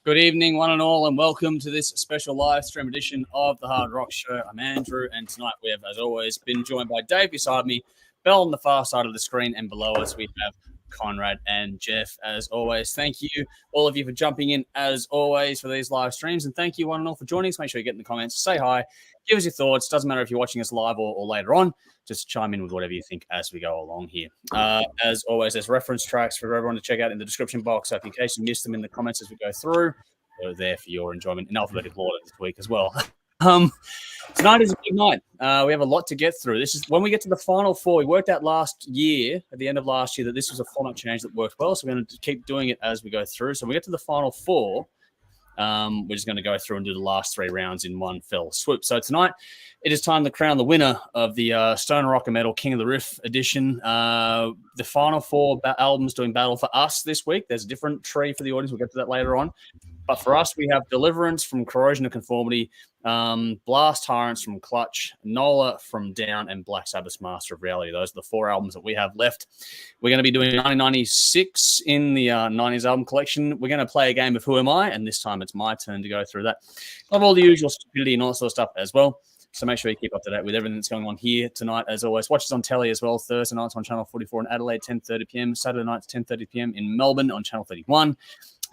Good evening, one and all, and welcome to this special live stream edition of the Hard Rock Show. I'm Andrew, and tonight we have, as always, been joined by Dave beside me, Bell on the far side of the screen, and below us we have Conrad and Jeff, as always. Thank you, all of you, for jumping in, as always, for these live streams, and thank you, one and all, for joining us. Make sure you get in the comments, say hi, give us your thoughts. Doesn't matter if you're watching us live or later on. Just chime in with whatever you think as we go along here. As always, there's reference tracks for everyone to check out in the description box. So if in case you missed them in the comments as we go through, they're there for your enjoyment in alphabetical order this week as well. Tonight is a big night. We have a lot to get through. This is when we get to the final four. We worked out last year, at the end of last year, that this was a format change that worked well. So we're going to keep doing it as we go through. So when we get to the final four, we're just going to go through and do the last three rounds in one fell swoop. So tonight, it is time to crown the winner of the Stoner Rock and Metal King of the Riff edition. The final four albums doing battle for us this week. There's a different tree for the audience. We'll get to that later on. But for us, we have Deliverance from Corrosion of Conformity, Blair Tyrant from Clutch, Nola from Down, and Black Sabbath's Master of Reality. Those are the four albums that we have left. We're going to be doing 1996 in the 90s album collection. We're going to play a game of Who Am I? And this time it's my turn to go through that. I have all the usual stupidity and all that sort of stuff as well. So make sure you keep up to date with everything that's going on here tonight, as always. Watch us on telly as well. Thursday nights on Channel 44 in Adelaide, 10:30 p.m. Saturday nights, 10:30 p.m. in Melbourne on Channel 31.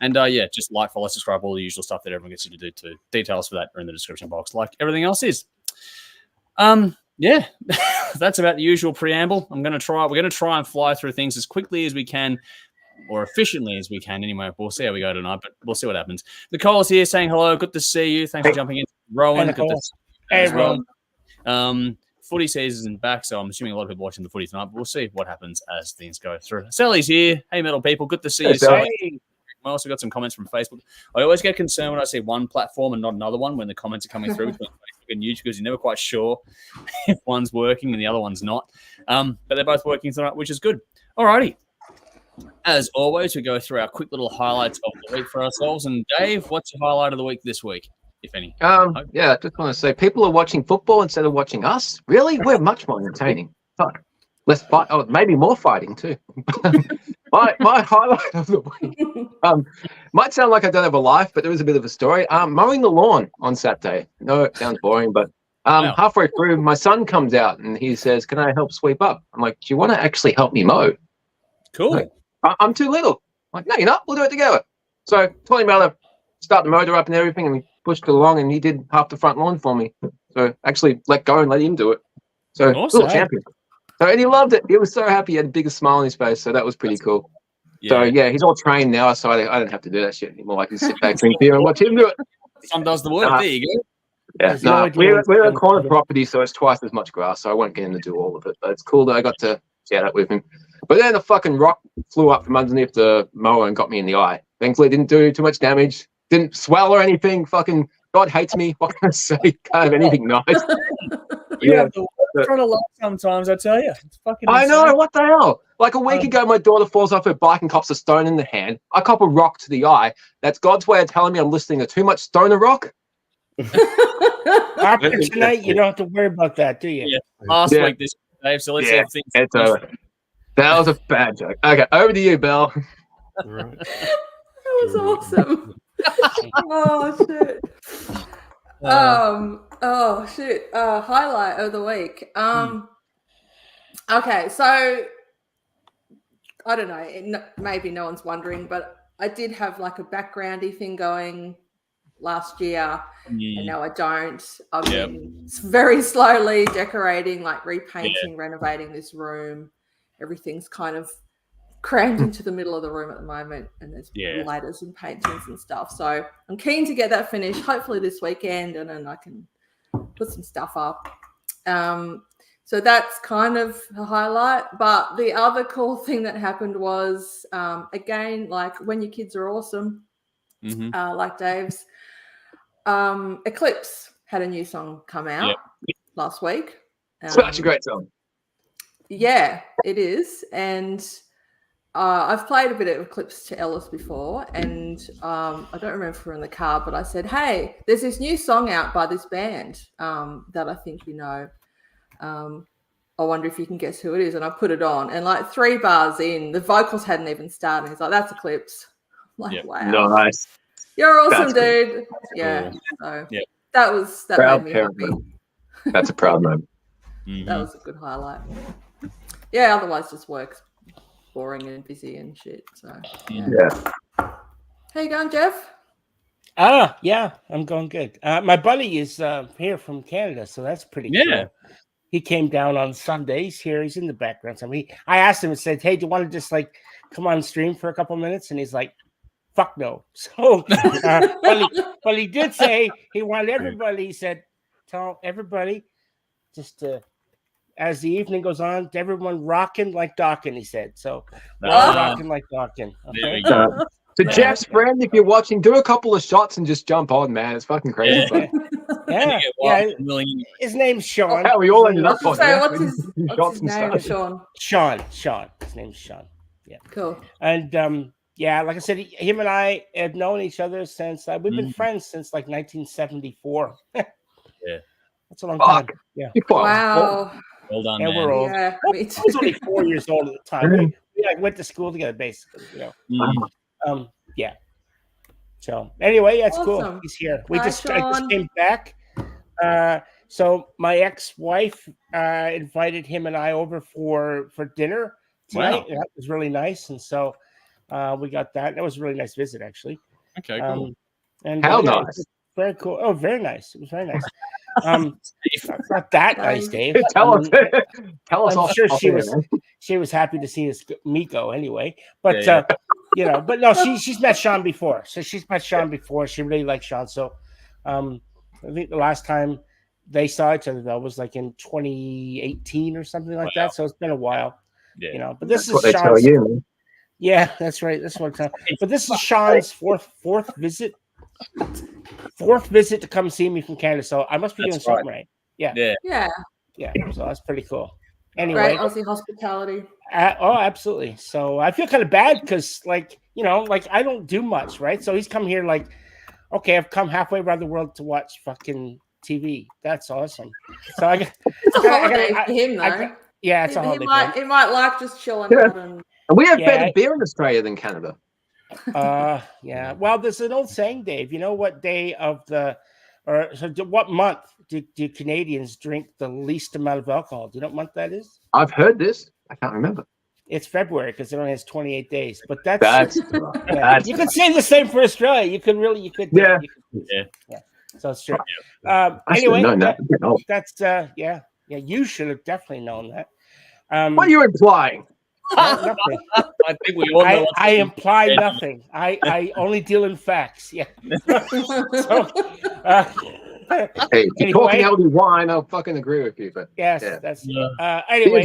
And, just like, follow, subscribe, all the usual stuff that everyone gets you to do too. Details for that are in the description box, like everything else is. That's about the usual preamble. We're going to try and fly through things as quickly as we can, or efficiently as we can anyway. We'll see how we go tonight, but we'll see what happens. Nicole's here saying hello. Good to see you. Thanks for jumping in. Rowan, good to see you as well. Footy season's back, so I'm assuming a lot of people watching the footy tonight, but we'll see what happens as things go through. Sally's here. Hey, metal people. Good to see you. Sally. I also got some comments from Facebook. I always get concerned when I see one platform and not another one when the comments are coming through between Facebook and YouTube, because you're never quite sure if one's working and the other one's not. But they're both working tonight, which is good. Alrighty. As always, we go through our quick little highlights of the week for ourselves. And Dave, what's your highlight of the week this week, if any? I just want to say people are watching football instead of watching us. Really? We're much more entertaining. Fuck. Less fight. Oh, maybe more fighting too. my highlight of the week might sound like I don't have a life, but there was a bit of a story. Mowing the lawn on Saturday. No, it sounds boring, but halfway through, my son comes out and he says, "Can I help sweep up?" I'm like, "Do you want to actually help me mow?" Cool. Like, I'm too little. I'm like, "No, you're not. We'll do it together." So told him how to start the motor up and everything, and we pushed it along, and he did half the front lawn for me. So actually let go and let him do it. So awesome. Little champion. So, and he loved it. He was so happy. He had the biggest smile on his face. So that was pretty cool. Yeah. So, he's all trained now. So I don't have to do that shit anymore. I can sit back, drink beer, and watch him do it. Some does the work. There you go. Yeah, we're a corner property, so it's twice as much grass. So I won't get him to do all of it. But it's cool that I got to share that with him. But then the fucking rock flew up from underneath the mower and got me in the eye. Thankfully, it didn't do too much damage. Didn't swell or anything. Fucking God hates me. What can I say? Can't have anything nice. Yeah. Trying to laugh sometimes, I tell you. It's fucking I insane. know, what the hell? Like a week ago, my daughter falls off her bike and cops a stone in the hand. I cop a rock to the eye. That's God's way of telling me I'm listening to too much stoner rock. After tonight, you don't have to worry about that, do you? Yeah. Last week, this Dave. So let's see if things. It's over. That was a bad joke. Okay, over to you, Belle. That was awesome. Oh shit. Highlight of the week. Okay, so I don't know. Maybe no one's wondering, but I did have like a backgroundy thing going last year, and now I don't. I've been very slowly decorating, like repainting, renovating this room. Everything's kind of crammed into the middle of the room at the moment, and there's ladders and paintings and stuff. So I'm keen to get that finished, hopefully this weekend, and then I can put some stuff up. So that's kind of a highlight. But the other cool thing that happened was, again, like when your kids are awesome, like Dave's, Eclipse had a new song come out last week. Such a great song. Yeah, it is. And I've played a bit of Eclipse to Ellis before, and I don't remember if we were in the car, but I said, "Hey, there's this new song out by this band that I think you know. I wonder if you can guess who it is." And I put it on, and like 3 bars in, the vocals hadn't even started. He's like, "That's Eclipse." I'm like, wow. Nice. You're awesome, That's cool. dude. Yeah. So Yeah. that Proud made me parent. happy. That's a proud moment. That was a good highlight. Yeah, otherwise just work's boring and busy and shit. So Yeah. How you going, Jeff? Yeah, I'm going good. My buddy is here from Canada, so that's pretty cool. He came down on Sunday. He's here. He's in the background. I asked him and said, "Hey, do you want to just like come on stream for a couple minutes?" And he's like, "Fuck no." So, but he did say he wanted everybody. He said, "Tell everybody just to." As the evening goes on, everyone rocking like Dawkin, he said. So, rocking like Dawkin. Okay? To Jeff's friend, if you're watching, do a couple of shots and just jump on, man. It's fucking crazy. Yeah. His name's Sean. How we all ended up on what's his name, Sean? Sean. His name's Sean. Yeah. Cool. And like I said, him and I have known each other since we've been friends since like 1974. That's a long time. Yeah. Wow. Well done, man. We're old. Yeah, I was only 4 years old at the time. We like went to school together, basically. Yeah. So anyway, that's cool. He's here. I just came back. So my ex-wife invited him and I over for dinner tonight. Wow. That was really nice, and so we got that. That was a really nice visit, actually. Okay, cool. And how nice. Very cool. Oh, very nice. It was very nice. Not that nice, Dave. Tell us. I'm sure she was happy to see me go anyway. But but no, she's met Sean before. So she's met Sean before. She really likes Sean. So I think the last time they saw each other though was like in 2018 or something like that. So it's been a while. Yeah. But this is Sean's. Yeah, that's right. That's what I'm talking. But this is Sean's fourth visit. Fourth visit to come see me from Canada, so I must be doing something right. Yeah. So that's pretty cool. Anyway, great Aussie hospitality. Absolutely. So I feel kind of bad because, like I don't do much, right? So he's come here like, okay, I've come halfway around the world to watch fucking TV. That's awesome. So it's a holiday for him, though. It's a holiday. He might like just chilling out and. We have better beer in Australia than Canada. Well, there's an old saying, Dave. You know what day of what month do Canadians drink the least amount of alcohol? Do you know what month that is? I've heard this. I can't remember. It's February because it only has 28 days. But that's you could say the same for Australia. You could. Yeah. So it's true. Anyway, that's you should have definitely known that. What are you implying? Nothing. I think we all know. I imply nothing. I only deal in facts. Yeah. Hey, talking LD wine, I'll fucking agree with you. But yes, that's anyway.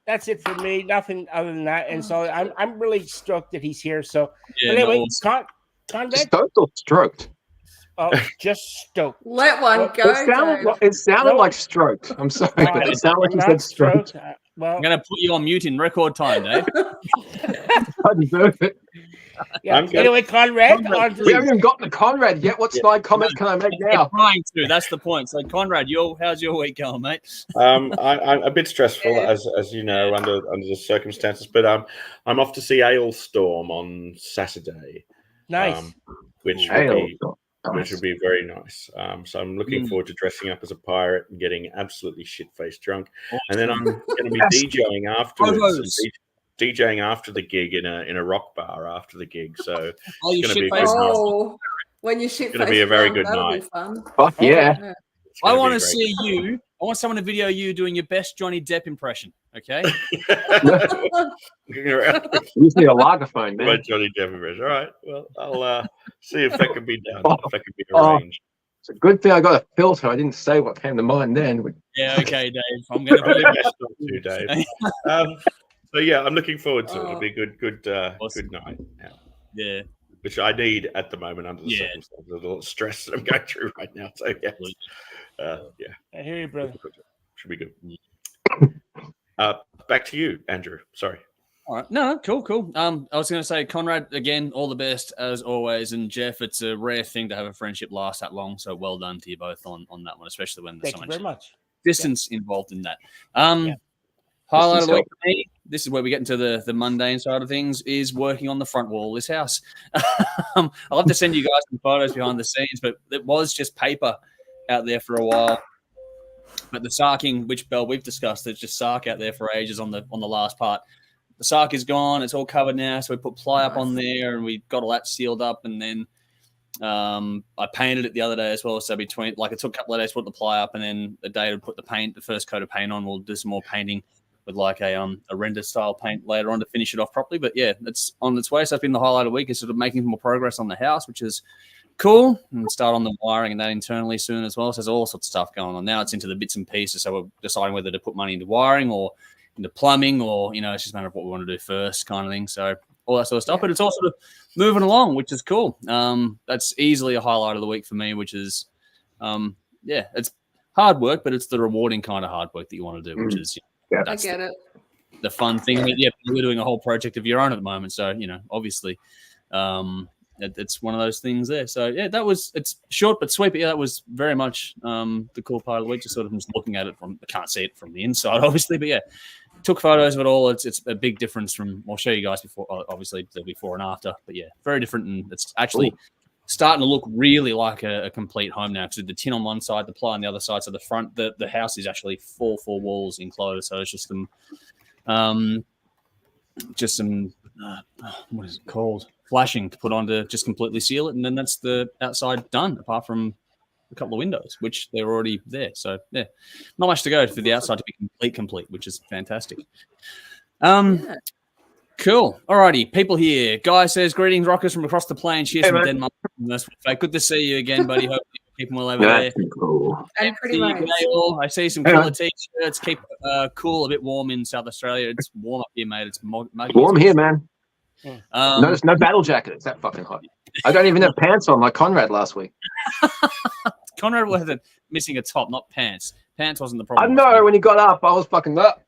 That's it for me. Nothing other than that. And so I'm really stoked that he's here. So anyway, Conrad, stoked or stroked? Oh, just stoked. Let one go. It sounded like stroked. I'm sorry, but it sounded like you said stroked. Well, I'm going to put you on mute in record time, Dave. I deserve it. Yeah. Anyway, Conrad. We haven't even gotten to Conrad yet. What snide comments can I make now? Trying to. That's the point. So, Conrad, how's your week going, mate? I'm a bit stressful, as you know, under the circumstances. But I'm off to see Ailstorm on Saturday. Nice. Which would be very nice. So I'm looking forward to dressing up as a pirate and getting absolutely shit-faced drunk. And then I'm going to be DJing afterwards. DJing after the gig in a rock bar after the gig. So it's going to be when you shit-faced, going to be a very good night. Fuck yeah. I want to see you. I want someone to video you doing your best Johnny Depp impression. Okay. Usually a lagerphone, man. Johnny Depp impression. All right. Well, I'll see if that can be done. If that can be arranged. It's a good thing I got a filter. I didn't say what came to mind then. Yeah. Okay, Dave. I'm going to put it best not to, Dave. So yeah, I'm looking forward to it. It'll be a good night. Yeah. Which I need at the moment under the circumstances. There's a lot of stress that I'm going through right now. So yeah. I hear you, brother. Should be good. Back to you, Andrew. Sorry. All right. No, cool. I was going to say, Conrad, again, all the best as always. And Jeff, it's a rare thing to have a friendship last that long. So well done to you both on that one, especially when there's so much distance involved in that. Highlight of the week for me. this is where we get into the mundane side of things, is working on the front wall of this house. I'll have to send you guys some photos behind the scenes, but it was just paper out there for a while. But the sarking, which Bell we've discussed, there's just sark out there for ages on the last part. The sark is gone; it's all covered now. So we put ply up on there, and we got all that sealed up. And then I painted it the other day as well. So it took a couple of days to put the ply up, and then a day to put the first coat of paint on. We'll do some more painting with like a render style paint later on to finish it off properly. But yeah, it's on its way. So that's been the highlight of the week, is sort of making more progress on the house, which is cool, and start on the wiring and that internally soon as well. So there's all sorts of stuff going on. Now it's into the bits and pieces. So we're deciding whether to put money into wiring or into plumbing, or, it's just a matter of what we want to do first kind of thing. So all that sort of stuff. But it's all sort of moving along, which is cool. That's easily a highlight of the week for me, which is, it's hard work, but it's the rewarding kind of hard work that you want to do, which is, I get it. The fun thing. We're doing a whole project of your own at the moment. So, obviously, it's one of those things there. So yeah, it's short but sweet. But yeah, that was very much the cool part of the week. Just sort of just looking at it I can't see it from the inside, obviously, but yeah, took photos of it all. It's a big difference from. I'll show you guys obviously the before and after. But yeah, very different, and it's actually starting to look really like a complete home now. Because the tin on one side, the ply on the other side. So the front, the house is actually four walls enclosed. So it's just some, what is it called? Flashing to put on to just completely seal it, and then that's the outside done, apart from a couple of windows, which they're already there. So yeah, not much to go for the outside to be complete, which is fantastic. Cool. Alrighty, people here. Guy says, "Greetings, rockers from across the plains. Cheers from Denmark. Good to see you again, buddy. Hope you're keeping well over there." Cool. And pretty much. I see some cooler t-shirts. Keep cool, a bit warm in South Australia. It's warm up here, mate. It's warm here, man. Notice no battle jacket. It's that fucking hot. I don't even have pants on like Conrad last week. Conrad was missing a top, not pants. Pants wasn't the problem. I know. When he got up, I was fucking up.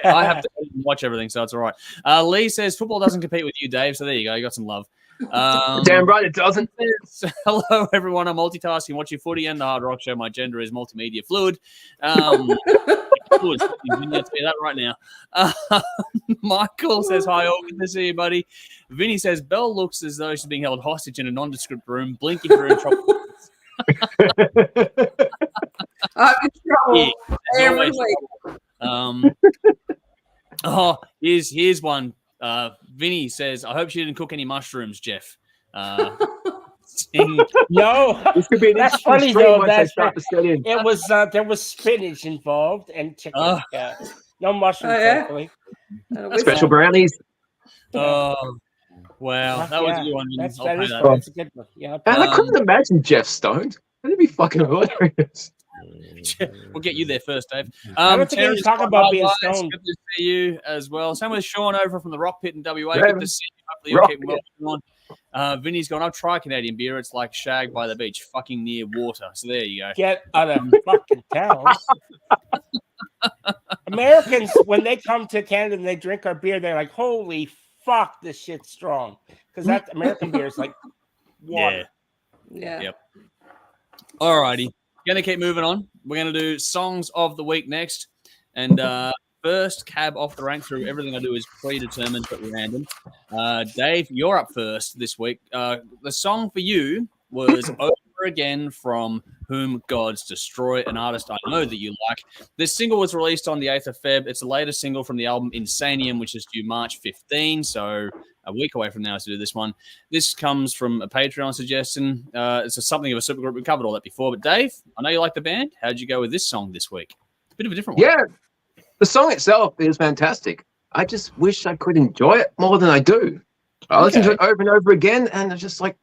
I have to watch everything, so it's all right. Lee says football doesn't compete with you, Dave. So there you go. You got some love. Damn right it doesn't. Hello, everyone. I'm multitasking, watching footy and the Hard Rock Show. My gender is multimedia fluid. Fluid. You need to see that right now. Michael says, "Hi, all. Good to see you, buddy." Vinny says, "Belle looks as though she's being held hostage in a nondescript room, blinking through her trouble." I'm in trouble every week. Here's one. Vinny says, "I hope she didn't cook any mushrooms, Jeff." No, this could be an that's funny though. It was there was spinach involved and chicken. No mushrooms, thankfully. Special brownies. Oh, wow, that was a good one. That's a good one. Yeah, and I couldn't imagine Jeff stoned. That'd be fucking hilarious. We'll get you there first, Dave. I don't think he's talking about being stoned. Good to see you as well. Same with Sean over from the Rock Pit in WA. Good to see you. Hopefully you're keeping well on. Vinny's gone, "I've tried Canadian beer. It's like shag by the beach, fucking near water." So there you go. Get out of fucking town. Americans, when they come to Canada and they drink our beer, they're like, "Holy fuck, this shit's strong." Because that American beer is like water. Yeah. Yep. All righty. Going to keep moving on. We're going to do songs of the week next. And first cab off the rank through everything I do is predetermined but random. Dave, you're up first this week. The song for you was Over Again from Whom Gods Destroy, an artist I know that you like. This single was released on the 8th of Feb. It's the latest single from the album Insanium, which is due March 15, so a week away from now to do this one. This comes from a Patreon suggestion. It's something of a supergroup. We've covered all that before. But Dave, I know you like the band. How'd you go with this song this week? It's a bit of a different one. Yeah, the song itself is fantastic. I just wish I could enjoy it more than I do. I listen to it over and over again, and it's just like,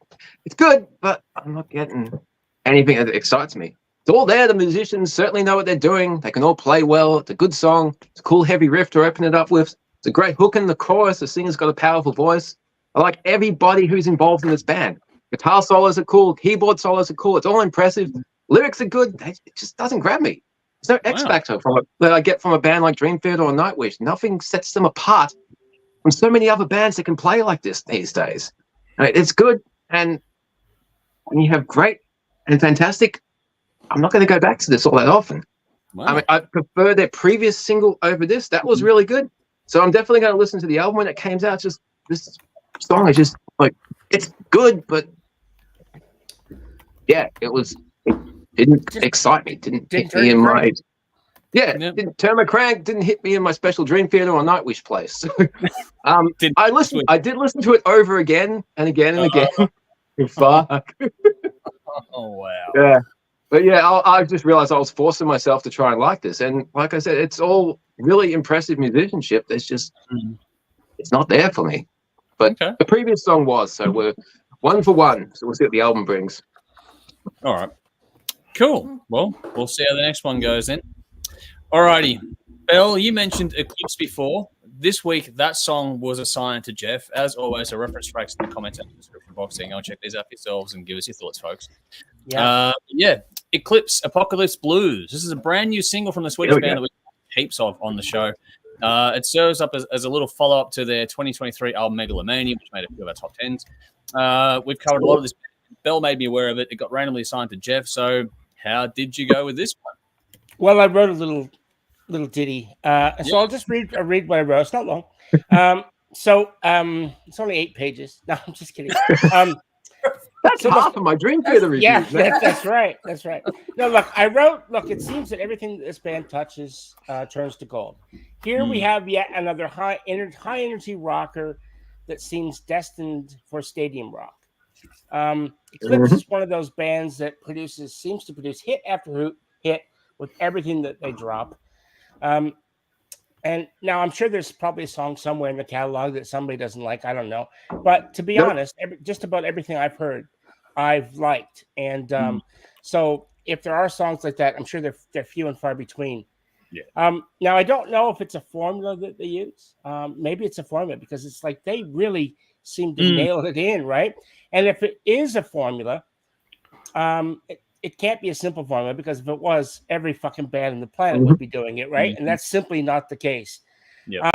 it's good, but I'm not getting anything that excites me. It's all there. The musicians certainly know what they're doing. They can all play well. It's a good song. It's a cool heavy riff to open it up with. It's a great hook in the chorus. The singer's got a powerful voice. I like everybody who's involved in this band. Guitar solos are cool. Keyboard solos are cool. It's all impressive. Lyrics are good. It just doesn't grab me. There's no X factor from it that I get from a band like Dream Theater or Nightwish. Nothing sets them apart from so many other bands that can play like this these days. It's good, and when you have great and fantastic, I'm not going to go back to this all that often. Wow. I mean, I prefer their previous single over this. That was really good. So I'm definitely going to listen to the album when it comes out. Just this song is just like, it's good, but yeah, it didn't excite me. Didn't hit me in my didn't turn my crank. Didn't hit me in my special dream theater or Nightwish place. I did listen to it over again and again and again. Fuck. Oh wow. Yeah. But yeah, I just realized I was forcing myself to try and like this. And like I said, it's all really impressive musicianship. There's just, it's not there for me. But the previous song was, so we're 1 for 1. So we'll see what the album brings. All right. Cool. Well, we'll see how the next one goes then. Alrighty. Belle, you mentioned Eclipse before. This week, that song was assigned to Jeff. As always, a reference tracks in the comments and the description box. So go check these out for yourselves and give us your thoughts, folks. Yeah. Eclipse, Apocalypse Blues. This is a brand new single from the Swedish band that we have heaps of on the show. It serves up as a little follow-up to their 2023 album Megalomania, which made a few of our top 10s. We've covered a lot of this. Belle made me aware of it. It got randomly assigned to Jeff. So how did you go with this one? Well, I wrote a little ditty. So I'll just read what I wrote. It's not long. It's only 8 pages. No, I'm just kidding. That's half of my dream theater review. Yeah, that's right. That's right. No, look, I wrote, it seems that everything that this band touches turns to gold. Here we have yet another high energy rocker that seems destined for stadium rock. Eclipse is one of those bands that seems to produce hit after hit with everything that they drop. And now I'm sure there's probably a song somewhere in the catalog that somebody doesn't like. I don't know. But to be honest, just about everything I've heard, I've liked. And so if there are songs like that, I'm sure they're few and far between. Yeah. Now, I don't know if it's a formula that they use. Maybe it's a formula because it's like they really seem to nail it in, right? And if it is a formula, it can't be a simple formula because if it was, every fucking band on the planet would be doing it, right? And that's simply not the case. Yeah.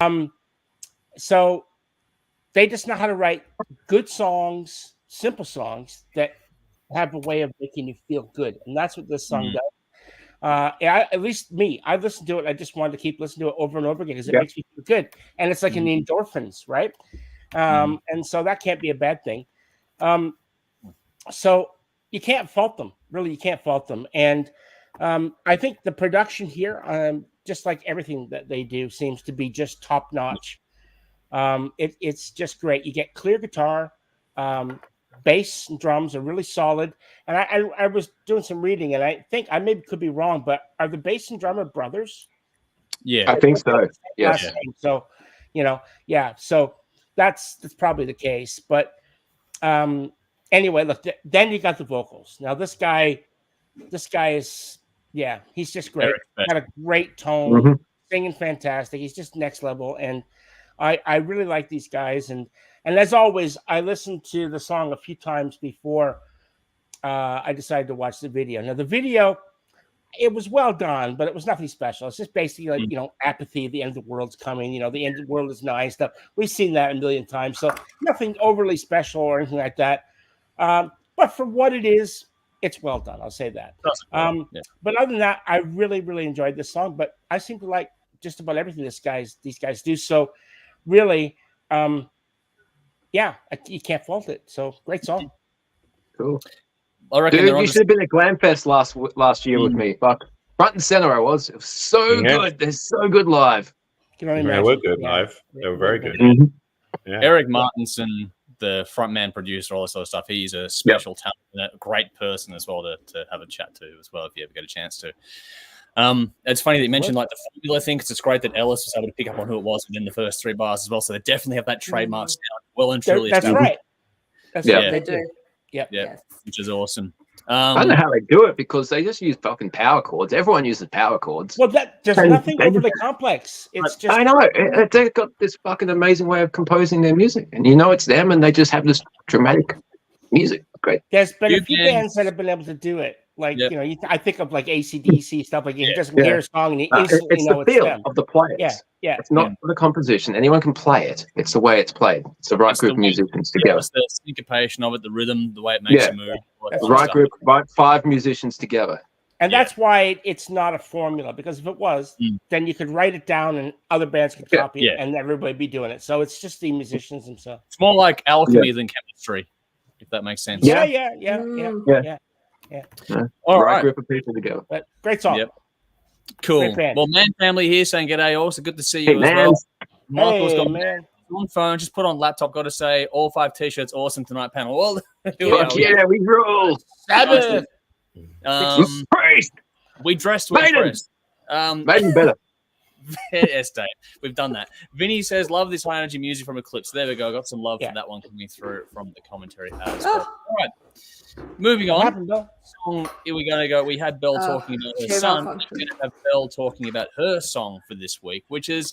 So they just know how to write good songs, simple songs that have a way of making you feel good, and that's what this song does. At least me, I listened to it. I just wanted to keep listening to it over and over again because it makes me feel good, and it's like an endorphins, right? And so that can't be a bad thing. So you can't fault them. Really, you can't fault them. And I think the production here, just like everything that they do, seems to be just top notch. It's just great. You get clear guitar, bass and drums are really solid. And I was doing some reading, and I think I maybe could be wrong, but are the bass and drummer brothers? Yeah, I think so. Yes. So, so that's probably the case. But anyway, look, then you got the vocals. Now this guy is, he's just great. Got a great tone, singing fantastic. He's just next level, and I really like these guys. And as always, I listened to the song a few times before I decided to watch the video. Now the video, it was well done, but it was nothing special. It's just basically like, apathy, the end of the world's coming, the end of the world is nigh and stuff. We've seen that a million times. So nothing overly special or anything like that. But for what it is, it's well done. I'll say that. But other than that, I really, really enjoyed this song. But I seem to like just about everything these guys do. So really, you can't fault it. So great song. Cool. I reckon dude, you should have been at Glamfest last year with me. But front and center I was. It was so good. They're so good live. They were good live. They were very good. Yeah. Eric Martinson, the frontman producer, all this sort of stuff. He's a special talent and a great person as well to have a chat to as well if you ever get a chance to. It's funny that you mentioned like the formula thing because it's great that Ellis was able to pick up on who it was within the first 3 bars as well. So they definitely have that trademark sound well and truly. That's right. That's what they do. Yeah, which is awesome. I don't know how they do it because they just use fucking power chords. Everyone uses power chords. Well, there's nothing overly complex. It's just I know they've got this fucking amazing way of composing their music, and it's them, and they just have this dramatic music. Great. There's been a few bands that have been able to do it. Like I think of like AC/DC stuff. Like you just hear a song and you instantly know it's the feel them. of the players. Yeah. It's not the composition. Anyone can play it. It's the way it's played. It's the right group of musicians together. It's the syncopation of it, the rhythm, the way it makes you move. The right group, right 5 musicians together. And that's why it's not a formula, because if it was, then you could write it down and other bands could copy it and everybody be doing it. So it's just the musicians themselves. It's more like alchemy than chemistry, if that makes sense. Yeah. All right. Group of people together. But great song. Yep. Cool. Well, Man Family here saying g'day. Also good to see you as man. well. Michael's got man. on phone, just put on laptop. Got to say, all 5 t-shirts awesome tonight panel. Well, we rule. Sabbath. We dressed with press. Made better. Yes, Dave. We've done that. Vinny says, love this high energy music from Eclipse. There we go. Got some love for that one coming through from the commentary as well. All right. Moving on. Song, here we're going to go. We had Belle talking about her son. We're going to have Belle talking about her song for this week, which is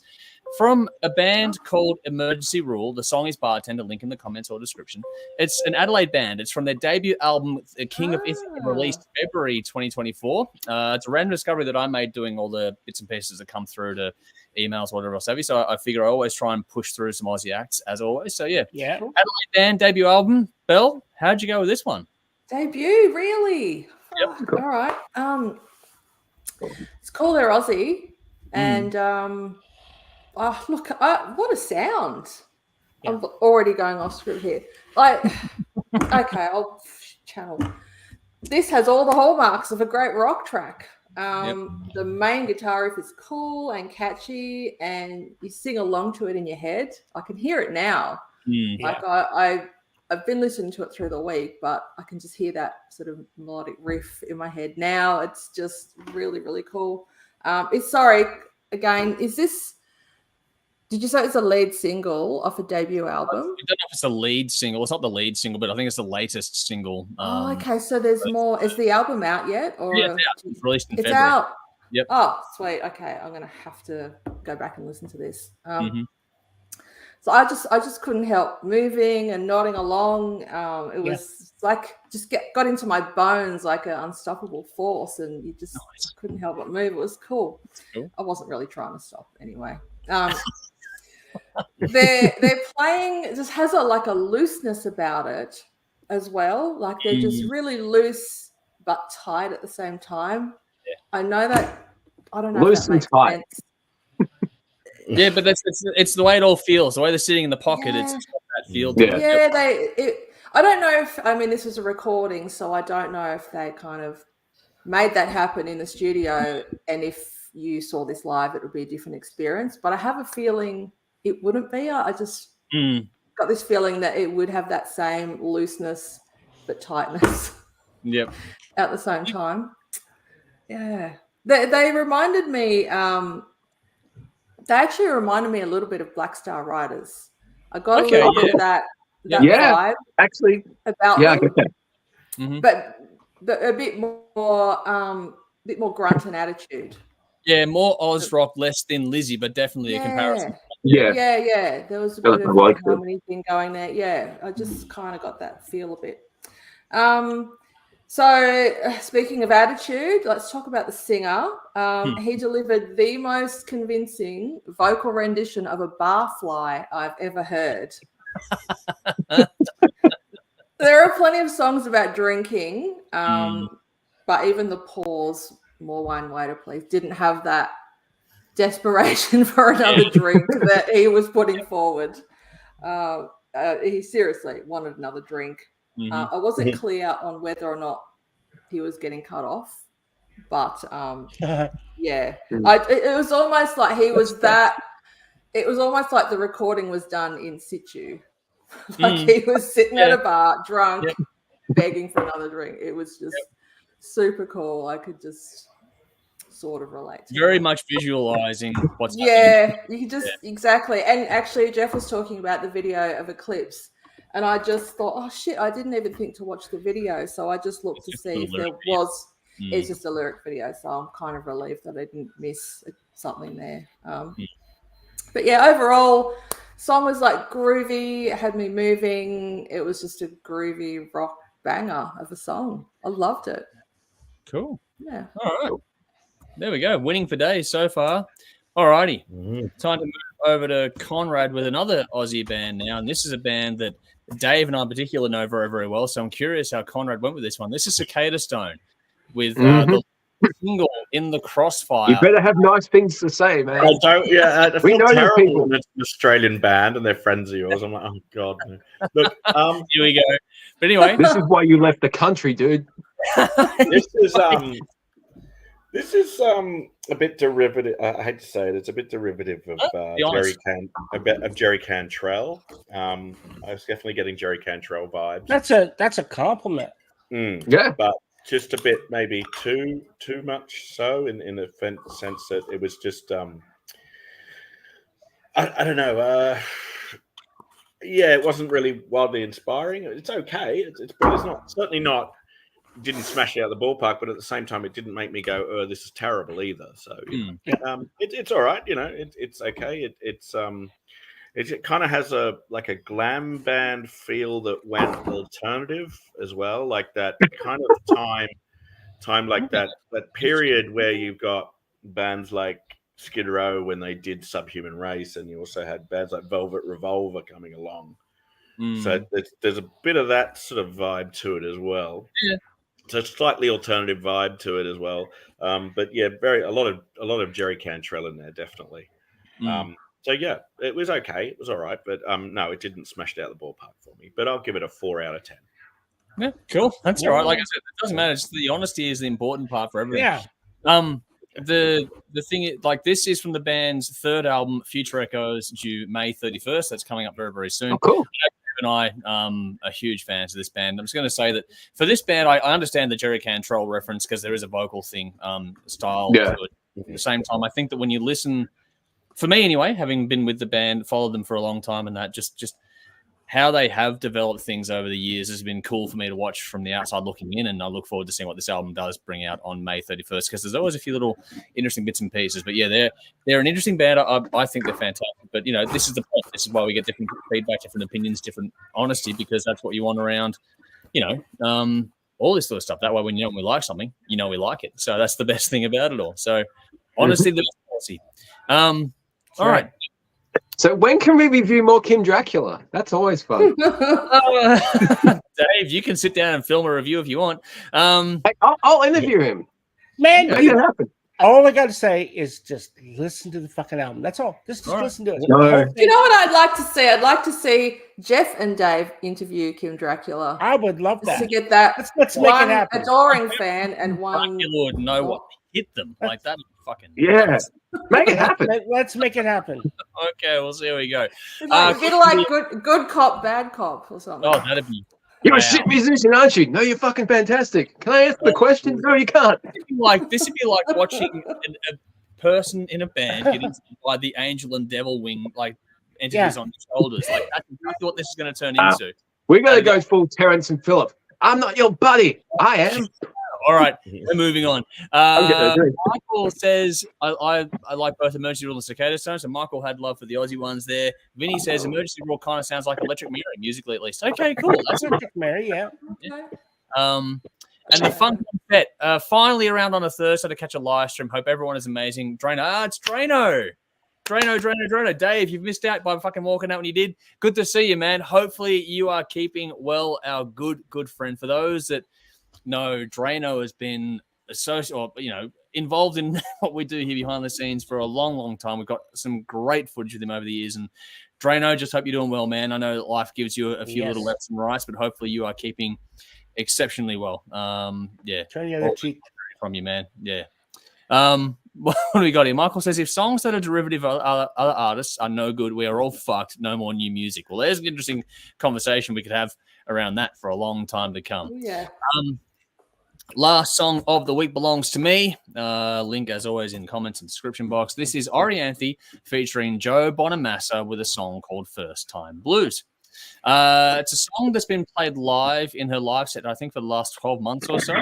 from a band called Emergency Rule. The song is Bartender, link in the comments or description. It's an Adelaide band. It's from their debut album, King of The Riff, released February 2024. It's a random discovery that I made doing all the bits and pieces that come through to emails, whatever else have you. So I figure I always try and push through some Aussie acts, as always. So, Adelaide band, debut album. Belle, how'd you go with this one? Debut, really? Yep. All right. It's called They're Aussie. And look, what a sound. I'm already going off script here. Okay, I'll channel. This has all the hallmarks of a great rock track. The main guitar riff is cool and catchy, and you sing along to it in your head. I can hear it now. I've been listening to it through the week, but I can just hear that sort of melodic riff in my head now. It's just really, really cool. Did you say it's a lead single off a debut album? I don't know if it's a lead single. It's not the lead single, but I think it's the latest single. Okay. So there's more. Is the album out yet? Or it's released in February. Out. Yep. Oh, sweet. Okay. I'm going to have to go back and listen to this. So I just couldn't help moving and nodding along. It was like just got into my bones like an unstoppable force, and you just I couldn't help but move. It was cool. I wasn't really trying to stop anyway. They're playing. It just has a looseness about it as well. Like they're just really loose but tight at the same time. I know that. I don't know. Loose and tight. Sense. Yeah, but it's the way it all feels. The way they're sitting in the pocket, it's got that feel to it. I don't know if, this was a recording, so I don't know if they kind of made that happen in the studio, and if you saw this live, it would be a different experience. But I have a feeling it wouldn't be. I just got this feeling that it would have that same looseness but tightness. Yep. At the same time. Yeah. They reminded me... They actually reminded me a little bit of Black Star Riders. I got a little bit of that vibe. Actually, about them. I get that. But a bit more grunt and attitude. Yeah, more Oz rock, less Thin Lizzy, but definitely a comparison. Yeah. There was a bit of a harmony thing going there. Yeah, I just kind of got that feel a bit. So speaking of attitude, let's talk about the singer. He delivered the most convincing vocal rendition of a barfly I've ever heard. There are plenty of songs about drinking, but even the pause, more wine waiter, please, didn't have that desperation for another drink that he was putting forward. He seriously wanted another drink. I wasn't clear on whether or not he was getting cut off, but it was almost like he was that. It was almost like the recording was done in situ. Like he was sitting at a bar, drunk, begging for another drink. It was just super cool. I could just sort of relate to very much visualizing what's happening. Yeah, you can just exactly. And actually, Jeff was talking about the video of Eclipse. And I just thought, oh, shit, I didn't even think to watch the video. So I just looked to see if there was, it's just a lyric video. So I'm kind of relieved that I didn't miss something there. But yeah, overall, song was like groovy. It had me moving. It was just a groovy rock banger of a song. I loved it. Cool. Yeah. All right. There we go. Winning for days so far. All righty. Time to move over to Conrad with another Aussie band now. And this is a band that Dave and I in particular know very, very well. So I'm curious how Conrad went with this one. This is Cicadastone with the single in the Crossfire. You better have nice things to say, man. I don't. Yeah, I We feel know your terrible people. when it's an Australian band and they're friends of yours. I'm like, oh god. No. Look, Here we go. But anyway, This is why you left the country, dude. this is a bit derivative. I hate to say it, it's a bit derivative of Jerry Cantrell. I was definitely getting Jerry Cantrell vibes. That's a compliment. Yeah, But just a bit, maybe too much so in the sense that it was just I don't know. Yeah, it wasn't really wildly inspiring. It's okay. But it's not certainly not. Didn't smash it out of the ballpark, but at the same time, it didn't make me go, "Oh, this is terrible" either. So it's all right. You know, it's okay. It kind of has a glam band feel that went alternative as well, like that kind of time like that period where you've got bands like Skid Row when they did Subhuman Race, and you also had bands like Velvet Revolver coming along. So there's a bit of that sort of vibe to it as well. Yeah. So slightly alternative vibe to it as well. But yeah, a lot of Jerry Cantrell in there, definitely. So yeah, it was okay. It was all right, but no, it didn't smash it out of the ballpark for me. But I'll give it a 4 out of 10. Yeah, cool. That's all right. Like I said, it doesn't matter. It's the honesty is the important part for everything. Yeah. The thing is, like, this is from the band's third album, Future Echoes, due May 31st. That's coming up very, very soon. oh, cool. And I are huge fans of this band. I'm just going to say that for this band, I understand the Jerry Cantrell reference because there is a vocal thing style to it. At the same time, I think that when you listen, for me anyway, having been with the band, followed them for a long time, and that just how they have developed things over the years has been cool for me to watch from the outside looking in, and I look forward to seeing what this album does bring out on May 31st, because there's always a few little interesting bits and pieces. But yeah, they're an interesting band. I think they're fantastic. But, you know, this is the point. This is why we get different feedback, different opinions, different honesty, because that's what you want around, you know, all this sort of stuff. That way, when you know we like something, you know we like it. So that's the best thing about it all. So honestly, the best policy. All right. So when can we review more Kim Dracula? That's always fun. Dave, you can sit down and film a review if you want. Hey, I'll interview him. Man, Make it happen. all I got to say is just listen to the fucking album. That's all. Just listen to it. No. You know what I'd like to see? I'd like to see Jeff and Dave interview Kim Dracula. I would love Just that. to get that Let's make it one happen. adoring fan and one. Dracula would know what hit them like that. Fucking Yeah. Make it happen. Let's make it happen. Okay, we'll see how we go. Like, a bit like good cop, bad cop or something. Oh, that'd be. You're a shit musician, aren't you? No, you're fucking fantastic. Can I answer the question? No, you can't. This would be like watching a person in a band getting by the angel and devil wing entities on their shoulders. Like, that's exactly what this is going to turn into. We're going to go full Terrence and Phillip. I'm not your buddy. I am. All right, we're moving on. Okay. Michael says, I like both Emergency Rule and Cicadastone, so Michael had love for the Aussie ones there. Vinny says Emergency Rule kind of sounds like Electric Mirror, musically at least. Okay, cool. That's Electric Mary, yeah. And the fun bet, finally around on a Thursday to catch a live stream. Hope everyone is amazing. Drano, it's Drano. Drano. Dave, you've missed out by fucking walking out when you did. Good to see you, man. Hopefully you are keeping well, our good friend. For those that know, Drano has been involved in what we do here behind the scenes for a long time. We've got some great footage with him over the years. And Drano, just hope you're doing well, man. I know that life gives you a few little lefts and rights, but hopefully you are keeping exceptionally well. Turn the other cheek from you, man. Yeah. What do we got here? Michael says, if songs that are derivative of other artists are no good, we are all fucked. No more new music. Well, there's an interesting conversation we could have around that for a long time to come. Yeah. Last song of the week belongs to me. Link, as always, in comments and description box. This is Orianthi featuring Joe Bonamassa with a song called First Time Blues. It's a song that's been played live in her live set, I think, for the last 12 months or so.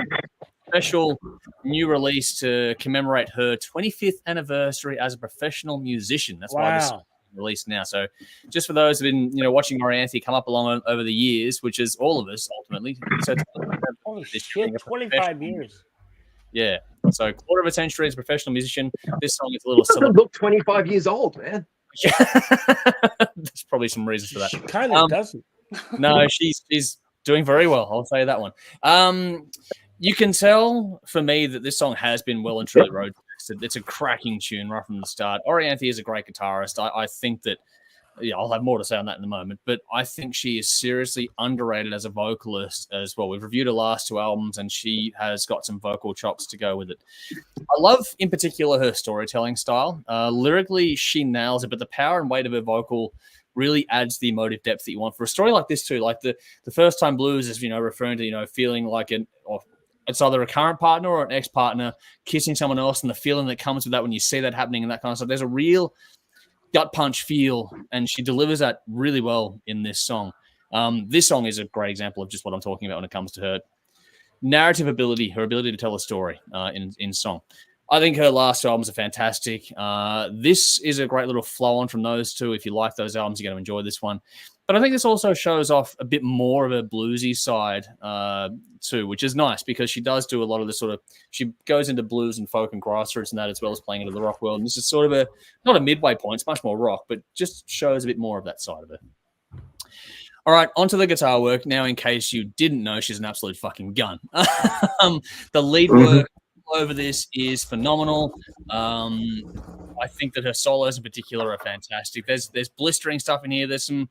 Special new release to commemorate her 25th anniversary as a professional musician. That's why this is released now. So just for those who've been, watching Orianthi come up along over the years, which is all of us ultimately. So holy shit, 25 years. Yeah. So quarter of a century as a professional musician. This song is a little Doesn't look 25 years old, man. There's probably some reasons for that. She kind of doesn't. No, she's doing very well. I'll say that one. You can tell for me that this song has been well and truly road tested. It's a cracking tune right from the start. Orianthi is a great guitarist. I think that, yeah, I'll have more to say on that in a moment, but I think she is seriously underrated as a vocalist as well. We've reviewed her last 2 albums, and she has got some vocal chops to go with it. I love, in particular, her storytelling style. Lyrically, she nails it, but the power and weight of her vocal really adds the emotive depth that you want for a story like this too. Like the First Time Blues is, referring to, feeling like it's either a current partner or an ex-partner kissing someone else, and the feeling that comes with that when you see that happening and that kind of stuff. There's a real gut punch feel, and she delivers that really well in this song. This song is a great example of just what I'm talking about when it comes to her narrative ability, her ability to tell a story in song. I think her last 2 albums are fantastic. This is a great little flow on from those 2. If you like those albums, you're going to enjoy this one. But I think this also shows off a bit more of a bluesy side too, which is nice because she does do a lot of the she goes into blues and folk and grassroots and that, as well as playing into the rock world. And this is sort of not a midway point, it's much more rock, but just shows a bit more of that side of it. All right, onto the guitar work. Now, in case you didn't know, she's an absolute fucking gun. The lead work over this is phenomenal. I think that her solos in particular are fantastic. There's blistering stuff in here. There's some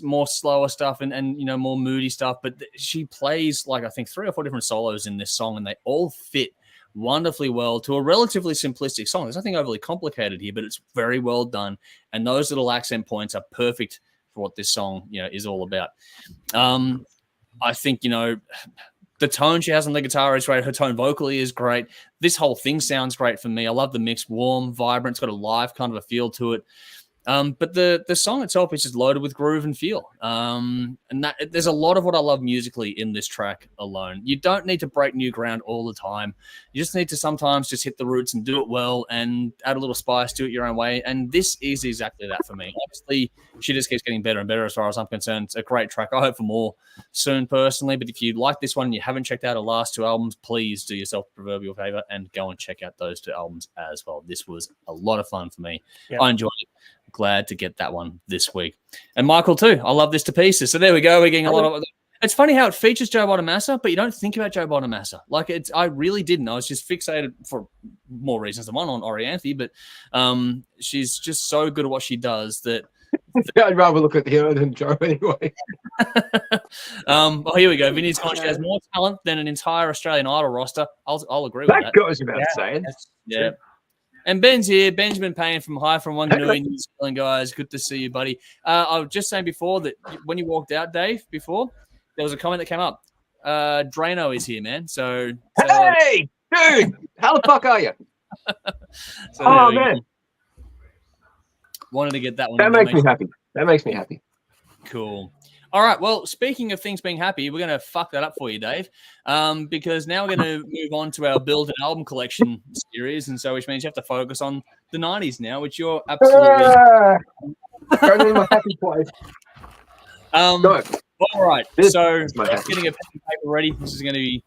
more slower stuff and more moody stuff, but she plays like I think 3 or 4 different solos in this song, and they all fit wonderfully well to a relatively simplistic song. There's nothing overly complicated here, but it's very well done, and those little accent points are perfect for what this song is all about. I think the tone she has on the guitar is great. Her tone vocally is great. This whole thing sounds great for me. I love the mix, warm, vibrant. It's got a live kind of a feel to it. But the song itself is just loaded with groove and feel. And that there's a lot of what I love musically in this track alone. You don't need to break new ground all the time. You just need to sometimes just hit the roots and do it well and add a little spice, do it your own way. And this is exactly that for me. Obviously, she just keeps getting better and better as far as I'm concerned. It's a great track. I hope for more soon personally. But if you like this one and you haven't checked out her last 2 albums, please do yourself a proverbial favor and go and check out those 2 albums as well. This was a lot of fun for me. Yeah. I enjoyed it. Glad to get that one this week. And Michael too. I love this to pieces. So there we go. We're getting a lot of. It's funny how it features Joe Bonamassa, but you don't think about Joe Bonamassa. Like I really didn't. I was just fixated for more reasons than one on Orianthi, but she's just so good at what she does that. I'd rather look at her than Joe anyway. Well, here we go. Vinny's gone. She has more talent than an entire Australian Idol roster. I'll agree with that. That goes without saying. Yeah. And Ben's here. Benjamin Payne from Wanganui, New Zealand, guys. Good to see you, buddy. I was just saying before that when you walked out, Dave, before, there was a comment that came up. Drano is here, man. So hey, dude, how the fuck are you? Man. Wanted to get that one. That makes me happy. That makes me happy. Cool. All right. Well, speaking of things being happy, we're going to fuck that up for you, Dave, because now we're going to move on to our build an album collection series, and so which means you have to focus on the 90s now, which you're absolutely going in my happy place. All right. So getting a pen and paper ready. This is going to be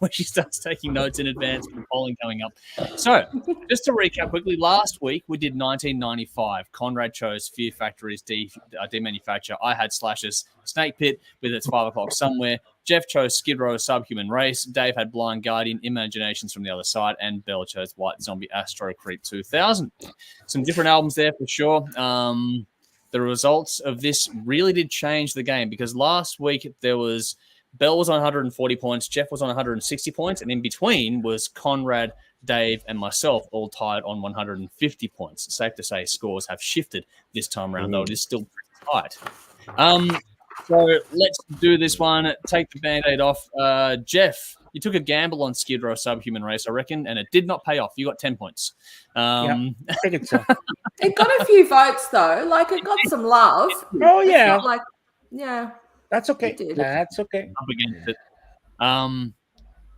when she starts taking notes in advance for the polling coming up. So just to recap quickly, last week we did 1995. Conrad chose Fear Factory's Demanufacture. I had Slash's Snake Pit with its 5 o'clock somewhere. Jeff chose Skid Row's Subhuman Race. Dave had Blind Guardian, Imaginations from the Other Side, and Bell chose White Zombie Astro Creep 2000. Some different albums there for sure. The results of this really did change the game because last week there was Bell was on 140 points, Jeff was on 160 points, and in between was Conrad, Dave, and myself all tied on 150 points. Safe to say scores have shifted this time around, though it is still pretty tight. So let's do this one. Take the Band-Aid off. Jeff, you took a gamble on Skid Row Subhuman Race, I reckon, and it did not pay off. You got 10 points. I think it's so. It got a few votes, though. Like, it got some love. Oh, yeah. Yeah. That's okay. That's okay. Up against it.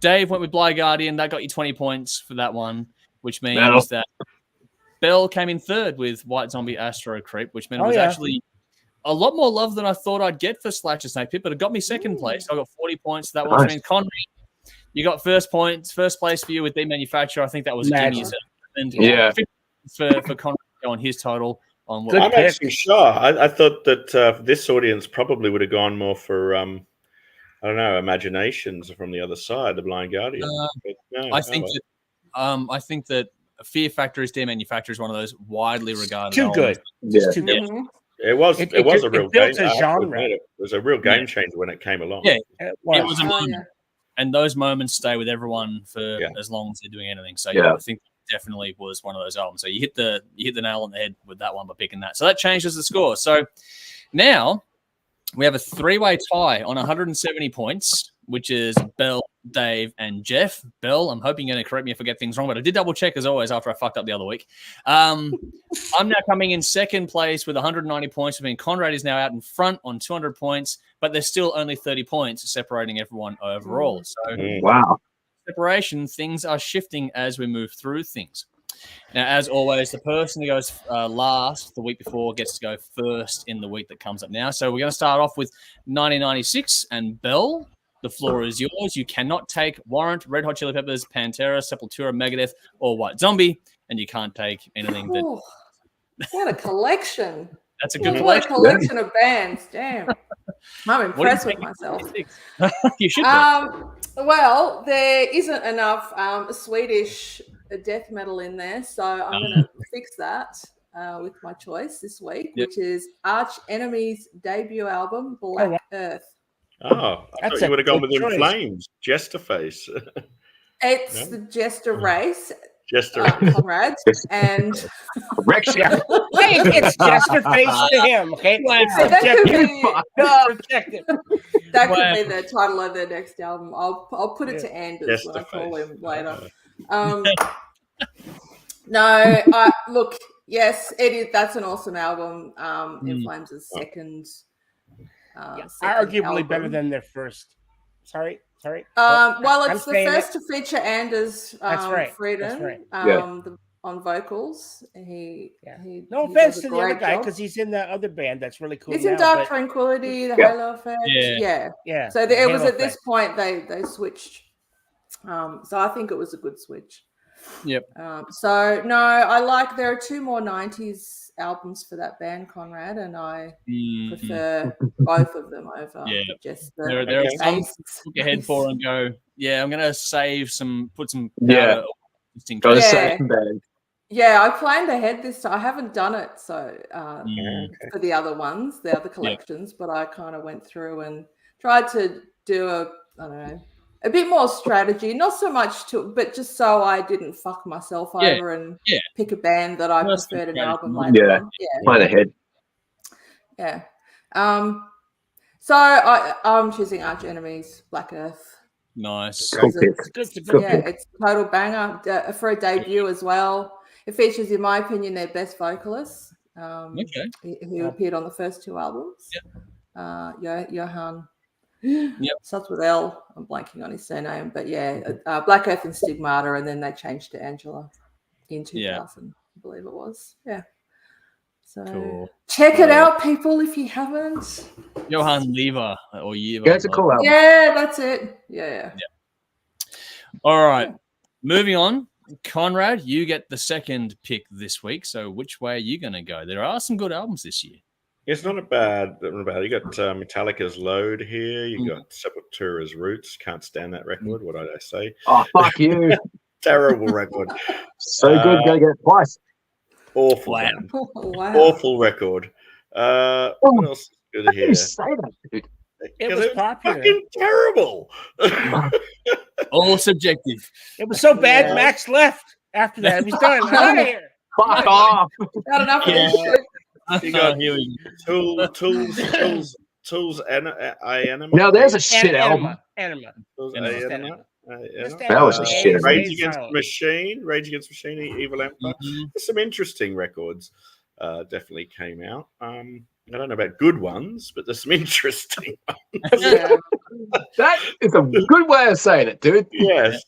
Dave went with Blind Guardian. That got you 20 points for that one, which means that Bell came in third with White Zombie Astro Creep, which meant it was actually a lot more love than I thought I'd get for Slasher Snake Pit, but it got me second place. I got 40 points. That one means Conrad, you got first place for you with Demanufacture. I think that was Jimmy's. Yeah. For Conrad on his total. On I'm actually sure. I thought that this audience probably would have gone more for I don't know, imaginations from the other side, the Blind Guardian. I think that Fear Factory Steam Manufacturer is one of those widely regarded. Too good. Yeah. Too good. It was a real game. A genre. It was a real game changer when it came along. Yeah, it was a moment. And those moments stay with everyone for as long as they're doing anything. So I think it definitely was one of those albums. So you hit the nail on the head with that one by picking that. So that changes the score. So now we have a 3-way tie on 170 points, which is Bell, Dave, and Jeff. Bell, I'm hoping you're going to correct me if I get things wrong, but I did double check as always after I fucked up the other week. I'm now coming in second place with 190 points. I mean, Conrad is now out in front on 200 points, but there's still only 30 points separating everyone overall. So, wow. Separation, things are shifting as we move through things. Now, as always, the person who goes last the week before gets to go first in the week that comes up now. So we're going to start off with 1996, and Bell, the floor is yours. You cannot take Warrant, Red Hot Chili Peppers, Pantera, Sepultura, Megadeth, or White Zombie, and you can't take anything that... What a collection. That's a good collection. What a collection of bands. Damn. I'm impressed with myself. You should be. Well, there isn't enough Swedish death metal in there, so I'm going to fix that with my choice this week, which is Arch Enemy's debut album, Black Earth. Oh, I thought you would have gone with In Flames, Jester Face. It's the Jester Race. Jester Conrad and correction. It's Jester Face to him. Okay, that could be the title of their next album. I'll put it to Anders when I call him later. Look, yes, it is. That's an awesome album. In Flames' second. Arguably album. better than their first. Sorry. Well, it's the first to feature Anders Frieden on vocals. No offense to the other guy because he's in the other band that's really cool. He's in Dark Tranquility, the Halo Effect. Yeah. So it was at this point they switched. So I think it was a good switch. Yep. So no, I like. There are 2 more 90s albums for that band, Conrad, and I prefer both of them over just the. There are some look ahead for and go. Yeah, I'm gonna save some. Put some. Yeah, I planned ahead this time. I haven't done it so for the other ones, the other collections, but I kind of went through and tried to do a bit more strategy, not so much but just so I didn't fuck myself over and pick a band that I preferred an album later on. Plan ahead. Yeah. So I'm choosing Arch Enemy's Black Earth. Nice. It's a total banger for a debut as well. It features, in my opinion, their best vocalist, who appeared on the first 2 albums. Johan. Starts with L. I'm blanking on his surname, but Black Earth and Stigmata, and then they changed to Angela in 2000, I believe it was. Yeah. So check it out, people, if you haven't. Johan Lever or Yever. That's a cool album. Yeah, that's it. Yeah. All right. Moving on. Conrad, you get the second pick this week. So which way are you going to go? There are some good albums this year. It's not a bad. You got Metallica's Load here. You got Sepultura's Roots. Can't stand that record. What did I say? Oh, fuck you. Terrible record. So good, go get it twice. Awful. Wow. Awful record. What else is good here? You say that, dude? It was popular. Fucking terrible. All subjective. It was so bad. Max left after that. He's done. Out of here. Fuck off. Not enough of this shit. You got Tools, Anima. Now there's a shit album. Anima. That was a shit. Rage Against the Machine, Evil Empire. There's some interesting records. Definitely came out. I don't know about good ones, but there's some interesting ones. That is a good way of saying it, dude. Yes.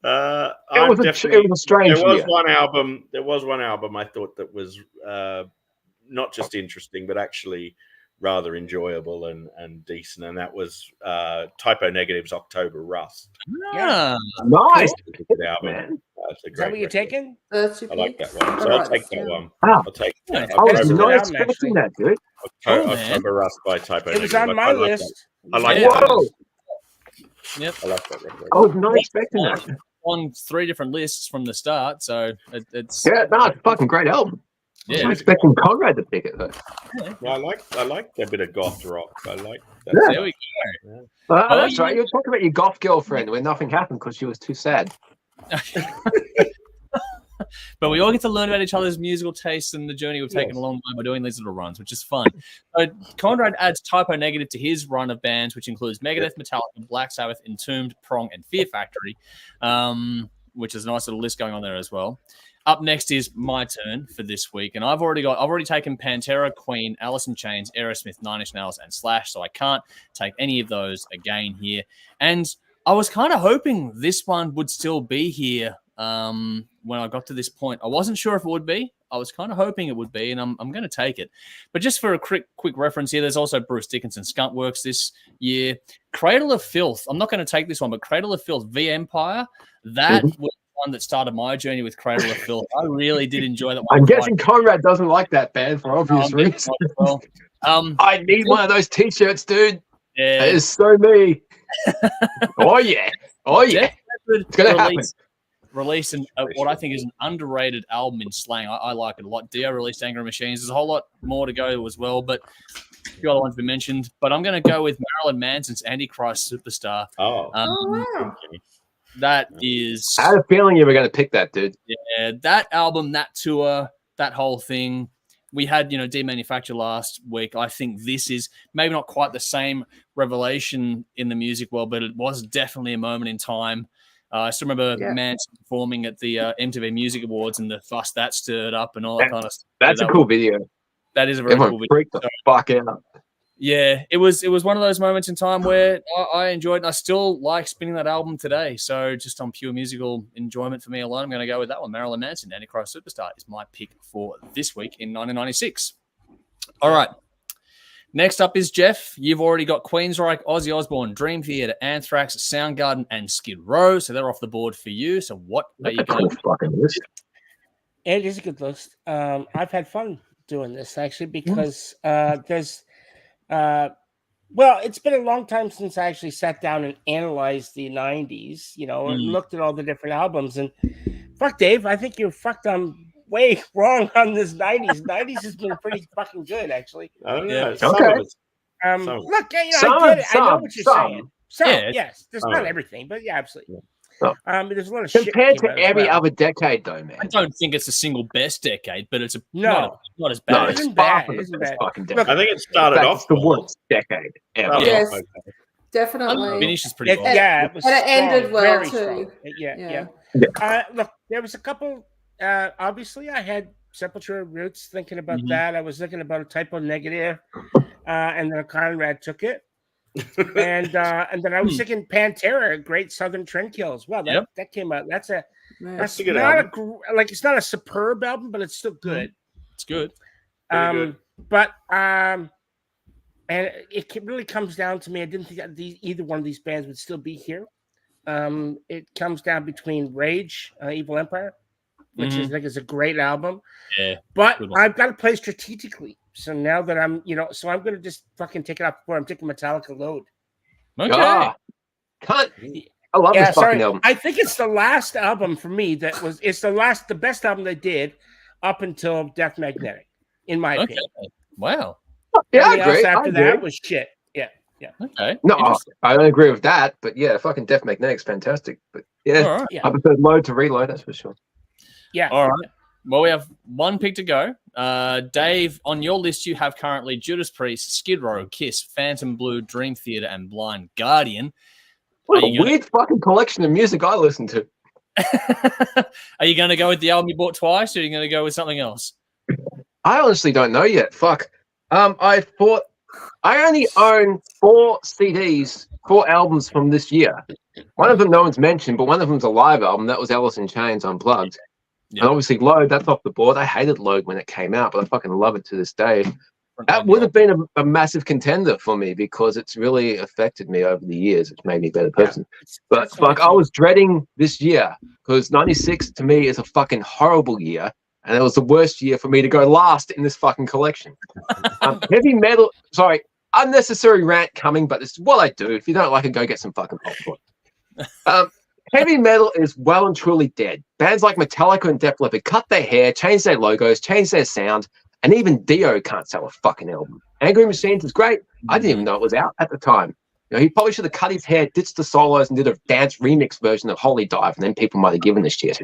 It was a strange. There was one album I thought that was not just interesting, but actually rather enjoyable and decent, and that was Typo Negative's October Rust. Yeah, nice. Man. Is that what you're taking? I like that one, so I'll take that one. Wow. I'll take that. I was not expecting that, dude. October Rust by Typo Negative. It was on my list. I like that. Yep. I like that record. I was not expecting that. On 3 different lists from the start, so it's Yeah, no, it's a fucking great album. I was Yeah. not expecting Conrad to pick it though. Well, I like a bit of goth rock. I like that. Yeah. there we go. That's right. You were talking about your goth girlfriend when nothing happened because she was too sad. But we all get to learn about each other's musical tastes and the journey we've taken along by doing these little runs, which is fun. So Conrad adds Typo Negative to his run of bands, which includes Megadeth, Metallica, Black Sabbath, Entombed, Prong, and Fear Factory, which is a nice little list going on there as well. Up next is my turn for this week, and I've already taken Pantera, Queen, Alice in Chains, Aerosmith, Nine Inch Nails, and Slash, so I can't take any of those again here. And I was kind of hoping this one would still be here when I got to this point. I wasn't sure if it would be. I was kind of hoping it would be, and I'm going to take it. But just for a quick reference here, there's also Bruce Dickinson Skunk Works this year. Cradle of Filth. I'm not going to take this one, but Cradle of Filth V Empire. That was one that started my journey with Cradle of Filth. I really did enjoy that one. I'm guessing Conrad doesn't like that band for obvious reasons. Well. I need one of those T-shirts, dude. Yeah. That is so me. Oh yeah. It's gonna happen. Release what I think is an underrated album in slang. I like it a lot. Dio released Anger Machines. There's a whole lot more to go as well, but a few other ones we mentioned. But I'm going to go with Marilyn Manson's Antichrist Superstar. Wow. That is... I had a feeling you were going to pick that, dude. Yeah, that album, that tour, that whole thing. We had, Demanufacture last week. I think this is maybe not quite the same revelation in the music world, but it was definitely a moment in time. I still remember Manson performing at the MTV Music Awards and the fuss that stirred up and all that kind of stuff. That's a cool video. That is a very cool video. Freaked the fuck out. Yeah, it was one of those moments in time where I enjoyed it, and I still like spinning that album today. So just on pure musical enjoyment for me alone, I'm going to go with that one. Marilyn Manson, Antichrist Superstar is my pick for this week in 1996. All right. Next up is Jeff. You've already got Queensryche, Ozzy Osbourne, Dream Theater, Anthrax, Soundgarden, and Skid Row. So they're off the board for you. So what are you going to do? It is a good list. I've had fun doing this, actually, because it's been a long time since I actually sat down and analyzed the 90s, and looked at all the different albums. And fuck, Dave, I think you're fucked way wrong on this 90s. 90s has been pretty fucking good, actually. Oh, yeah. Okay. Look, I get it. I know what you're saying. Yes, there's not everything, but yeah, absolutely. There's a lot of compared shit to every other decade, though, man. I don't think it's the single best decade, but it's not as bad. No, it isn't bad. It isn't bad. Look, I think it started off the worst decade ever. Yes, definitely. Finishes pretty well. Yeah, it was and it ended well too. Strong. Yeah. Look, there was a couple. Obviously, I had Sepultura roots. Thinking about that, I was thinking about a Typo Negative, and then Conrad took it. and then I was thinking Pantera, Great Southern Trendkills. Well, that came out. That's a good not album. it's not a superb album, but it's still good. It's good. And it really comes down to me. I didn't think that either one of these bands would still be here. It comes down between Rage, Evil Empire, which I think is a great album. Yeah, but I've got to play strategically. So now that I'm, so I'm going to just fucking take it off before I'm taking Metallica Load. Okay. I love this fucking album. I think it's the last album for me it's the best album they did up until Death Magnetic, in my opinion. Wow. Yeah, I agree. After that was shit. Yeah. Okay. No, I don't agree with that, but yeah, fucking Death Magnetic's fantastic. But yeah, I prefer Load to Reload, that's for sure. Yeah. All right. Well, we have one pick to go. Dave, on your list, you have currently Judas Priest, Skid Row, Kiss, Phantom Blue, Dream Theater, and Blind Guardian. What a weird fucking collection of music I listen to. Are you going to go with the album you bought twice, or are you going to go with something else? I honestly don't know yet. Fuck. I only own 4 CDs, 4 albums from this year. One of them no one's mentioned, but one of them's a live album. That was Alice in Chains Unplugged. Yeah. And obviously Load, that's off the board. I hated Load when it came out, but I fucking love it to this day. That would have been a massive contender for me because it's really affected me over the years. It's made me a better person. But fuck, I was dreading this year because 96 to me is a fucking horrible year. And it was the worst year for me to go last in this fucking collection. Heavy metal, unnecessary rant coming, but this is what I do. If you don't like it, go get some fucking popcorn. Heavy metal is well and truly dead. Bands like Metallica and Def Leppard cut their hair, changed their logos, changed their sound, and even Dio can't sell a fucking album. Angry Machines is great. I didn't even know it was out at the time. You know, he probably should have cut his hair, ditched the solos, and did a dance remix version of Holy Dive, and then people might have given a shit.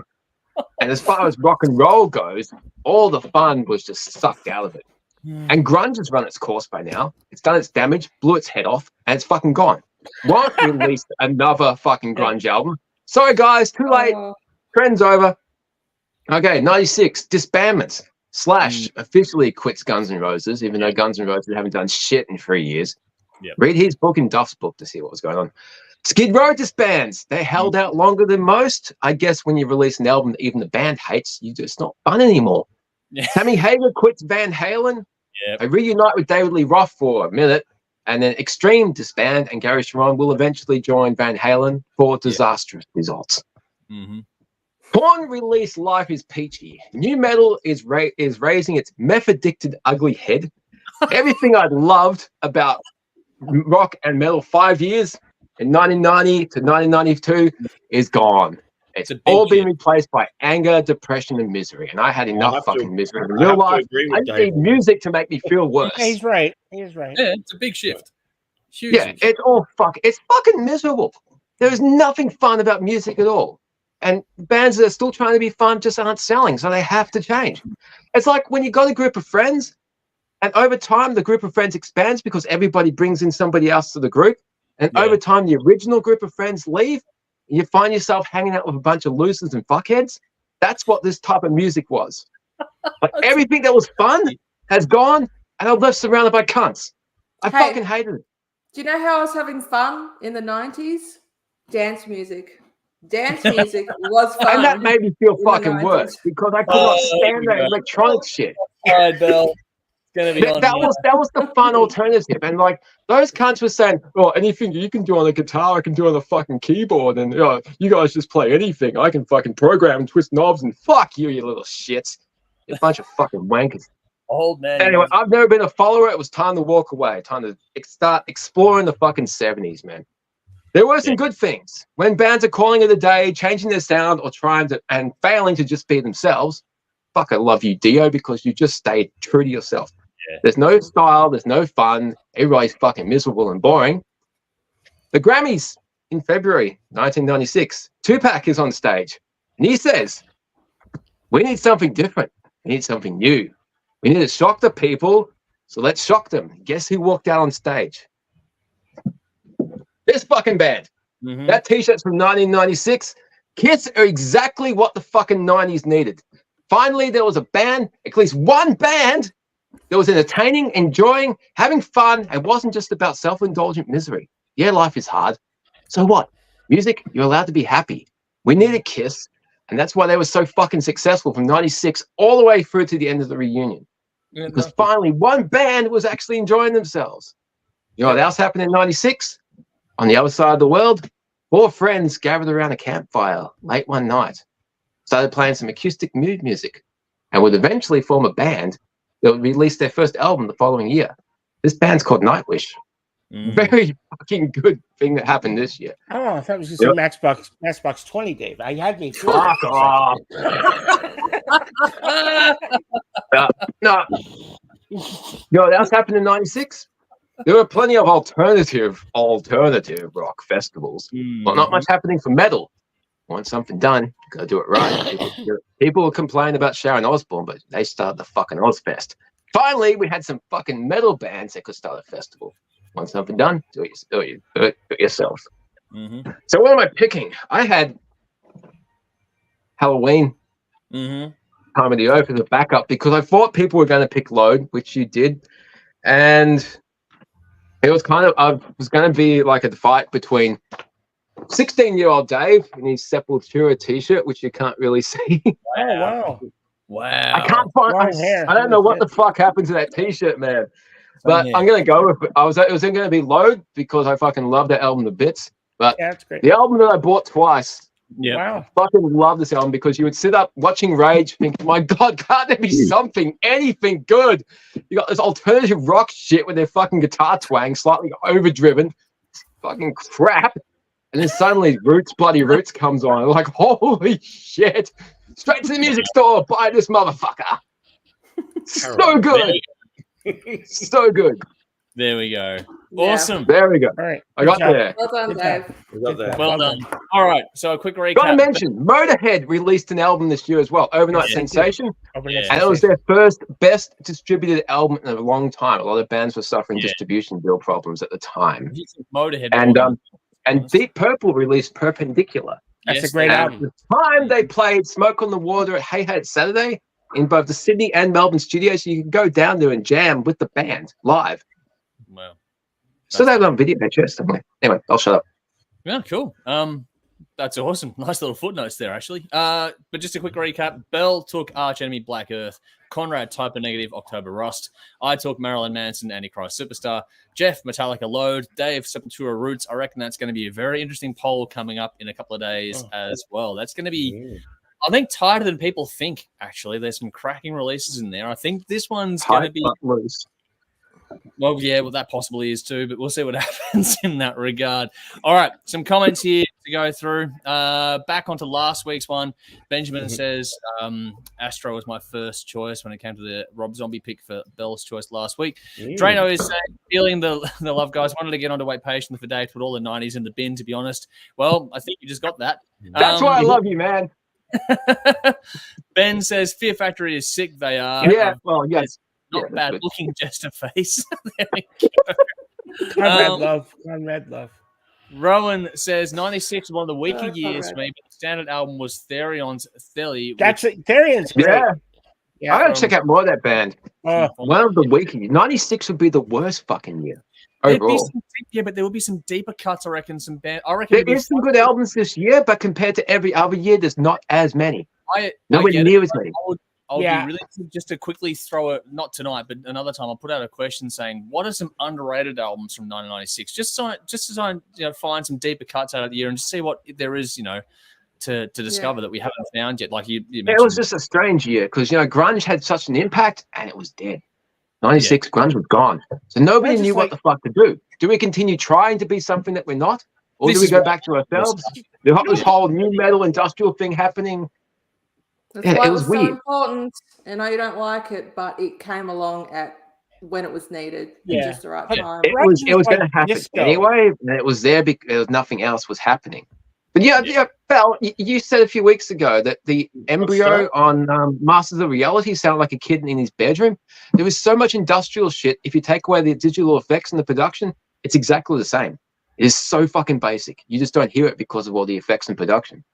And as far as rock and roll goes, all the fun was just sucked out of it. And grunge has run its course by now. It's done its damage, blew its head off, and it's fucking gone. Won't release another fucking grunge album. Sorry, guys, too late. Trend's over. Okay, 96, disbandments. Slash officially quits Guns N' Roses, even though Guns N' Roses haven't done shit in 3 years. Yep. Read his book in Duff's book to see what was going on. Skid Row disbands. They held out longer than most. I guess when you release an album that even the band hates, it's not fun anymore. Sammy Hagar quits Van Halen. They reunite with David Lee Roth for a minute, and then Extreme disband, and Gary Sharon will eventually join Van Halen for disastrous results. Porn release Life is Peachy. New metal is raising its meth-addicted ugly head. Everything I loved about rock and metal 5 years, in 1990 to 1992, is gone. It's all been replaced by anger, depression, and misery. And I had enough fucking misery in real life. I need music to make me feel worse. Yeah, he's right. He's right. Yeah, it's a big shift. Huge yeah, shift. it's fucking miserable. There is nothing fun about music at all. And bands that are still trying to be fun just aren't selling, so they have to change. It's like when you got a group of friends, and over time the group of friends expands because everybody brings in somebody else to the group. And over time the original group of friends leave, and you find yourself hanging out with a bunch of losers and fuckheads. That's what this type of music was. Like everything that was fun has gone, and I'm left surrounded by cunts. I fucking hated it. Do you know how I was having fun in the 90s? Dance music. Dance music was fun. And that made me feel fucking worse because I could not stand that electronic shit. Hi, Bill. It's gonna be that was the fun alternative. And like those cunts were saying, "Oh, anything you can do on a guitar, I can do on a fucking keyboard, and you guys just play anything. I can fucking program and twist knobs, and fuck you, you little shits. You bunch of fucking wankers." Old man. Anyway, I've never been a follower. It was time to walk away. Time to start exploring the fucking 70s, man. There were some good things. When bands are calling it a day, changing their sound, or trying to and failing to just be themselves. Fuck, I love you, Dio, because you just stayed true to yourself. Yeah. There's no style, there's no fun. Everybody's fucking miserable and boring. The Grammys in February 1996, Tupac is on stage, and he says, "We need something different. We need something new. We need to shock the people, so let's shock them." Guess who walked out on stage? This fucking band. That t-shirt's from 1996. Kiss are exactly what the fucking 90s needed. Finally, there was a band, at least one band, that was entertaining, enjoying, having fun, and wasn't just about self-indulgent misery. Yeah, life is hard. So what? Music, you're allowed to be happy. We needed Kiss, and that's why they were so fucking successful from 96 all the way through to the end of the reunion. Because finally, one band was actually enjoying themselves. You know what else happened in 96? On the other side of the world, 4 friends gathered around a campfire late one night, started playing some acoustic mood music, and would eventually form a band that would release their first album the following year. This band's called Nightwish. Very fucking good thing that happened this year. Oh, I thought it was just a Matchbox 20, Dave. I had me. Fuck off. No. You know what else happened in 96? There were plenty of alternative rock festivals. Well, not much happening for metal. Want something done, gotta do it right. People will complain about Sharon Osbourne, but they started the fucking Ozfest. Finally, we had some fucking metal bands that could start a festival. Want something done? Do it yourself. So what am I picking? I had Halloween Time of the Earth as a backup because I thought people were going to pick Load, which you did. And it was I was going to be like a fight between 16-year-old Dave in his Sepultura t-shirt, which you can't really see. Wow. I can't find. I don't know what the fuck happened to that t-shirt, man. But I'm gonna go with it. It was going to be Load because I fucking love that album to bits. But yeah, that's great. The album that I bought twice Yeah. Wow. Fucking love this album because you would sit up watching Rage, think, my God, can't there be something, anything good? You got this alternative rock shit with their fucking guitar twang, slightly overdriven, fucking crap. And then suddenly Bloody Roots comes on. Like, holy shit. Straight to the music store, buy this motherfucker. So good. So good. There we go. Yeah. Awesome. There we go. All right. I got there. Well done, Good Dave. job. We got there. Well done. All right. So a quick recap. Got to mention, Motorhead released an album this year as well, Overnight Yeah. Sensation. Yeah. And it was their first best distributed album in a long time. A lot of bands were suffering Yeah. distribution deal problems at the time. Motorhead. And Deep Purple released Perpendicular. That's Yes, a great they- At album. the time, they played Smoke on the Water at Hey Hey It's Saturday in both the Sydney and Melbourne studios. So you can go down there and jam with the band live. Well, So they have on video, Anyway, I'll shut up. yeah, cool. That's awesome. Nice little footnotes there, actually. But just a quick recap. Bell took Arch Enemy Black Earth. Conrad Type of Negative October Rust. I took Marilyn Manson Antichrist Superstar. Jeff Metallica Load. Dave Sepultura Roots. I reckon that's going to be a very interesting poll coming up in a couple of days as well. That's going to be, I think, tighter than people think, actually. There's some cracking releases in there. I think this one's going to be loose. well, yeah, well, that possibly is too, but we'll see what happens in that regard. All right, some comments here to go through. Back onto last week's one. Benjamin says, Astro was my first choice when it came to the Rob Zombie pick for Bell's choice last week. Drano is saying, feeling the love, guys. Wanted to get onto Wait Patiently for Dave, put all the 90s in the bin, to be honest. Well, I think you just got that. That's why I love you, man. Ben says, Fear Factory is sick. They are. Yeah, well, yes. Not Yeah, bad that's looking, just a face. There we Conrad Love. Rowan says 96 was one of the weaker Oh, years for Conrad. me, but the standard album was Therion's Theli. That's it. Therian's great. Yeah. I gotta check out more of that band. One of the weaker years. 96 would be the worst fucking year overall. But there will be some deeper cuts, I reckon. I reckon There is some good albums this year, but compared to every other year, there's not as many. Nowhere near as many. I'll be really just to quickly throw it, not tonight, but another time. I'll put out a question saying, "What are some underrated albums from 1996?" Just to try and find some deeper cuts out of the year and just see what there is, to discover that we haven't found yet. Like you mentioned. It was just a strange year because grunge had such an impact and it was dead. 96 grunge was gone, so nobody knew what the fuck to do. Do we continue trying to be something that we're not, or do we go back to ourselves? This whole new metal industrial thing happening. That's why it it was was weird. so important. I know you don't like it, but it came along at when it was needed, at just the right time. It was going to happen anyway, and it was there because nothing else was happening. But yeah, Belle, you said a few weeks ago that the embryo on Masters of Reality sounded like a kid in his bedroom. There was so much industrial shit. If you take away the digital effects and the production, it's exactly the same. It is so fucking basic. You just don't hear it because of all the effects and production.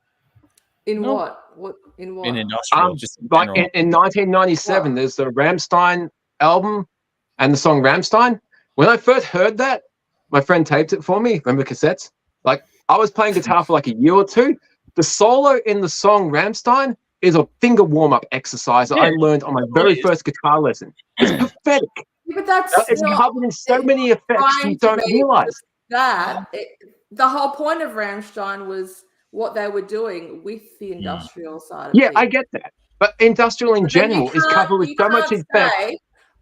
In what? In what? In industrial, just in like general. in 1997, there's the Rammstein album and the song Rammstein. When I first heard that, my friend taped it for me. Remember cassettes? Like I was playing guitar for like a year or two. The solo in the song Rammstein is a finger warm-up exercise that I learned on my very first guitar lesson. It's pathetic. Yeah, but that's It's covered in so many effects you don't realize. The whole point of Rammstein was what they were doing with the industrial side of Yeah, things. I get that. But industrial in But then general is covered with so much effect.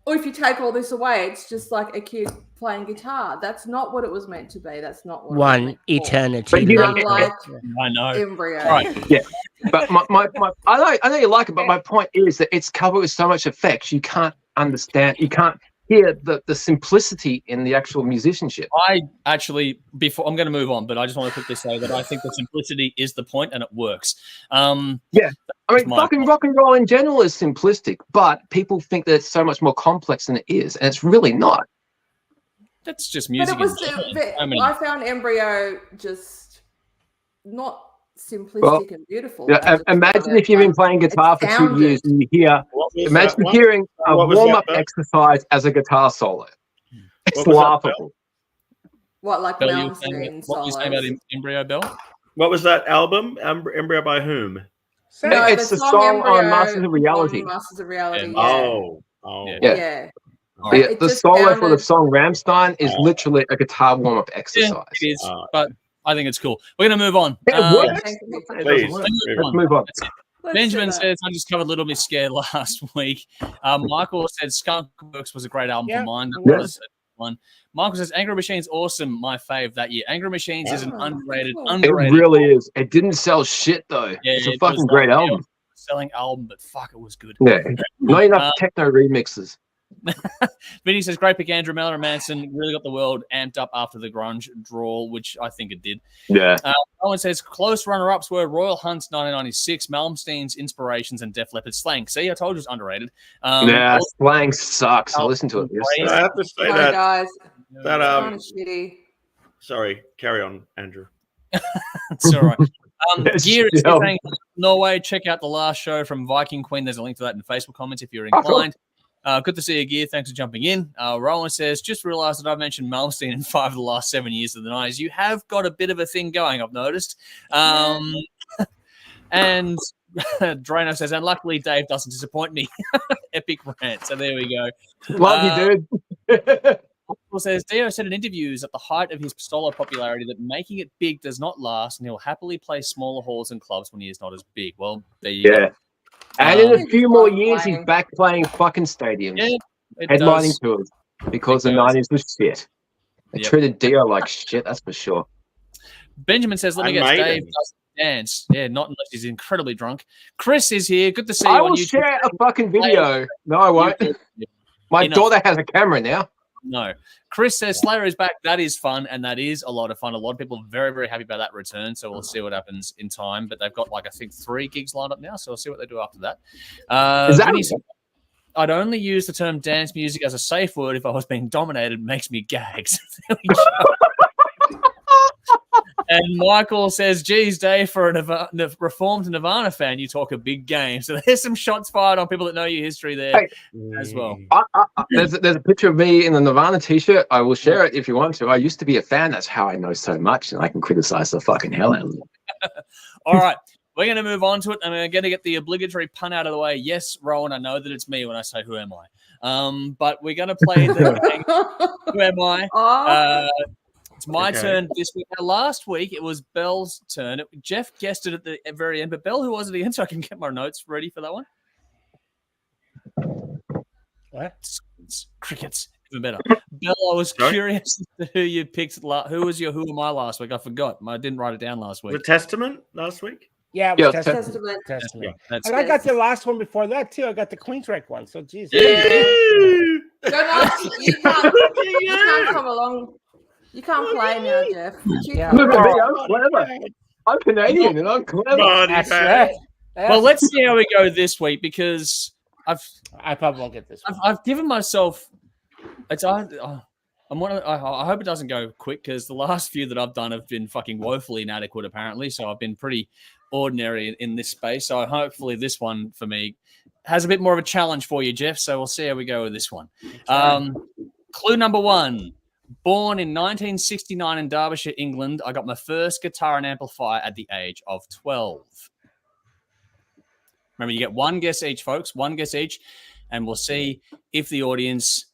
Or if you take all this away, it's just like a kid playing guitar. That's not what it was meant to be. That's not what One eternity. But you know, like I know. embryo. Right. Yeah. But my I know you like it, but my point is that it's covered with so much effects you can't understand. You can't hear the simplicity in the actual musicianship. I actually, before I'm going to move on, but I just want to quickly say that I think the simplicity is the point and it works. Yeah. I mean, fucking rock and roll in general is simplistic, but people think that it's so much more complex than it is, and it's really not. That's just But music. it was I found embryo just not simplistic and beautiful. Yeah, imagine if you've been playing guitar for 2 years and you hear, imagine hearing a warm-up exercise as a guitar solo. It's laughable. What, like Bell, Malmsteen what were you saying about Embryo, Bell? What was that album? Embryo by whom? No, it's the song on Masters of Reality. Masters of Reality. Yeah. Yeah. The solo for the song Rammstein is literally a guitar warm-up exercise. Yeah, it is, but I think it's cool. We're going to move on. It works. Please, Let's move on. Benjamin says, I just covered Little Miss Scared last week. Michael said Skunk Works was a great album for mine. That was one. Michael says Angry Machine's awesome. My fave that year. Angry Machines is an underrated. It really is. It didn't sell shit though. Yeah, it's a fucking great album. Selling album, but fuck, it was good. Yeah, not enough techno remixes. Vinny says, great pick, Andrew Miller and Manson. Really got the world amped up after the grunge drawl, which I think it did. Yeah. Owen says, close runner-ups were Royal Hunt's 1996, Malmsteen's Inspirations, and Def Leppard's Slang. See, I told you it's underrated. Slang sucks. I listened to it. I have to say Sorry, guys. that Kind of shitty. Sorry, carry on, Andrew. It's all right. Gear is saying, Norway, check out the last show from Viking Queen. There's a link to that in the Facebook comments if you're inclined. Good to see you, Gear. Thanks for jumping in. Roland says, just realized that I've mentioned Malmsteen in 5 of the last 7 years of the 90s. You have got a bit of a thing going, I've noticed. And Drano says, and luckily Dave doesn't disappoint me. Epic rant. So there we go. Love you, dude. Michael says, Dio said in interviews at the height of his solo popularity that making it big does not last, and he'll happily play smaller halls and clubs when he is not as big. Well, there you go. And in a few more years, he's back playing fucking stadiums, headlining tours, because the 90s was shit. They treated Dio like shit, that's for sure. Benjamin says, let me guess, Dave doesn't dance. Yeah, not unless he's incredibly drunk. Chris is here. Good to see you on YouTube. I will share a fucking video. No, I won't. My daughter has a camera now. No. Chris says Slayer is back. That is fun, and that is a lot of fun. A lot of people are very, very happy about that return, so we'll see what happens in time. But they've got, I think 3 gigs lined up now, so we'll see what they do after that. I'd only use the term dance music as a safe word if I was being dominated. It makes me gag. And Michael says, geez, Dave, for a reformed Nirvana fan, you talk a big game. So there's some shots fired on people that know your history there as well. There's a picture of me in the Nirvana t-shirt. I will share it if you want to. I used to be a fan. That's how I know so much, and I can criticize the fucking hell out of it. All right. We're going to move on to it, and we're going to get the obligatory pun out of the way. Yes, Rowan, I know that it's me when I say who am I. But we're going to play the who am I? It's my turn this week. Now, last week, it was Bell's turn. Jeff guessed it at the very end. But Bell, who was it again? So I can get my notes ready for that one. What? It's crickets. Even better. Bell, I was curious as to who you picked. Who was your who am I last week? I forgot. I didn't write it down last week. The Testament last week? Yeah, it was Testament. Yeah, and I got the last one before that, too. I got the Queensrÿche one. So, geez. You can't come along. You can't play now, Jeff. I'm Canadian and I'm clever. That's right. Well, let's see how we go this week because I probably won't get this one. I've given myself. I hope it doesn't go quick because the last few that I've done have been fucking woefully inadequate, apparently. So I've been pretty ordinary in this space. So hopefully this one for me has a bit more of a challenge for you, Jeff. So we'll see how we go with this one. Clue number 1. Born in 1969 in Derbyshire, England, I got my first guitar and amplifier at the age of 12. Remember, you get one guess each, folks. One guess each. And we'll see if the audience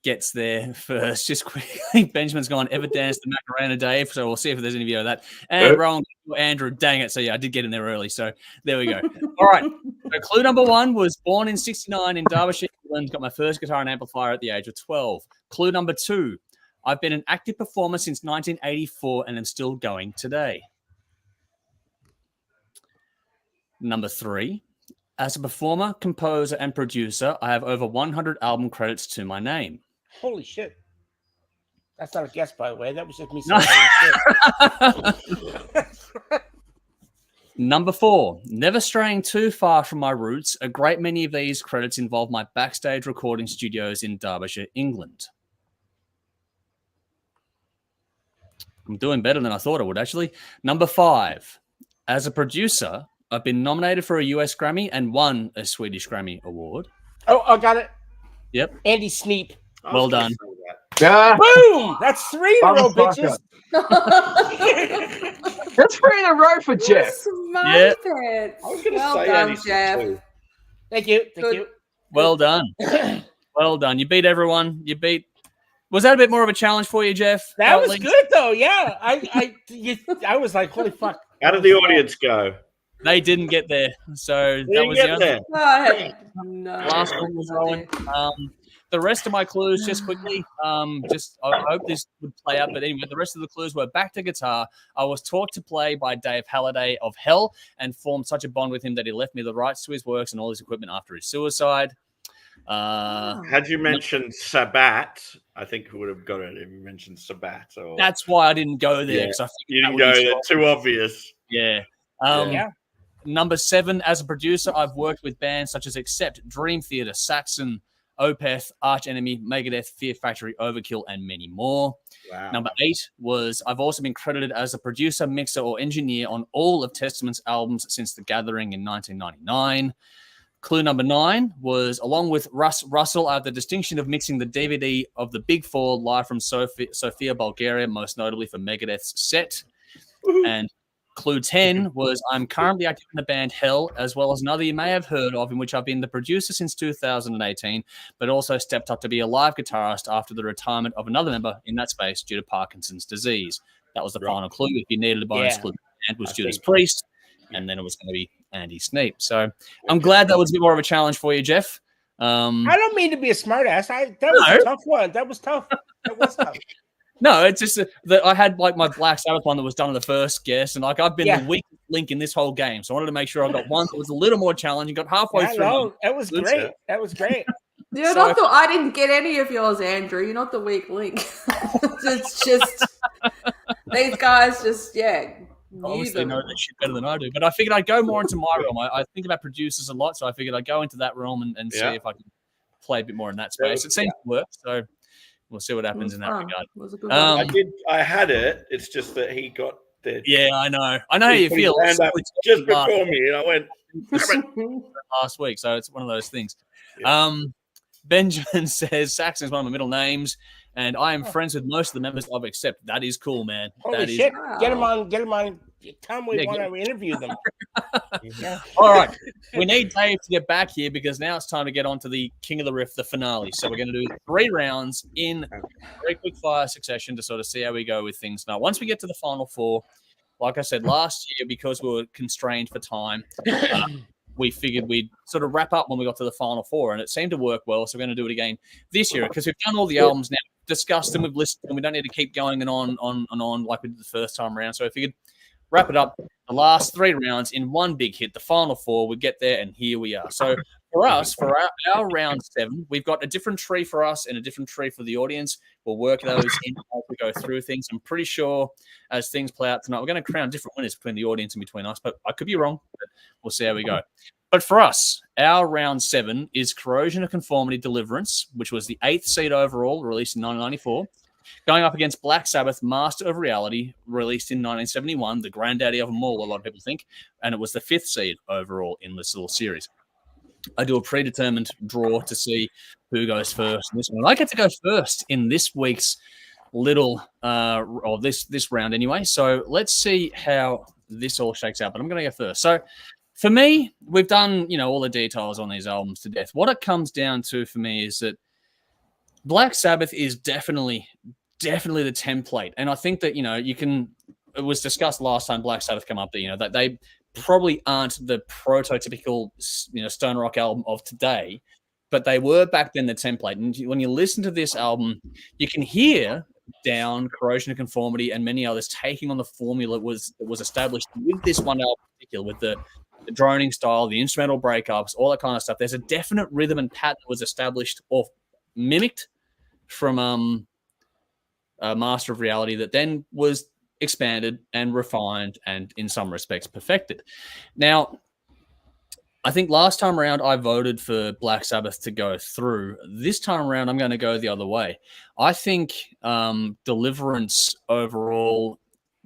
gets there first. Just quickly, Benjamin's gone, ever danced the Macarena, Dave? So we'll see if there's any video of that. And Rowan, Andrew, dang it. So, yeah, I did get in there early. So there we go. All right. So clue number 1 was born in 69 in Derbyshire, England, got my first guitar and amplifier at the age of 12. Clue number 2. I've been an active performer since 1984 and am still going today. Number 3, as a performer, composer, and producer, I have over 100 album credits to my name. Holy shit. That's not a guess, by the way. That was just me saying holy shit. Number 4, never straying too far from my roots. A great many of these credits involve my backstage recording studios in Derbyshire, England. I'm doing better than I thought I would, actually. Number 5, as a producer, I've been nominated for a US Grammy and won a Swedish Grammy Award. Oh, I got it. Yep. Andy Sneap. Well done. Boom! That's 3 in a row, bitches. That's 3 in a row for Jeff. Smart pants. I was going to Well say done, Andy Jeff. too. Thank you. Thank you. Well done. Well done. You beat everyone. You beat Was that a bit more of a challenge for you, Jeff? That was good though. Yeah, I was like, holy fuck. How did the audience go? They didn't get there, so They that didn't was get the only there. No, I had no. last one was rolling. The rest of my clues, just quickly, I hope this would play out. But anyway, the rest of the clues were back to guitar. I was taught to play by Dave Halliday of Hell and formed such a bond with him that he left me the rights to his works and all his equipment after his suicide. Had you mentioned Sabbath, I think we would have got it if you mentioned Sabbath. Or... That's why I didn't go there. Yeah. I You didn't go there. Too obvious. Yeah. Yeah. Number 7, as a producer, I've worked with bands such as Accept, Dream Theater, Saxon, Opeth, Arch Enemy, Megadeth, Fear Factory, Overkill, and many more. Wow. Number 8 was I've also been credited as a producer, mixer, or engineer on all of Testament's albums since The Gathering in 1999. Clue number 9 was, along with Russ Russell, I have the distinction of mixing the DVD of the Big Four live from Sofia, Bulgaria, most notably for Megadeth's set. And Clue 10 was, I'm currently active in the band Hell, as well as another you may have heard of, in which I've been the producer since 2018, but also stepped up to be a live guitarist after the retirement of another member in that space due to Parkinson's disease. That was the final clue. If you needed a bonus clue, and was Judas Priest, and then it was going to be Andy Sneap. So I'm glad that was a bit more of a challenge for you, Jeff. I don't mean to be a smartass. That was a tough one. That was tough. That was tough. No, it's just that I had like my Black Sabbath one that was done in the first guess, and like I've been the weak link in this whole game, so I wanted to make sure I got one that was a little more challenging. Got halfway through. No, that was great. That was great. I didn't get any of yours, Andrew. You're not the weak link. It's just these guys just obviously know that shit better than I do. But I figured I'd go more into my realm. I think about producers a lot, so I figured I'd go into that realm and see if I can play a bit more in that space. It seems to work, so we'll see what happens in that regard. I had it. It's just that he got there. Yeah, I know. I know how you feel. Just before me, and I went last week, so it's one of those things. Yeah. Benjamin says Saxon is one of my middle names, and I am friends with most of the members of Accept. That is cool, man. Holy shit. Get him on. Tell them we want to interview them. All right. We need Dave to get back here because now it's time to get on to the King of the Riff, the finale. So we're going to do 3 rounds in very quick fire succession to sort of see how we go with things. Now, once we get to the final 4, like I said, last year, because we were constrained for time, we figured we'd sort of wrap up when we got to the final 4, and it seemed to work well. So we're going to do it again this year because we've done all the albums now, discussed them, we've listened, and we don't need to keep going and on like we did the first time around. So I figured wrap it up, the last 3 rounds in one big hit, the final 4, we get there, and here we are. So for us, for our round 7, we've got a different tree for us and a different tree for the audience. We'll work those in as we go through things. I'm pretty sure as things play out tonight, we're going to crown different winners between the audience and between us, but I could be wrong. But we'll see how we go. But for us, our round 7 is Corrosion of Conformity Deliverance, which was the 8th seed overall, released in 1994. Going up against Black Sabbath, Master of Reality, released in 1971, the granddaddy of them all, a lot of people think, and it was the 5th seed overall in this little series. I do a predetermined draw to see who goes first in this one. I get to go first in this week's little, or this round anyway. So let's see how this all shakes out. But I'm going to go first. So for me, we've done, all the details on these albums to death. What it comes down to for me is that Black Sabbath is definitely the template. And I think that, it was discussed last time Black Sabbath came up that, that they probably aren't the prototypical, stone rock album of today, but they were back then the template. And when you listen to this album, you can hear Down, Corrosion of Conformity, and many others taking on the formula that was established with this one album in particular, with the droning style, the instrumental breakups, all that kind of stuff. There's a definite rhythm and pattern that was established or mimicked from Master of Reality that then was expanded and refined and in some respects perfected. Now, I think last time around I voted for Black Sabbath to go through. This time around I'm going to go the other way. I think Deliverance overall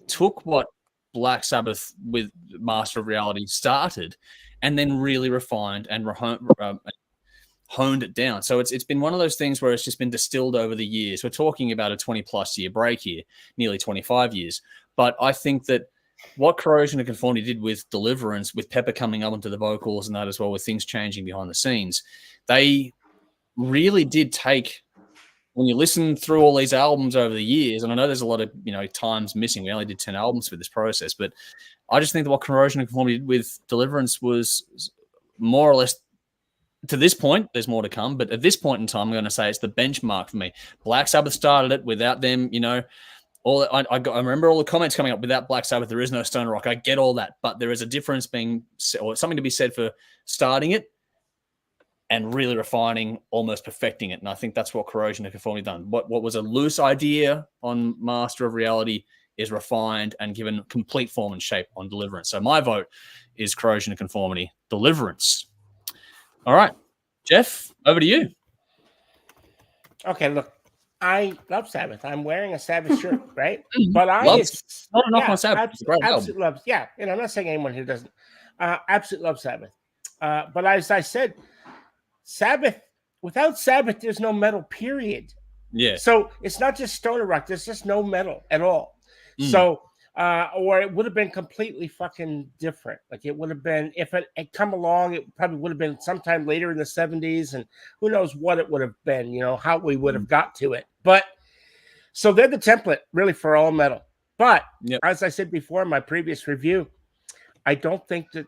took what Black Sabbath with Master of Reality started and then really refined and honed it down. So it's been one of those things where it's just been distilled over the years. We're talking about a 20-plus year break here, nearly 25 years. But I think that what Corrosion of Conformity did with Deliverance, with Pepper coming up into the vocals and that as well, with things changing behind the scenes, they really did take when you listen through all these albums over the years, and I know there's a lot of times missing. We only did 10 albums for this process, but I just think that what Corrosion of Conformity did with Deliverance was more or less, to this point, there's more to come, but at this point in time, I'm going to say it's the benchmark for me. Black Sabbath started it. Without them, I remember all the comments coming up. Without Black Sabbath, there is no stoner rock. I get all that, but there is a difference or something to be said for starting it and really refining, almost perfecting it. And I think that's what Corrosion of Conformity done. What was a loose idea on Master of Reality is refined and given complete form and shape on Deliverance. So my vote is Corrosion of Conformity, Deliverance. All right, Jeff, over to you. Okay, look, I love Sabbath. I'm wearing a Sabbath shirt, right? But not a knock on Sabbath. Absolutely loves. Yeah, I'm not saying anyone who doesn't. Absolutely love Sabbath. But as I said, Sabbath, without Sabbath, there's no metal, period. Yeah. So it's not just stoner rock. There's just no metal at all. So, or it would have been completely fucking different. Like it would have been, if it had come along, it probably would have been sometime later in the 70s, and who knows what it would have been, how we would have got to it. But so they're the template really for all metal. But as I said before in my previous review, I don't think that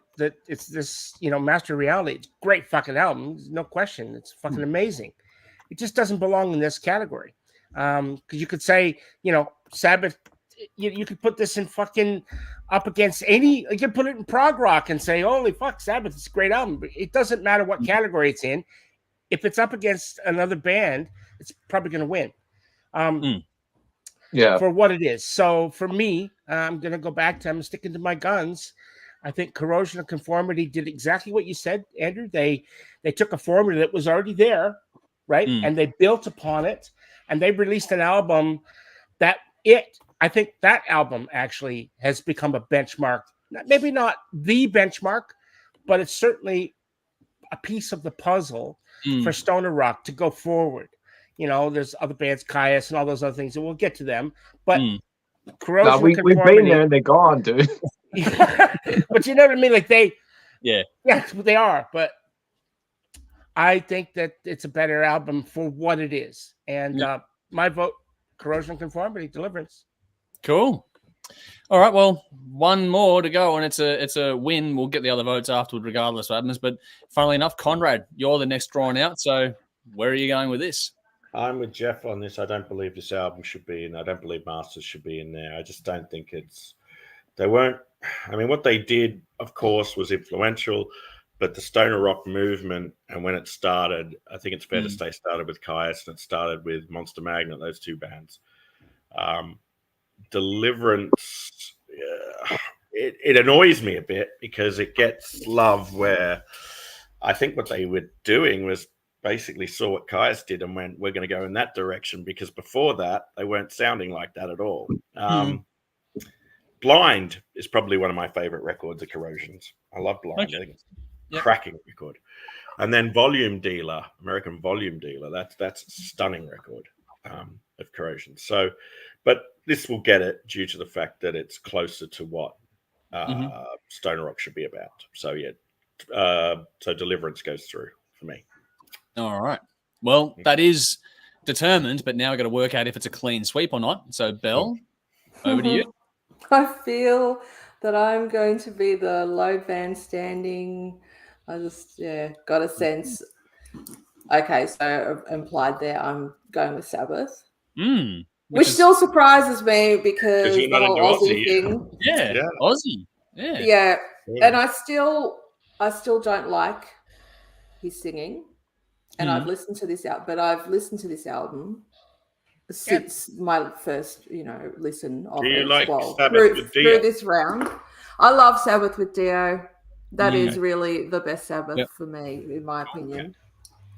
it's this, Master Reality. It's a great fucking album. No question. It's fucking amazing. It just doesn't belong in this category. Because you could say, Sabbath, you could put this in fucking up against any, you could put it in prog rock and say, holy fuck, Sabbath, it's a great album. But it doesn't matter what category it's in. If it's up against another band, it's probably going to win. For what it is. So for me, I'm sticking to my guns. I think Corrosion of Conformity did exactly what you said, Andrew. They took a formula that was already there, right? And they built upon it, and they released an album I think that album actually has become a benchmark. Maybe not the benchmark, but it's certainly a piece of the puzzle for stoner rock to go forward. There's other bands, Caius and all those other things, and we'll get to them. But Corrosion of Conformity, we've been there and they're gone, dude. But you know what I mean? Like they are. But I think that it's a better album for what it is. And my vote, Corrosion of Conformity, Deliverance. Cool. All right. Well, one more to go, and it's a win. We'll get the other votes afterward, regardless of what happens. But funnily enough, Conrad, you're the next drawn out. So where are you going with this? I'm with Jeff on this. I don't believe this album should be in. I don't believe Masters should be in there. I just don't think they weren't. I mean, what they did, of course, was influential, but the stoner rock movement, and when it started, I think it's fair to say started with Caius and it started with Monster Magnet, those two bands. Deliverance, it annoys me a bit because it gets love where I think what they were doing was basically saw what Caius did and went, we're going to go in that direction, because before that, they weren't sounding like that at all. Blind is probably one of my favorite records of Corrosion's. I love Blind. Okay. I think it's a cracking record. And then Volume Dealer, American Volume Dealer, that's a stunning record of Corrosion. So, but this will get it due to the fact that it's closer to what stoner rock should be about. So so Deliverance goes through for me. All right. Well, that is determined, but now we've got to work out if it's a clean sweep or not. So, Belle, over to you. I feel that I'm going to be the low band standing. I just, got a sense. Okay, so implied there, I'm going with Sabbath. Which still surprises me because the whole Aussie thing. Yeah, Aussie. Yeah. And I still don't like his singing. And I've listened to this album, but I've listened to this album since my first, listen of it. Like through this round. I love Sabbath with Dio. That is really the best Sabbath for me, in my opinion.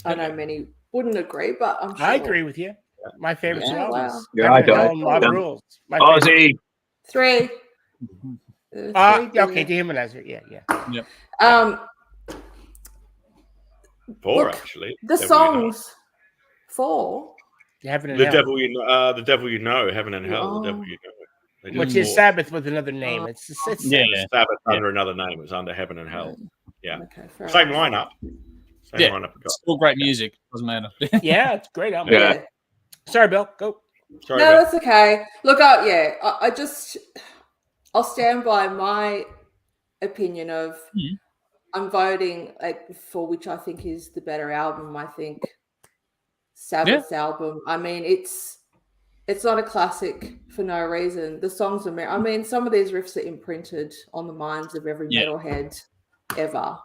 I know many wouldn't agree, but I'm sure. I agree with you. My favorite albums. Yeah, I don't. Rules. Aussie. 3. Okay, Dehumanizer. Yeah. 4, actually. The songs 4. Heaven and the Hell. Devil you know, Heaven and Hell. The Devil you know, which is Sabbath with another name. It's Sabbath under another name. It's under Heaven and Hell. Yeah, okay, same lineup. Lineup. Still great music. Doesn't matter. Yeah, it's great album. Sorry, Bill. Go. Sorry, No, Bill. that's okay. Look, I'll stand by my opinion of I'm voting for which I think is the better album. I think Sabbath's album. I mean, it's not a classic for no reason. The songs are. I mean, some of these riffs are imprinted on the minds of every metalhead ever.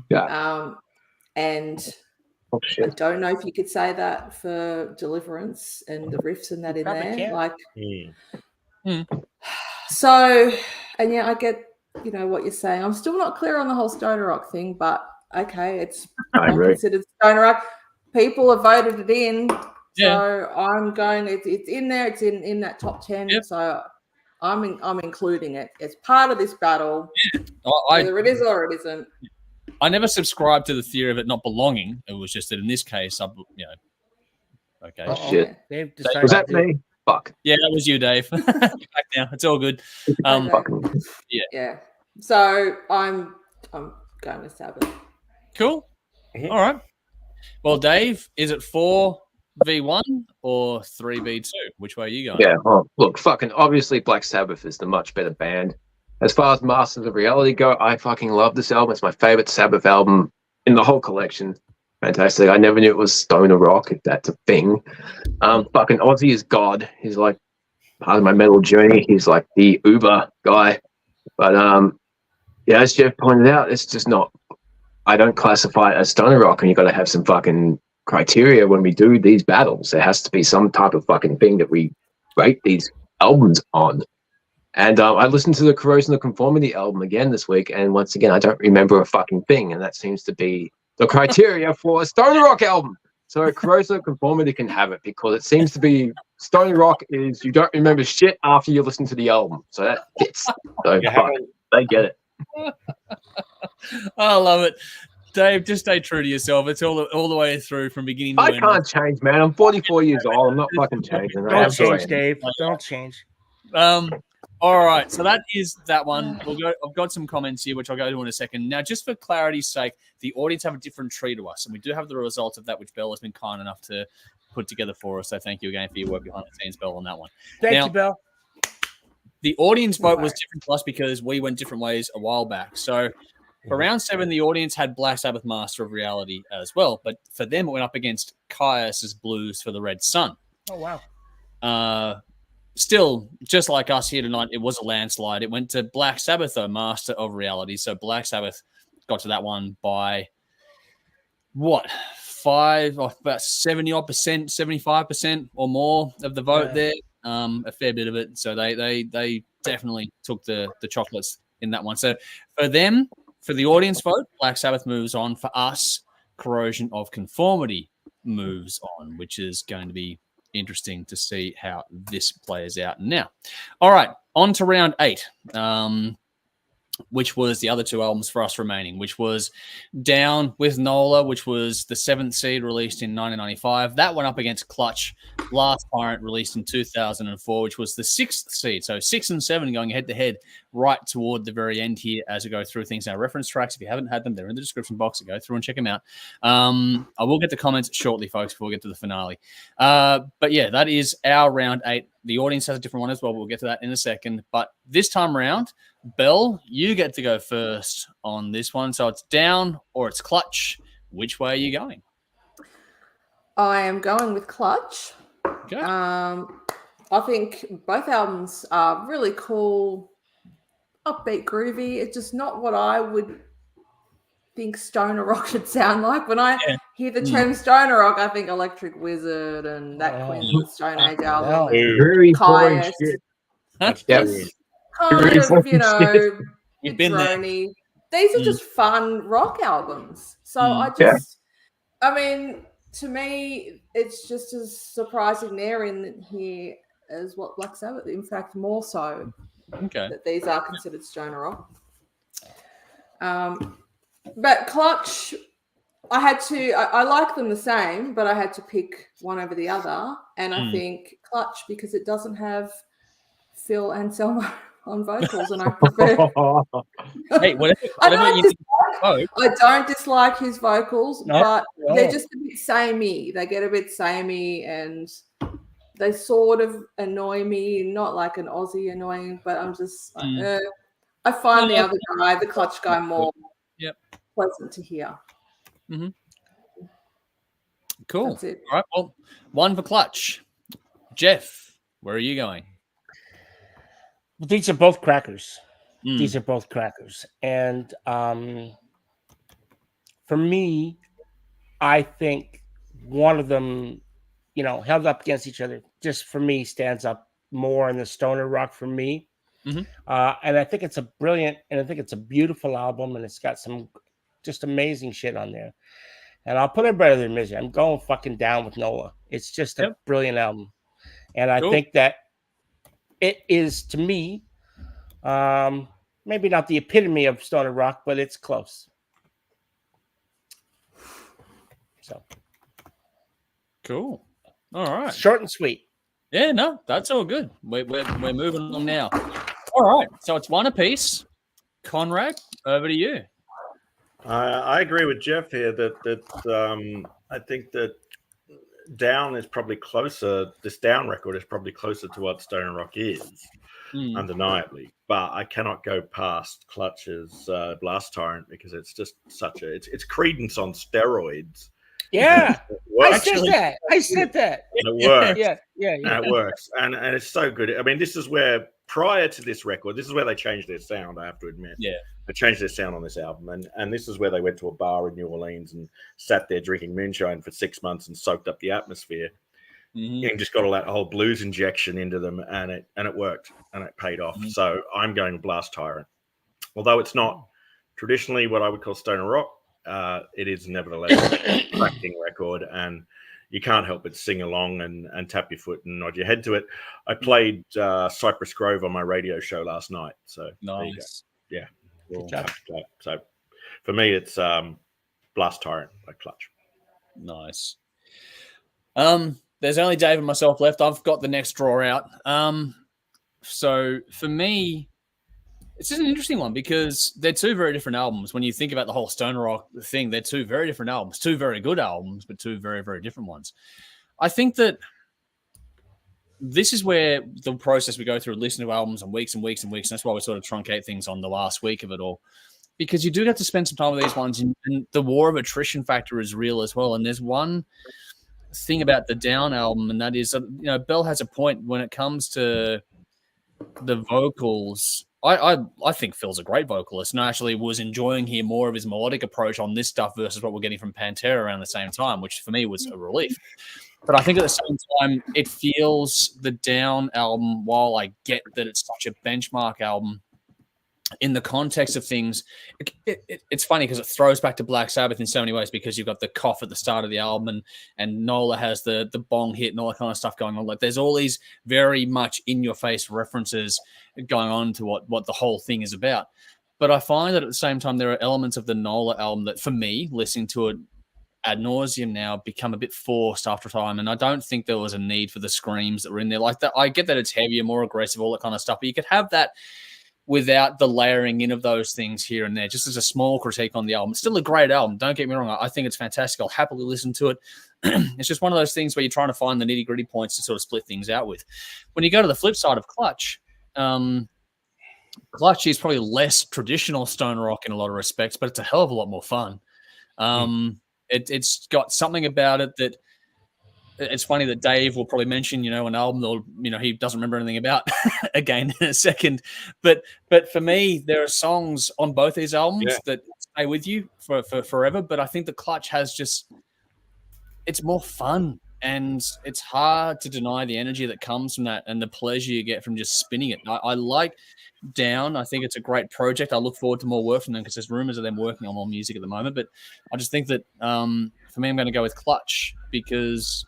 Yeah. And I don't know if you could say that for Deliverance and the riffs and that in there. Can. Like, so, and yeah, I get, what you're saying. I'm still not clear on the whole stoner rock thing, but okay, it's considered stoner rock. People have voted it in, so I'm going. It's in there. It's in that top 10. So I'm including it. It's part of this battle, whether it is or it isn't. I never subscribed to the theory of it not belonging. It was just that in this case, okay. Oh, shit. Dave Was that me? Fuck. Yeah, that was you, Dave. Back now. It's all good. Yeah. So I'm going with Sabbath. Cool. All right. Well, Dave, is it 4v1 or 3v2? Which way are you going? Yeah. Oh, look, fucking obviously Black Sabbath is the much better band. As far as Masters of Reality go, I fucking love this album. It's my favorite Sabbath album in the whole collection. Fantastic. I never knew it was stoner rock, if that's a thing. Fucking Ozzy is God. He's like part of my metal journey. He's like the Uber guy. But as Jeff pointed out, it's just not. I don't classify it as stoner rock, and you've got to have some fucking criteria when we do these battles. There has to be some type of fucking thing that we rate these albums on. And I listened to the Corrosion of Conformity album again this week, and once again, I don't remember a fucking thing, and that seems to be the criteria for a stoner rock album. So Corrosion of Conformity can have it, because it seems to be stoner rock is you don't remember shit after you listen to the album. So that fits. So they get it. I love it. Dave, just stay true to yourself. It's all the way through from beginning to end. I can't change, man. I'm 44 years old. I'm not fucking changing. Don't change, Dave. Don't change. All right, so that is that one. I've got some comments here, which I'll go to in a second. Now, just for clarity's sake, the audience have a different tree to us, and we do have the results of that, which Belle has been kind enough to put together for us. So thank you again for your work behind the scenes, Belle, on that one. Thank you, Belle. The audience vote was different to us because we went different ways a while back. So for round 7, the audience had Black Sabbath Master of Reality as well, but for them, it went up against Caius's Blues for the Red Sun. Oh, wow. Still, just like us here tonight, it was a landslide. It went to Black Sabbath, though, Master of Reality. So Black Sabbath got to that one by, about 70-odd%, 75% or more of the vote there. A fair bit of it. So they definitely took the chocolates in that one. So for them, for the audience vote, Black Sabbath moves on. For us, Corrosion of Conformity moves on, which is going to be interesting to see how this plays out now. All right, on to round 8, which was the other 2 albums for us remaining, which was Down with Nola, which was the 7th seed released in 1995. That went up against Clutch, Blair Tyrant, released in 2004, which was the 6th seed. So 6 and 7 going head-to-head right toward the very end here as we go through things. Now, reference tracks, if you haven't had them, they're in the description box. So go through and check them out. I will get the comments shortly, folks, before we get to the finale. But yeah, that is our round 8. The audience has a different one as well. We'll get to that in a second. But this time around, Belle, you get to go first on this one. So it's Down or it's Clutch. Which way are you going? I am going with Clutch. Okay. I think both albums are really cool, upbeat, groovy. It's just not what I would think stoner rock should sound like. When I hear the term stoner rock, I think Electric Wizard and that Queens of the Stone Age album. Very boring shit. Yes. Kind of, you've been there. These are just fun rock albums. So I mean, to me, it's just as surprising they're in here as what Black Sabbath. In fact, more so. Okay. That these are considered stoner rock. But Clutch, I like them the same, but I had to pick one over the other. And I think Clutch, because it doesn't have Phil Anselmo on vocals, and I prefer. Hey, whatever you think. I don't dislike his vocals, but they're just a bit samey. They get a bit samey, and they sort of annoy me. Not like an Aussie annoying, but I'm just. I find the other guy, the clutch guy, more pleasant to hear. Mm-hmm. Cool. That's it. All right. Well, one for clutch. Jeff, where are you going? Well, these are both crackers. These are both crackers. And for me, I think one of them, held up against each other, just for me, stands up more in the stoner rock for me. And I think it's a brilliant, and I think it's a beautiful album, and it's got some just amazing shit on there. And I'll put it better than Misery. I'm going fucking down with Nola. It's just a brilliant album. And I think that it is, to me, maybe not the epitome of stoner rock, but it's close. So cool. All right. Short and sweet. Yeah, no, that's all good. We're moving along now. All right. So it's one apiece. Conrad, over to you. I agree with Jeff here that I think that Down is probably closer. This Down record is probably closer to what stoner rock is, undeniably. But I cannot go past Clutch's Blast Tyrant because it's just it's Credence on steroids. Yeah, I said that. And it works. Yeah. And it works, and it's so good. I mean, this is where prior to this record, this is where they changed their sound. I have to admit. Yeah. They changed their sound on this album, and this is where they went to a bar in New Orleans and sat there drinking moonshine for 6 months and soaked up the atmosphere, and just got all that whole blues injection into them, and it worked, and it paid off. So I'm going Blast Tyrant, although it's not traditionally what I would call stoner rock. It is nevertheless a cracking record, and you can't help but sing along and tap your foot and nod your head to it. I played Cypress Grove on my radio show last night, so nice. Yeah. So for me, it's Blast Tyrant by Clutch. Nice. There's only Dave and myself left. I've got the next draw out. So for me, it's just an interesting one because they're two very different albums. When you think about the whole stoner rock thing, they're two very different albums, two very good albums, but two very, very different ones. I think that this is where the process we go through, listening to albums and weeks and weeks and weeks. And that's why we sort of truncate things on the last week of it all, because you do get to spend some time with these ones, and the war of attrition factor is real as well. And there's one thing about the Down album, and that is, Bell has a point when it comes to the vocals. I think Phil's a great vocalist, and I actually was enjoying hearing more of his melodic approach on this stuff versus what we're getting from Pantera around the same time, which for me was a relief. But I think at the same time, it feels the Down album, while I get that it's such a benchmark album, in the context of things, it's funny because it throws back to Black Sabbath in so many ways, because you've got the cough at the start of the album, and Nola has the bong hit and all that kind of stuff going on. Like, there's all these very much in-your-face references going on to what the whole thing is about. But I find that at the same time, there are elements of the Nola album that, for me, listening to it ad nauseum now, become a bit forced after time. And I don't think there was a need for the screams that were in there. Like that, I get that it's heavier, more aggressive, all that kind of stuff, but you could have that without the layering in of those things here and there, just as a small critique on the album. It's still a great album. Don't get me wrong. I think it's fantastic. I'll happily listen to it. It's just one of those things where you're trying to find the nitty gritty points to sort of split things out with. When you go to the flip side of Clutch, Clutch is probably less traditional stoner rock in a lot of respects, but it's a hell of a lot more fun. It's got something about it that it's funny that Dave will probably mention, an album that, he doesn't remember anything about again in a second. But for me, there are songs on both these albums that stay with you for forever. But I think the Clutch has it's more fun, and it's hard to deny the energy that comes from that and the pleasure you get from just spinning it. I like Down. I think it's a great project. I look forward to more work from them because there's rumors of them working on more music at the moment. But I just think that for me, I'm going to go with Clutch because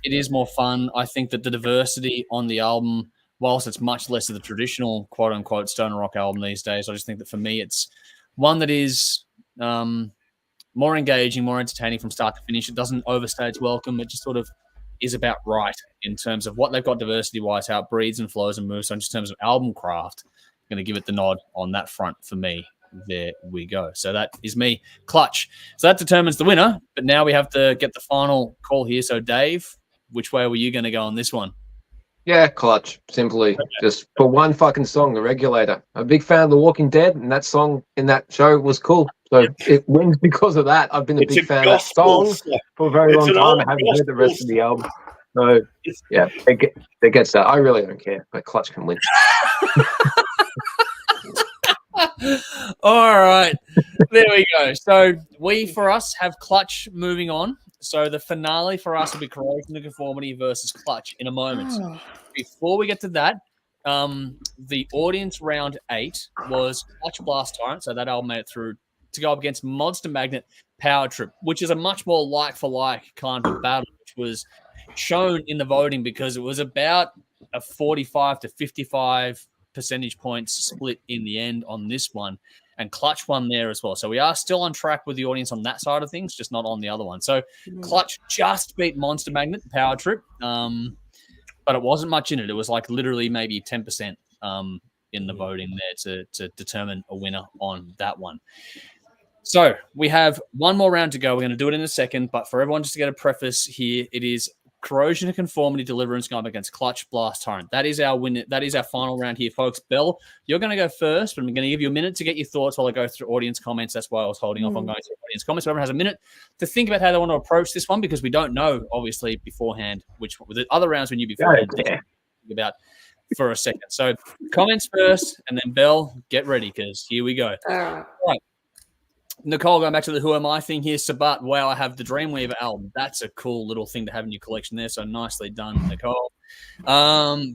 it is more fun. I think that the diversity on the album, whilst it's much less of the traditional quote-unquote stoner rock album these days, I just think that for me it's one that is more engaging, more entertaining from start to finish. It doesn't overstay its welcome. It just sort of is about right in terms of what they've got diversity-wise, how it breeds and flows and moves. So in terms of album craft, I'm going to give it the nod on that front for me. There we go. So that is me, Clutch. So that determines the winner. But now we have to get the final call here. So Dave, which way were you going to go on this one? Yeah, Clutch. Simply just for one fucking song, The Regulator. I'm a big fan of The Walking Dead, and that song in that show was cool. So it wins because of that. I've been a big fan of that song for a very long time. I haven't heard the rest of the album. So yeah, it gets that. I really don't care, but Clutch can win. All right, there we go. So we, for us, have Clutch moving on. So the finale for us will be Corrosion of Conformity versus Clutch in a moment. Before we get to that, the audience round 8 was Clutch Blast Tyrant. So that album made it through to go up against Monster Magnet Power Trip, which is a much more like-for-like kind of battle, which was shown in the voting because it was about a 45 to 55 percentage points split in the end on this one, and Clutch won there as well. So we are still on track with the audience on that side of things, just not on the other one. So Clutch just beat Monster Magnet Power Trip, but it wasn't much in it. It was like literally maybe 10% in the voting there to determine a winner on that one. So we have one more round to go. We're going to do it in a second, but for everyone just to get a preface here, it is Corrosion of Conformity, Deliverance going up against Clutch Blast Tyrant. That is our win. That is our final round here, folks. Belle, you're going to go first, but I'm going to give you a minute to get your thoughts while I go through audience comments. That's why I was holding off on going through audience comments. So everyone has a minute to think about how they want to approach this one because we don't know, obviously, beforehand which one. With the other rounds we knew beforehand. Think about for a second. So comments first, and then Belle, get ready because here we go. All right. Nicole, going back to the Who Am I thing here, Sabbath, wow, I have the Dreamweaver album. That's a cool little thing to have in your collection there, so nicely done, Nicole.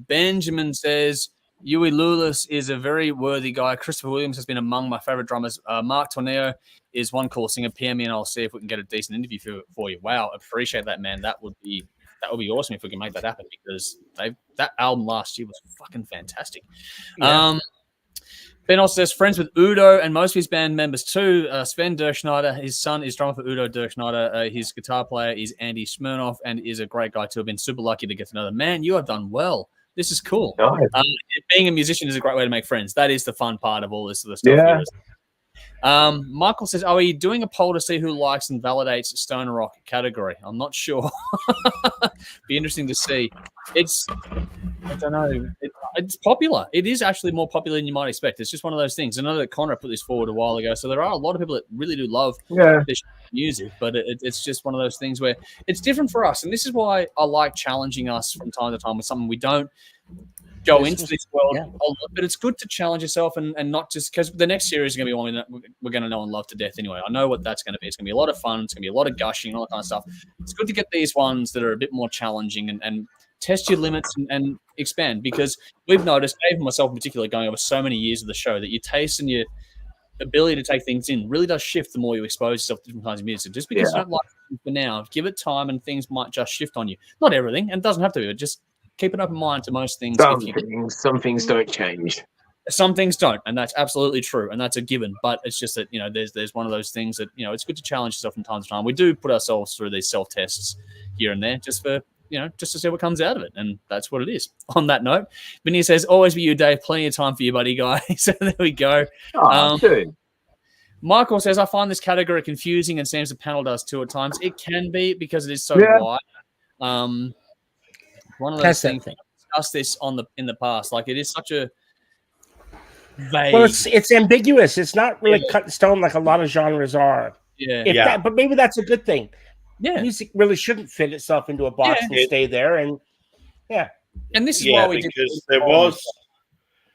Benjamin says, Huey Lewis is a very worthy guy. Christopher Williams has been among my favorite drummers. Mark Torneo is one cool singer. PM me and I'll see if we can get a decent interview for you. Wow, appreciate that, man. That would be awesome if we can make that happen because that album last year was fucking fantastic. Yeah. Ben also says, friends with Udo and most of his band members too. Sven Dirkschneider, his son is drummer for Udo Dirkschneider. His guitar player is Andy Smirnoff and is a great guy too. I've been super lucky to get to know them. Man, you have done well. This is cool. Nice. Being a musician is a great way to make friends. That is the fun part of all this sort of stuff. Yeah. Michael says, are you doing a poll to see who likes and validates stoner rock category? I'm not sure. Be interesting to see. I don't know. It's popular. It is actually more popular than you might expect. It's just one of those things. I know that Conrad put this forward a while ago. So there are a lot of people that really do love this music, but it's just one of those things where it's different for us. And this is why I like challenging us from time to time with something we don't go into this world a lot, but it's good to challenge yourself and not just because the next series is going to be one we're going to know and love to death anyway. I know what that's going to be. It's going to be a lot of fun. It's going to be a lot of gushing, all that kind of stuff. It's good to get these ones that are a bit more challenging and test your limits and expand because we've noticed, Dave and myself in particular, going over so many years of the show that your taste and your ability to take things in really does shift the more you expose yourself to different kinds of music. Just because you don't like it for now, give it time and things might just shift on you. Not everything, and it doesn't have to be, but just keep an open mind to most things. Some things don't change. Some things don't, and that's absolutely true, and that's a given. But it's just that there's one of those things that it's good to challenge yourself from time to time. We do put ourselves through these self tests here and there, just for just to see what comes out of it, and that's what it is. On that note, Vinny says, "Always be you, Dave. Plenty of time for you, buddy guy." So there we go. Dude. Michael says, "I find this category confusing, and seems the panel does too at times. It can be because it is so wide." One of those things. We discussed this in the past. Like it is such a vague. Well, it's ambiguous. It's not really cut in stone like a lot of genres are. Yeah. But maybe that's a good thing. Yeah. Music really shouldn't fit itself into a box and stay there. And and this is why we did. Because there was.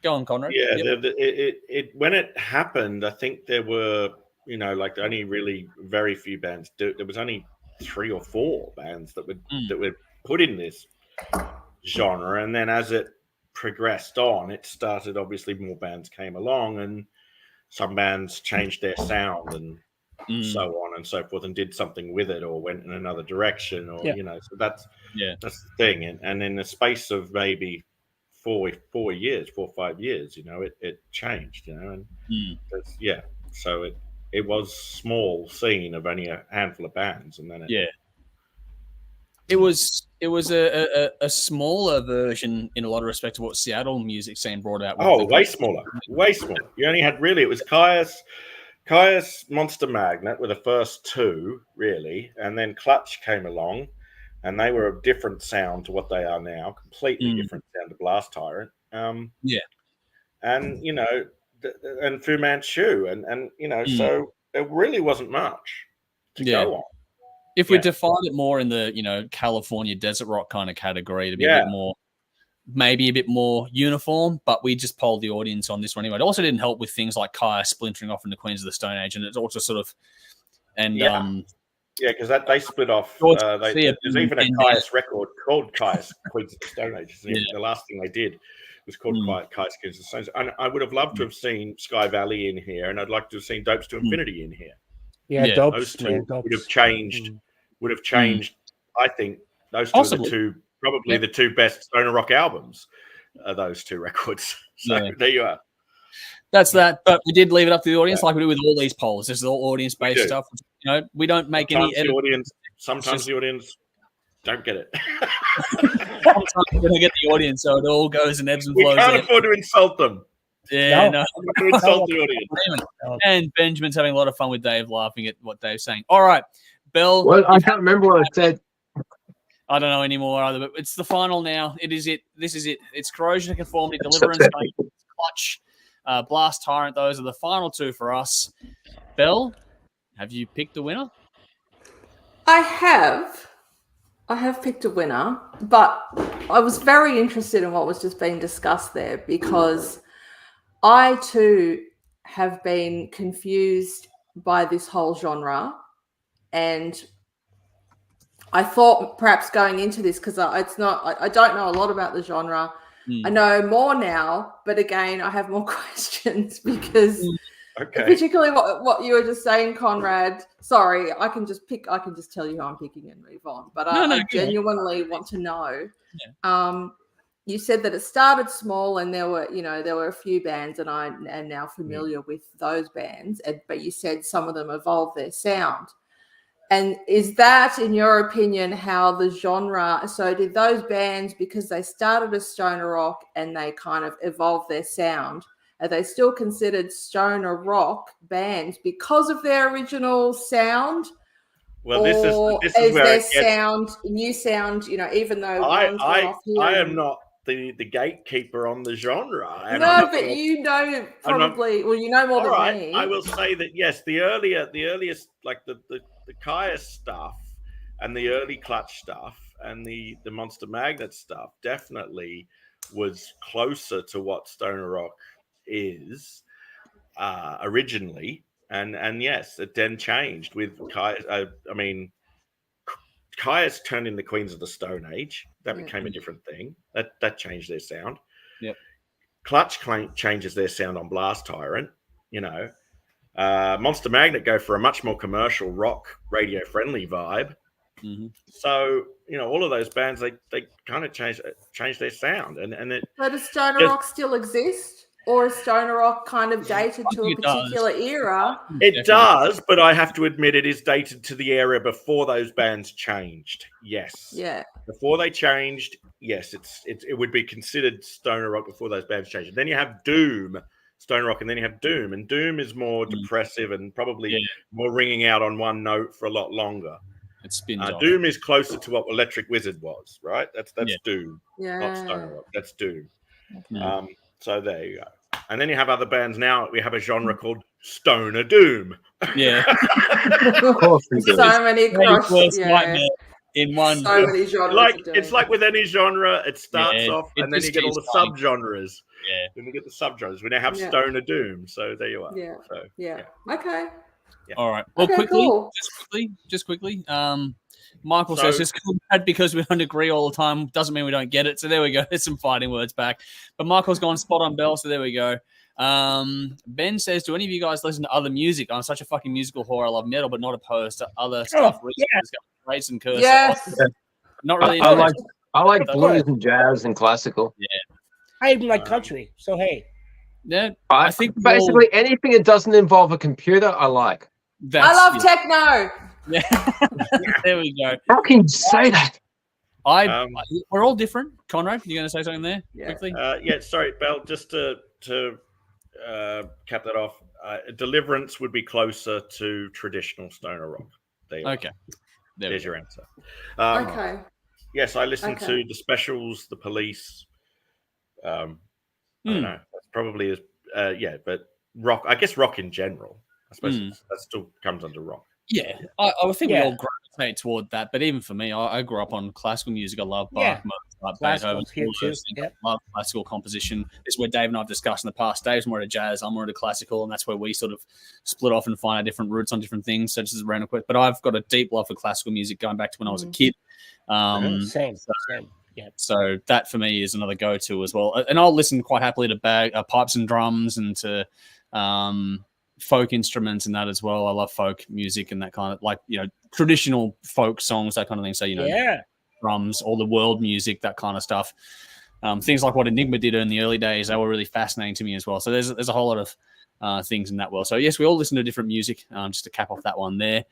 Go on, Conrad. Yeah, it when it happened, I think there were like only really very few bands. There was only 3 or 4 bands that were put in this genre, and then as it progressed on, it started. Obviously, more bands came along, and some bands changed their sound and so on and so forth, and did something with it, or went in another direction, or So that's the thing, and in the space of maybe 4 or 5 years, it changed, and so it was small scene of only a handful of bands, and then It was a smaller version in a lot of respect to what Seattle music scene brought out. Way smaller. You only had it was Caius, Monster Magnet were the first two, really, and then Clutch came along, and they were a different sound to what they are now, completely different sound to Blast Tyrant. And and Fu Manchu, and so there really wasn't much to go on. If we defined it more in the California desert rock kind of category, to be maybe a bit more uniform, but we just polled the audience on this one anyway. It also didn't help with things like Kaya splintering off into Queens of the Stone Age, and it's also sort of because they split off. There's even a Caius record called Caius Queens of the Stone Age. The last thing they did was called Caius Queens of the Stone Age. And I would have loved to have seen Sky Valley in here, and I'd like to have seen Dopes to Infinity in here. Dopes, those two would have changed. I think those two are the two, probably the two best stoner rock albums. Those two records. So there you are. That's that. But we did leave it up to the audience, like we do with all these polls. This is all audience-based stuff. We don't make Sometimes the audience don't get it. Sometimes we don't get the audience, so it all goes and ebbs and flows. We can't afford to insult them. Yeah, no. To insult the audience. And Benjamin's having a lot of fun with Dave, laughing at what Dave's saying. All right, Bell. Well, I can't remember what I said. I don't know anymore either, but it's the final now. It is it. This is it. It's Corrosion of Conformity, Deliverance, Clutch, Blast Tyrant. Those are the final two for us. Bell, have you picked a winner? I have picked a winner, but I was very interested in what was just being discussed there, because I too have been confused by this whole genre, and I thought perhaps going into this, because I don't know a lot about the genre. I know more now, but again, I have more questions because particularly what you were just saying, Conrad. Sorry, I can just tell you who I'm picking and move on. But I genuinely want to know. Yeah. You said that it started small and there were a few bands, and I am now familiar with those bands, but you said some of them evolved their sound. And is that, in your opinion, how the genre, so did those bands, because they started as stoner rock and they kind of evolved their sound, are they still considered stoner rock bands because of their original sound? Well, this is where their sound, new sound, even though I am not the gatekeeper on the genre. No, but you know more than me. I will say that yes, the earliest, like the Caius stuff and the early Clutch stuff and the Monster Magnet stuff definitely was closer to what stoner rock is originally, and yes, it then changed with Caius. Caius turned into Queens of the Stone Age. That became a different thing. That changed their sound. Yep. Clutch changes their sound on Blast Tyrant. Monster Magnet go for a much more commercial rock, radio friendly vibe. Mm-hmm. So all of those bands they kind of change their sound, and it. But does stoner rock still exist? Or is stoner rock kind of dated to a particular era? It does, but I have to admit it is dated to the era before those bands changed. Yes. Yeah. Before they changed, yes, it would be considered stoner rock before those bands changed. And then you have Doom, stoner rock, and then you have Doom. And Doom is more depressive and probably more ringing out on one note for a lot longer. It spins Doom is closer to what Electric Wizard was, right? That's Doom, not stoner rock. That's Doom. Yeah. So there you go. And then you have other bands now. We have a genre called Stoner Doom. Yeah. Of course we do. So many in one. So many genres. It's like with any genre, it starts off and then you get all the subgenres. Yeah. Then you get the subgenres. We now have Stoner Doom. So there you are. Yeah. So, Okay. Yeah. All right. Well, just quickly. Michael says just because we don't agree all the time doesn't mean we don't get it. So there we go. There's some fighting words back. But Michael's gone spot on Bell. So there we go. Ben says, do any of you guys listen to other music? I'm such a fucking musical whore. I love metal, but not opposed to other stuff. Race and curse. Yes. Not really. I like blues and jazz and classical. Yeah. I even like country. So hey. Yeah. I think basically anything that doesn't involve a computer, I like. I love techno. Yeah. There we go. How can you say that? We're all different. Conrad, you going to say something there quickly? Sorry, Belle. Just to cap that off, Deliverance would be closer to traditional stoner rock. There you Okay. are. There's your answer. Okay. Yes, I listened to the Specials, the Police. I don't know. That's probably as but rock. I guess rock in general. I suppose that still comes under rock. Yeah, I think we all gravitate toward that. But even for me, I grew up on classical music. I love Bach, Mozart, Beethoven. I love classical composition. It's where Dave and I have discussed in the past. Dave's more into jazz, I'm more into classical, and that's where we sort of split off and find our different roots on different things. So just random quick. But I've got a deep love for classical music going back to when I was a kid. Same. Yeah. So that for me is another go-to as well. And I'll listen quite happily to pipes and drums and to folk instruments and that as well. I love folk music and that kind of traditional folk songs, that kind of thing. So, drums, all the world music, that kind of stuff. Things like what Enigma did in the early days, they were really fascinating to me as well. So there's a whole lot of things in that world. So yes, we all listen to different music, just to cap off that one there.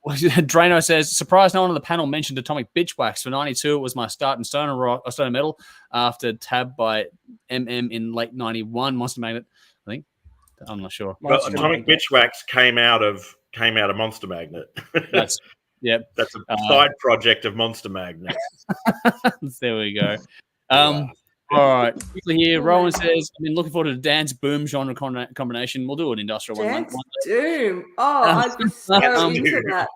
Drano says, surprised no one on the panel mentioned Atomic Bitch Wax. For 92, it was my start in stoner rock or stoner metal after Tab by MM in late 91. Monster Magnet, I think. I'm not sure. Well, Atomic Bitch Wax came out of Monster Magnet. That's a side project of Monster Magnet. There we go. All right, quickly here. Rowan says, I've been looking forward to the dance boom genre combination. We'll do an industrial one. Dance doom. Oh, I'd be so into that.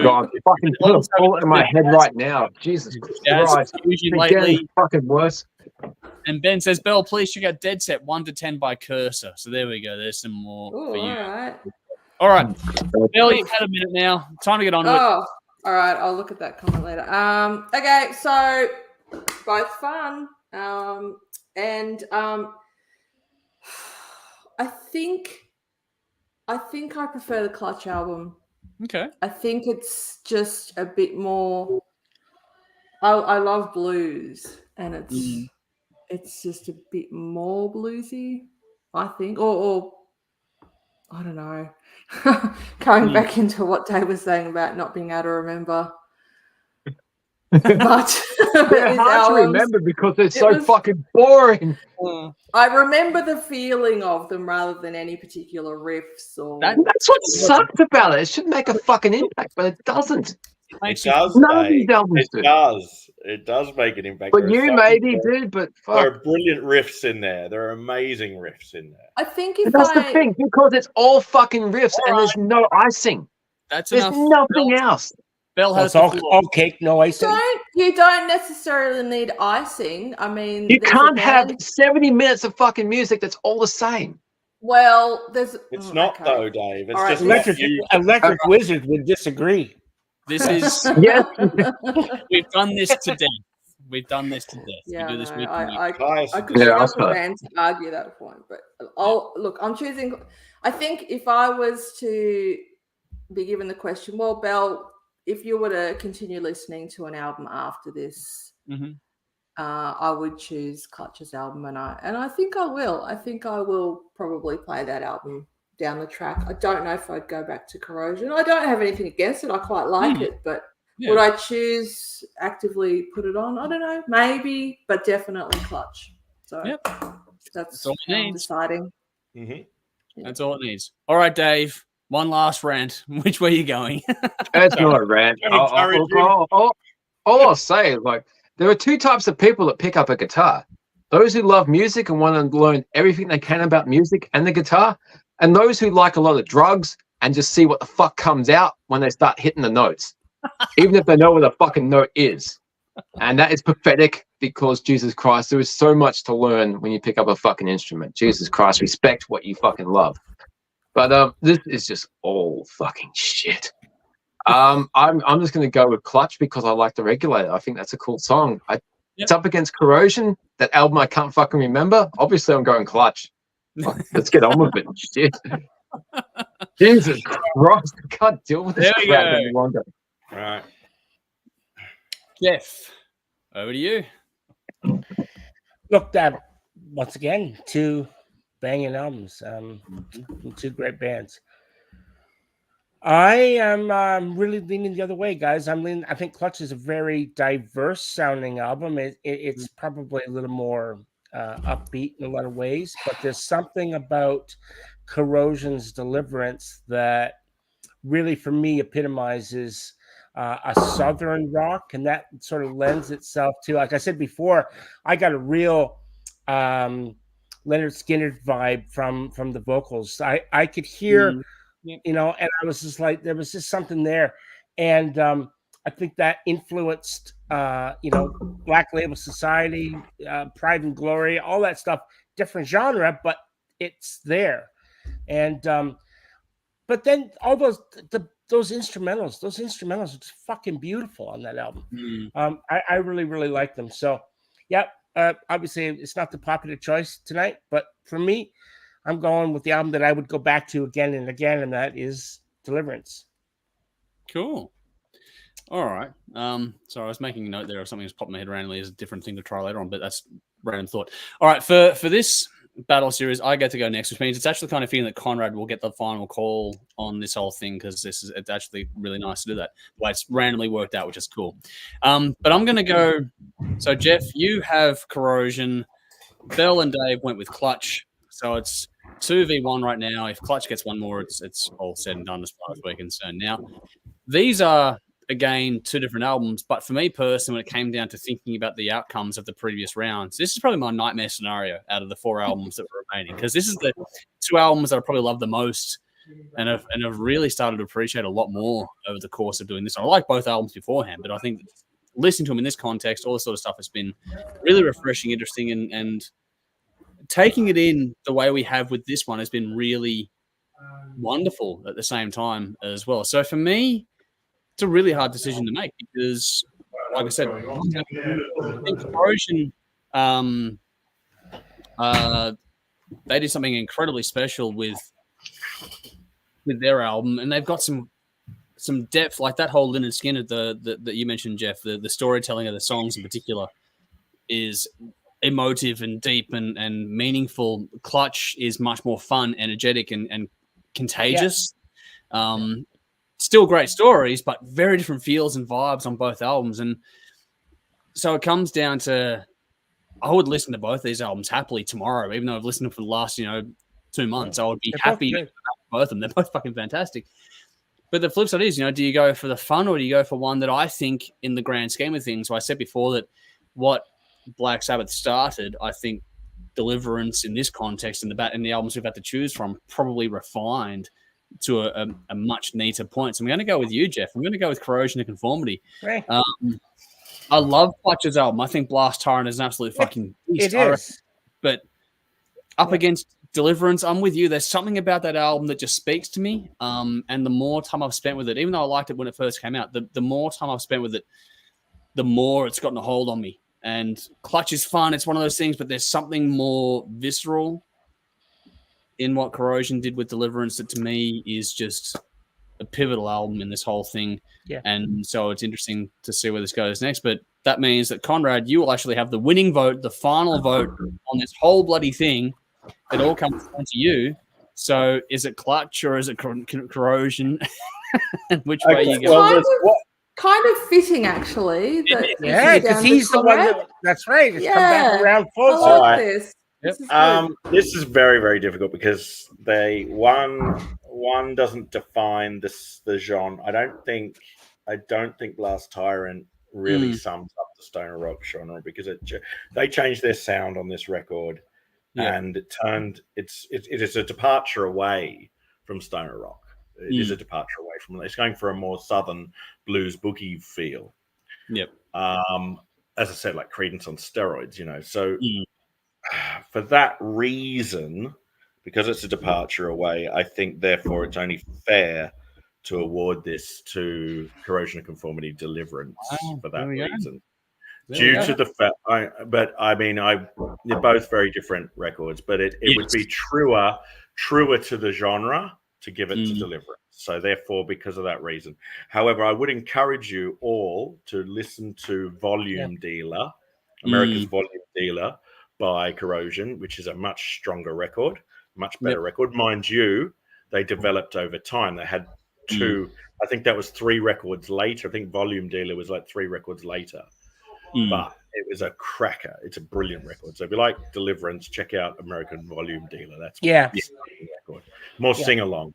God, fucking put a bullet in my head right now. Jesus Christ. Lately. Fucking worse. And Ben says, Belle, please check out Dead Set 1 to 10 by Cursor. So there we go. There's some more for you. All right. Belle, you've had a minute now. Time to get on to it. All right. I'll look at that comment later. Okay, so both fun. I think I prefer the Clutch album. Okay. I think it's just a bit more. I love blues, and it's just a bit more bluesy, I think, or I don't know. Going back into what Dave was saying about not being able to remember. But they're hard to remember because they're so fucking boring. I remember the feeling of them rather than any particular riffs or. That's what sucks about it. It should make a fucking impact, but it doesn't. It does. It does make an impact. But you maybe did, but fuck. There are brilliant riffs in there. There are amazing riffs in there. I think that's the thing, because it's all fucking riffs and there's no icing. There's nothing else. Belle has all cake, no icing. You don't necessarily need icing. I mean, you can't have 70 minutes of fucking music that's all the same. Well, it's not though, Dave. It's just Electric Wizard would disagree. This is yes. We've done this to death. Yeah, we do this I could to argue that point, but I'm choosing. I think if I was to be given the question, well, Belle, if you were to continue listening to an album after this, I would choose Clutch's album, and I think I will. I think I will probably play that album down the track. I don't know if I'd go back to Corrosion. I don't have anything against it. I quite like it, but would I choose actively put it on? I don't know. Maybe, but definitely Clutch. So that's all it needs. Deciding. That's all it needs. All right, Dave. One last rant. Which way are you going? That's not a rant. All I'll say is, there are two types of people that pick up a guitar. Those who love music and want to learn everything they can about music and the guitar, and those who like a lot of drugs and just see what the fuck comes out when they start hitting the notes, even if they know what the fucking note is. And that is pathetic because, Jesus Christ, there is so much to learn when you pick up a fucking instrument. Jesus Christ, respect what you fucking love. But this is just all fucking shit. I'm just going to go with Clutch because I like the Regulator. I think that's a cool song. It's up against Corrosion, that album I can't fucking remember. Obviously, I'm going Clutch. Let's get on with it. Shit. Jesus Christ, I can't deal with this crap any longer. All right. Jeff, over to you. Look, once again, two banging albums, two great bands. I am really leaning the other way, guys. I think Clutch is a very diverse sounding album. It's probably a little more upbeat in a lot of ways, but there's something about Corrosion's Deliverance that really, for me, epitomizes a southern rock, and that sort of lends itself to, like I said before, I got a real Leonard Skinner vibe from the vocals. I could hear. You know, and I was just like, there was just something there. And I think that influenced, you know, Black Label Society, Pride and Glory, all that stuff, different genre, but it's there. And, but then all those instrumentals are just fucking beautiful on that album. I really, really like them. So, yeah, obviously it's not the popular choice tonight, but for me, I'm going with the album that I would go back to again and again, and that is Deliverance. Cool. All right. Sorry, I was making a note there of something that's popped in my head randomly as a different thing to try later on, but that's random thought. All right, for this battle series, I get to go next, which means it's actually kind of feeling that Conrad will get the final call on this whole thing because it's actually really nice to do that. The way it's randomly worked out, which is cool. But I'm going to go. So, Jeff, you have Corrosion. Bell and Dave went with Clutch. So it's 2v1 right now. If Clutch gets one more, it's all said and done as far as we're concerned. Now, these are, again, two different albums. But for me personally, when it came down to thinking about the outcomes of the previous rounds, this is probably my nightmare scenario out of the 4 albums that were remaining. Because this is the 2 albums that I probably love the most and have really started to appreciate a lot more over the course of doing this. I like both albums beforehand, but I think listening to them in this context, all this sort of stuff has been really refreshing, interesting, and taking it in the way we have with this one has been really wonderful at the same time as well. So for me, it's a really hard decision to make because, like I said, in Corrosion, they did something incredibly special with their album, and they've got some depth, like that whole Lynyrd Skynyrd that you mentioned, Jeff. The storytelling of the songs in particular is emotive and deep and meaningful. Clutch is much more fun, energetic, and contagious. Yeah. Still great stories, but very different feels and vibes on both albums. And so it comes down to, I would listen to both these albums happily tomorrow, even though I've listened to them for the last 2 months. I would be happy with both of them. They're both fucking fantastic. But the flip side is, do you go for the fun or do you go for one that I think in the grand scheme of things, so I said before that what Black Sabbath started, I think Deliverance in this context and the albums we've had to choose from probably refined to a much neater point. So I'm going to go with you, Jeff. I'm going to go with Corrosion of Conformity. Right. I love Clutch's album. I think Blair Tyrant is an absolute fucking beast. It is. But up against Deliverance, I'm with you. There's something about that album that just speaks to me. And the more time I've spent with it, even though I liked it when it first came out, the more time I've spent with it, the more it's gotten a hold on me. And Clutch is fun. It's one of those things, but there's something more visceral in what Corrosion did with Deliverance that to me is just a pivotal album in this whole thing. Yeah. And so it's interesting to see where this goes next. But that means that, Conrad, you will actually have the winning vote, the final vote on this whole bloody thing. It all comes down to you. So is it Clutch or is it Corrosion? And which way you go? Kind of fitting, actually. Yeah, because he's the one that's right. It's come back around full. I like this. This is very, very difficult because one doesn't define the genre. I don't think Blair Tyrant really sums up the stoner rock genre because they changed their sound on this record, and it is a departure away from stoner rock. It is a departure away from it. It's going for a more southern blues boogie feel. Yep. As I said, like Creedence on steroids, So for that reason, because it's a departure away, I think therefore it's only fair to award this to Corrosion of Conformity Deliverance for that reason. Due to the fact, they're both very different records, but it would be truer to the genre to give it to Deliverance. So therefore, because of that reason. However, I would encourage you all to listen to Volume Dealer, America's Volume Dealer by Corrosion, which is a much stronger record, much better record. Mind you, they developed over time. They had 2. I think that was 3 records later. I think Volume Dealer was like 3 records later. But it was a cracker. It's a brilliant record. So if you like Deliverance, check out American Volume Dealer. That's record. More sing-along.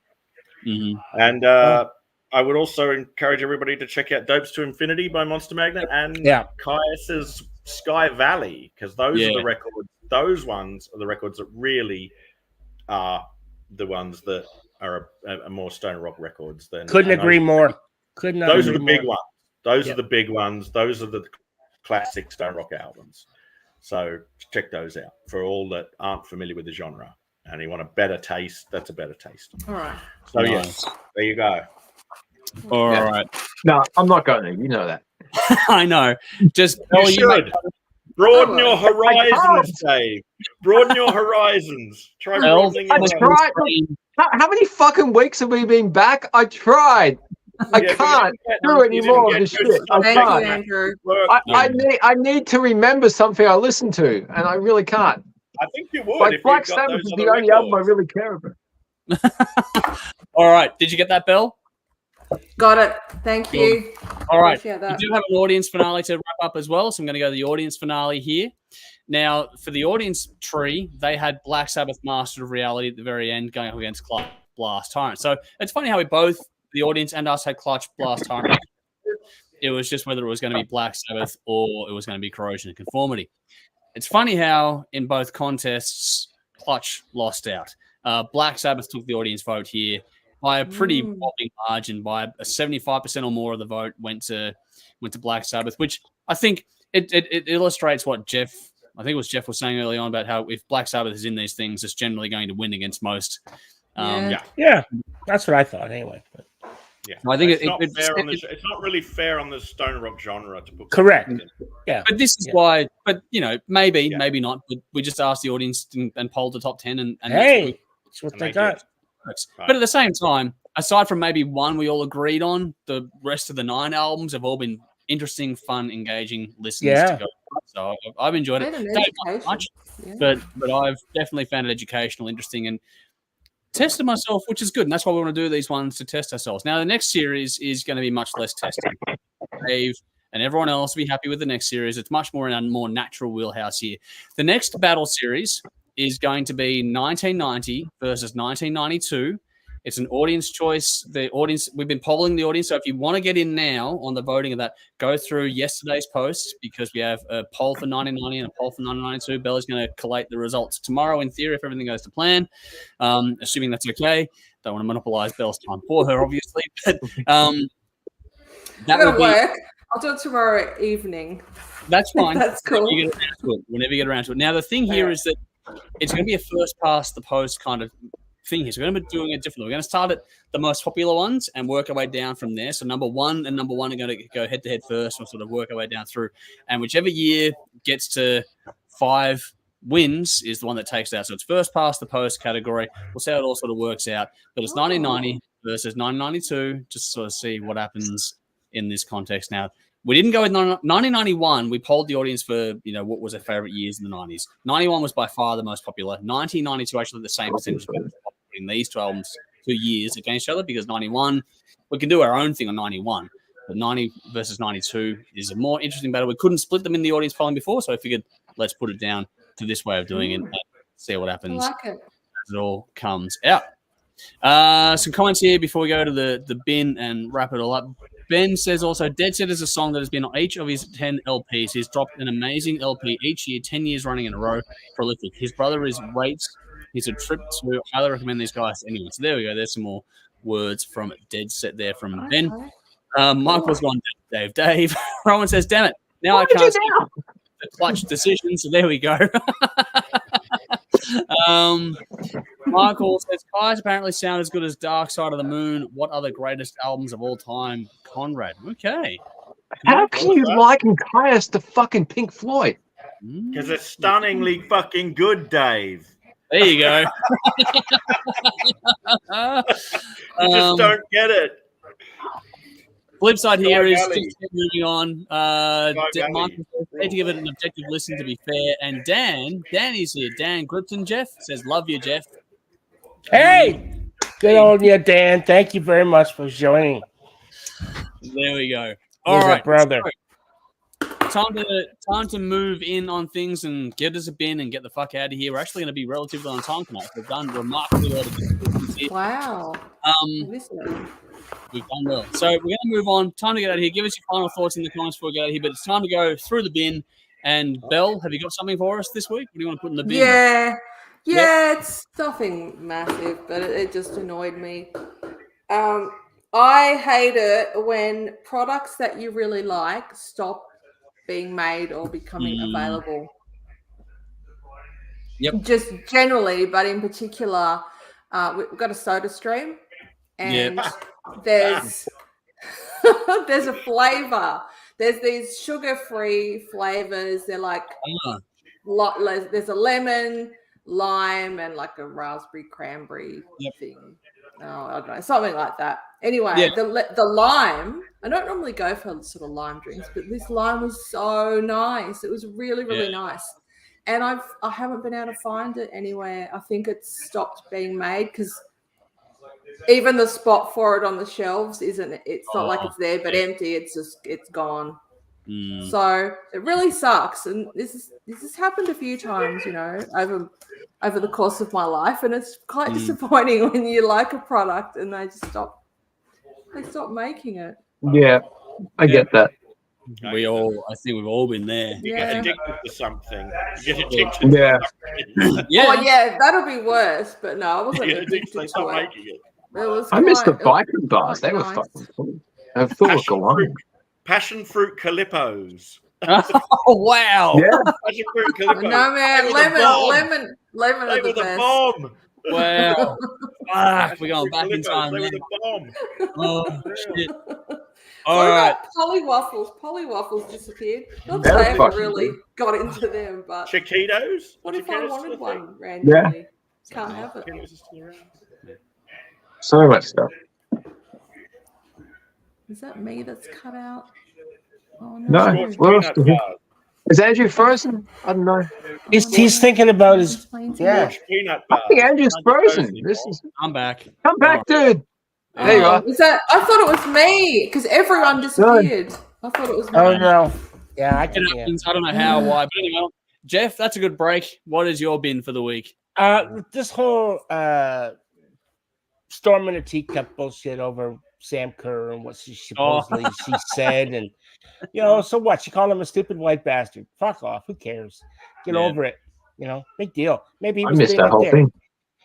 And I would also encourage everybody to check out Dopes to Infinity by Monster Magnet and Caius's Sky Valley, because those are the records. Those ones are the records that really are the ones that are more stone rock records. Couldn't agree more. Those are the big ones. Those are the big ones. Those are the classic stone rock albums. So check those out for all that aren't familiar with the genre and you want a better taste. That's a better taste. All right. So yes, there you go. All right. No, I'm not going to. You know that. I know. Just you should broaden your horizons, Dave. Broaden your horizons. Try broadening your horizons. How many fucking weeks have we been back? I tried. I can't do any more of this shit. I can't. Andrew. I need to remember something I listen to, and I really can't. I think you would. Like Black Sabbath is the only album I really care about. All right. Did you get that, Belle? Got it. Thank you. All right. We do have an audience finale to wrap up as well, so I'm going to go to the audience finale here. Now, for the audience tree, they had Black Sabbath Master of Reality at the very end going up against Clutch, Blast, Tyrant. So it's funny how we both, the audience and us, had Clutch, Blast, Tyrant. It was just whether it was going to be Black Sabbath or it was going to be Corrosion of Conformity. It's funny how in both contests, Clutch lost out. Black Sabbath took the audience vote here by a pretty whopping margin. By a 75% or more of the vote went to Black Sabbath, which I think it illustrates what Jeff was saying early on about how if Black Sabbath is in these things, it's generally going to win against most. Yeah, that's what I thought anyway. But. Yeah, I think it's not really fair on the stone rock genre to put. Correct. Yeah, but this is why. But maybe not. But we just asked the audience and polled the top 10, and hey, that's what they got. Right. But at the same time, aside from maybe one we all agreed on, the rest of the 9 albums have all been interesting, fun, engaging listens to go. So I've enjoyed it. Not much, but I've definitely found it educational, interesting, and tested myself, which is good. And that's why we want to do these ones, to test ourselves. Now, the next series is going to be much less testing. Dave and everyone else will be happy with the next series. It's much more in a more natural wheelhouse here. The next battle series is going to be 1990 versus 1992. It's an audience choice. The audience, we've been polling the audience. So if you want to get in now on the voting of that, go through yesterday's posts, because we have a poll for 1990 and a poll for 1992. Bella's going to collate the results tomorrow, in theory, if everything goes to plan, assuming that's okay. Don't want to monopolize Bella's time for her, obviously. But that will work. I'll do it tomorrow evening. That's fine. That's cool. Whenever you get around to it. Now, the thing here is that it's going to be a first past the post kind of thing here. So we're going to be doing it differently. We're going to start at the most popular ones and work our way down from there. So number 1 and number 1 are going to go head to head first, and sort of work our way down through. And whichever year gets to 5 wins is the one that takes out. So it's first past the post category. We'll see how it all sort of works out. But it's 1990 versus 1992, just to sort of see what happens in this context. Now, we didn't go with 1991. We polled the audience for, what was their favorite years in the 90s. 91 was by far the most popular. 1992 actually the same percentage, putting these 2 years against each other, because 91, we can do our own thing on 91, but 90 versus 92 is a more interesting battle. We couldn't split them in the audience polling before, so I figured let's put it down to this way of doing it and see what happens as it all comes out. Some comments here before we go to the bin and wrap it all up. Ben says also, Dead Set is a song that has been on each of his 10 LPs. He's dropped an amazing LP each year, 10 years running in a row. Prolific. His brother is Waits. He's a trip to highly recommend these guys anyway. So there we go. There's some more words from Dead Set there from Ben. Michael's gone, Dave. Rowan says, damn it. Now I can't see the clutch decision. So there we go. Michael says, guys apparently sound as good as Dark Side of the Moon. What are the greatest albums of all time? Conrad. Okay. How can you liken Caius to fucking Pink Floyd? Because it's stunningly fucking good, Dave. There you go. You just don't get it. Flip side here is just moving on. Michael says, need to give it an objective listen, to be fair. And Dan is here. Dan Gripton, Jeff says, love you, Jeff. Hey! Good on you, Dan. Thank you very much for joining. There we go. All right, brother. So, time to move in on things and get us a bin and get the fuck out of here. We're actually going to be relatively on time tonight. We've done remarkably well. Wow. We've done well. So we're going to move on. Time to get out of here. Give us your final thoughts in the comments before we get out of here. But it's time to go through the bin. And Belle, have you got something for us this week? What do you want to put in the bin? Yeah, it's nothing massive, but it just annoyed me. I hate it when products that you really like stop being made or becoming available. Yep. Just generally, but in particular, we've got a soda stream, and there's there's a flavor. There's these sugar-free flavors. They're like there's a lemon, lime, and like a raspberry cranberry thing. Oh, I don't know, something like that. Anyway, the lime, I don't normally go for sort of lime drinks, but this lime was so nice. It was really, really nice. And I haven't been able to find it anywhere. I think it's stopped being made because even the spot for it on the shelves it's not like it's there but empty. It's gone. So it really sucks. And this has happened a few times, over the course of my life, and it's quite disappointing when you like a product and they just stop making it. Yeah, I get that. I think we've all been there. You get addicted to something. You get addicted to something. Yeah, that'll be worse, but no, I wasn't addicted to it. I miss the biking bars. They were fucking cool. They were full of galore. Passion fruit calippos. Oh wow! Yeah. Passion fruit calippos. No man, lemon They are the were the best. bomb. Wow! We're going back in time. They were the bomb. Oh shit! All right. Polywaffles disappeared. Not that I haven't really got into them, but Chiquitos. what if I wanted one randomly? Yeah. Can't have it. So much stuff. Is that me that's cut out? Oh No. What else do you... Is Andrew frozen? I don't know. He's thinking about his peanut I bar. think Andrew's frozen. I'm back. Come back, dude. There you are. I thought it was me because everyone disappeared. I thought it was me. Oh no. Yeah, I can. I don't know how, why, but anyway, Jeff, that's a good break. What is your bin for the week? This whole storm in a teacup bullshit over Sam Kerr and what she supposedly she said, and so what? She called him a stupid white bastard. Fuck off. Who cares? Get over it. Big deal. Maybe he was missed being that whole dick. thing.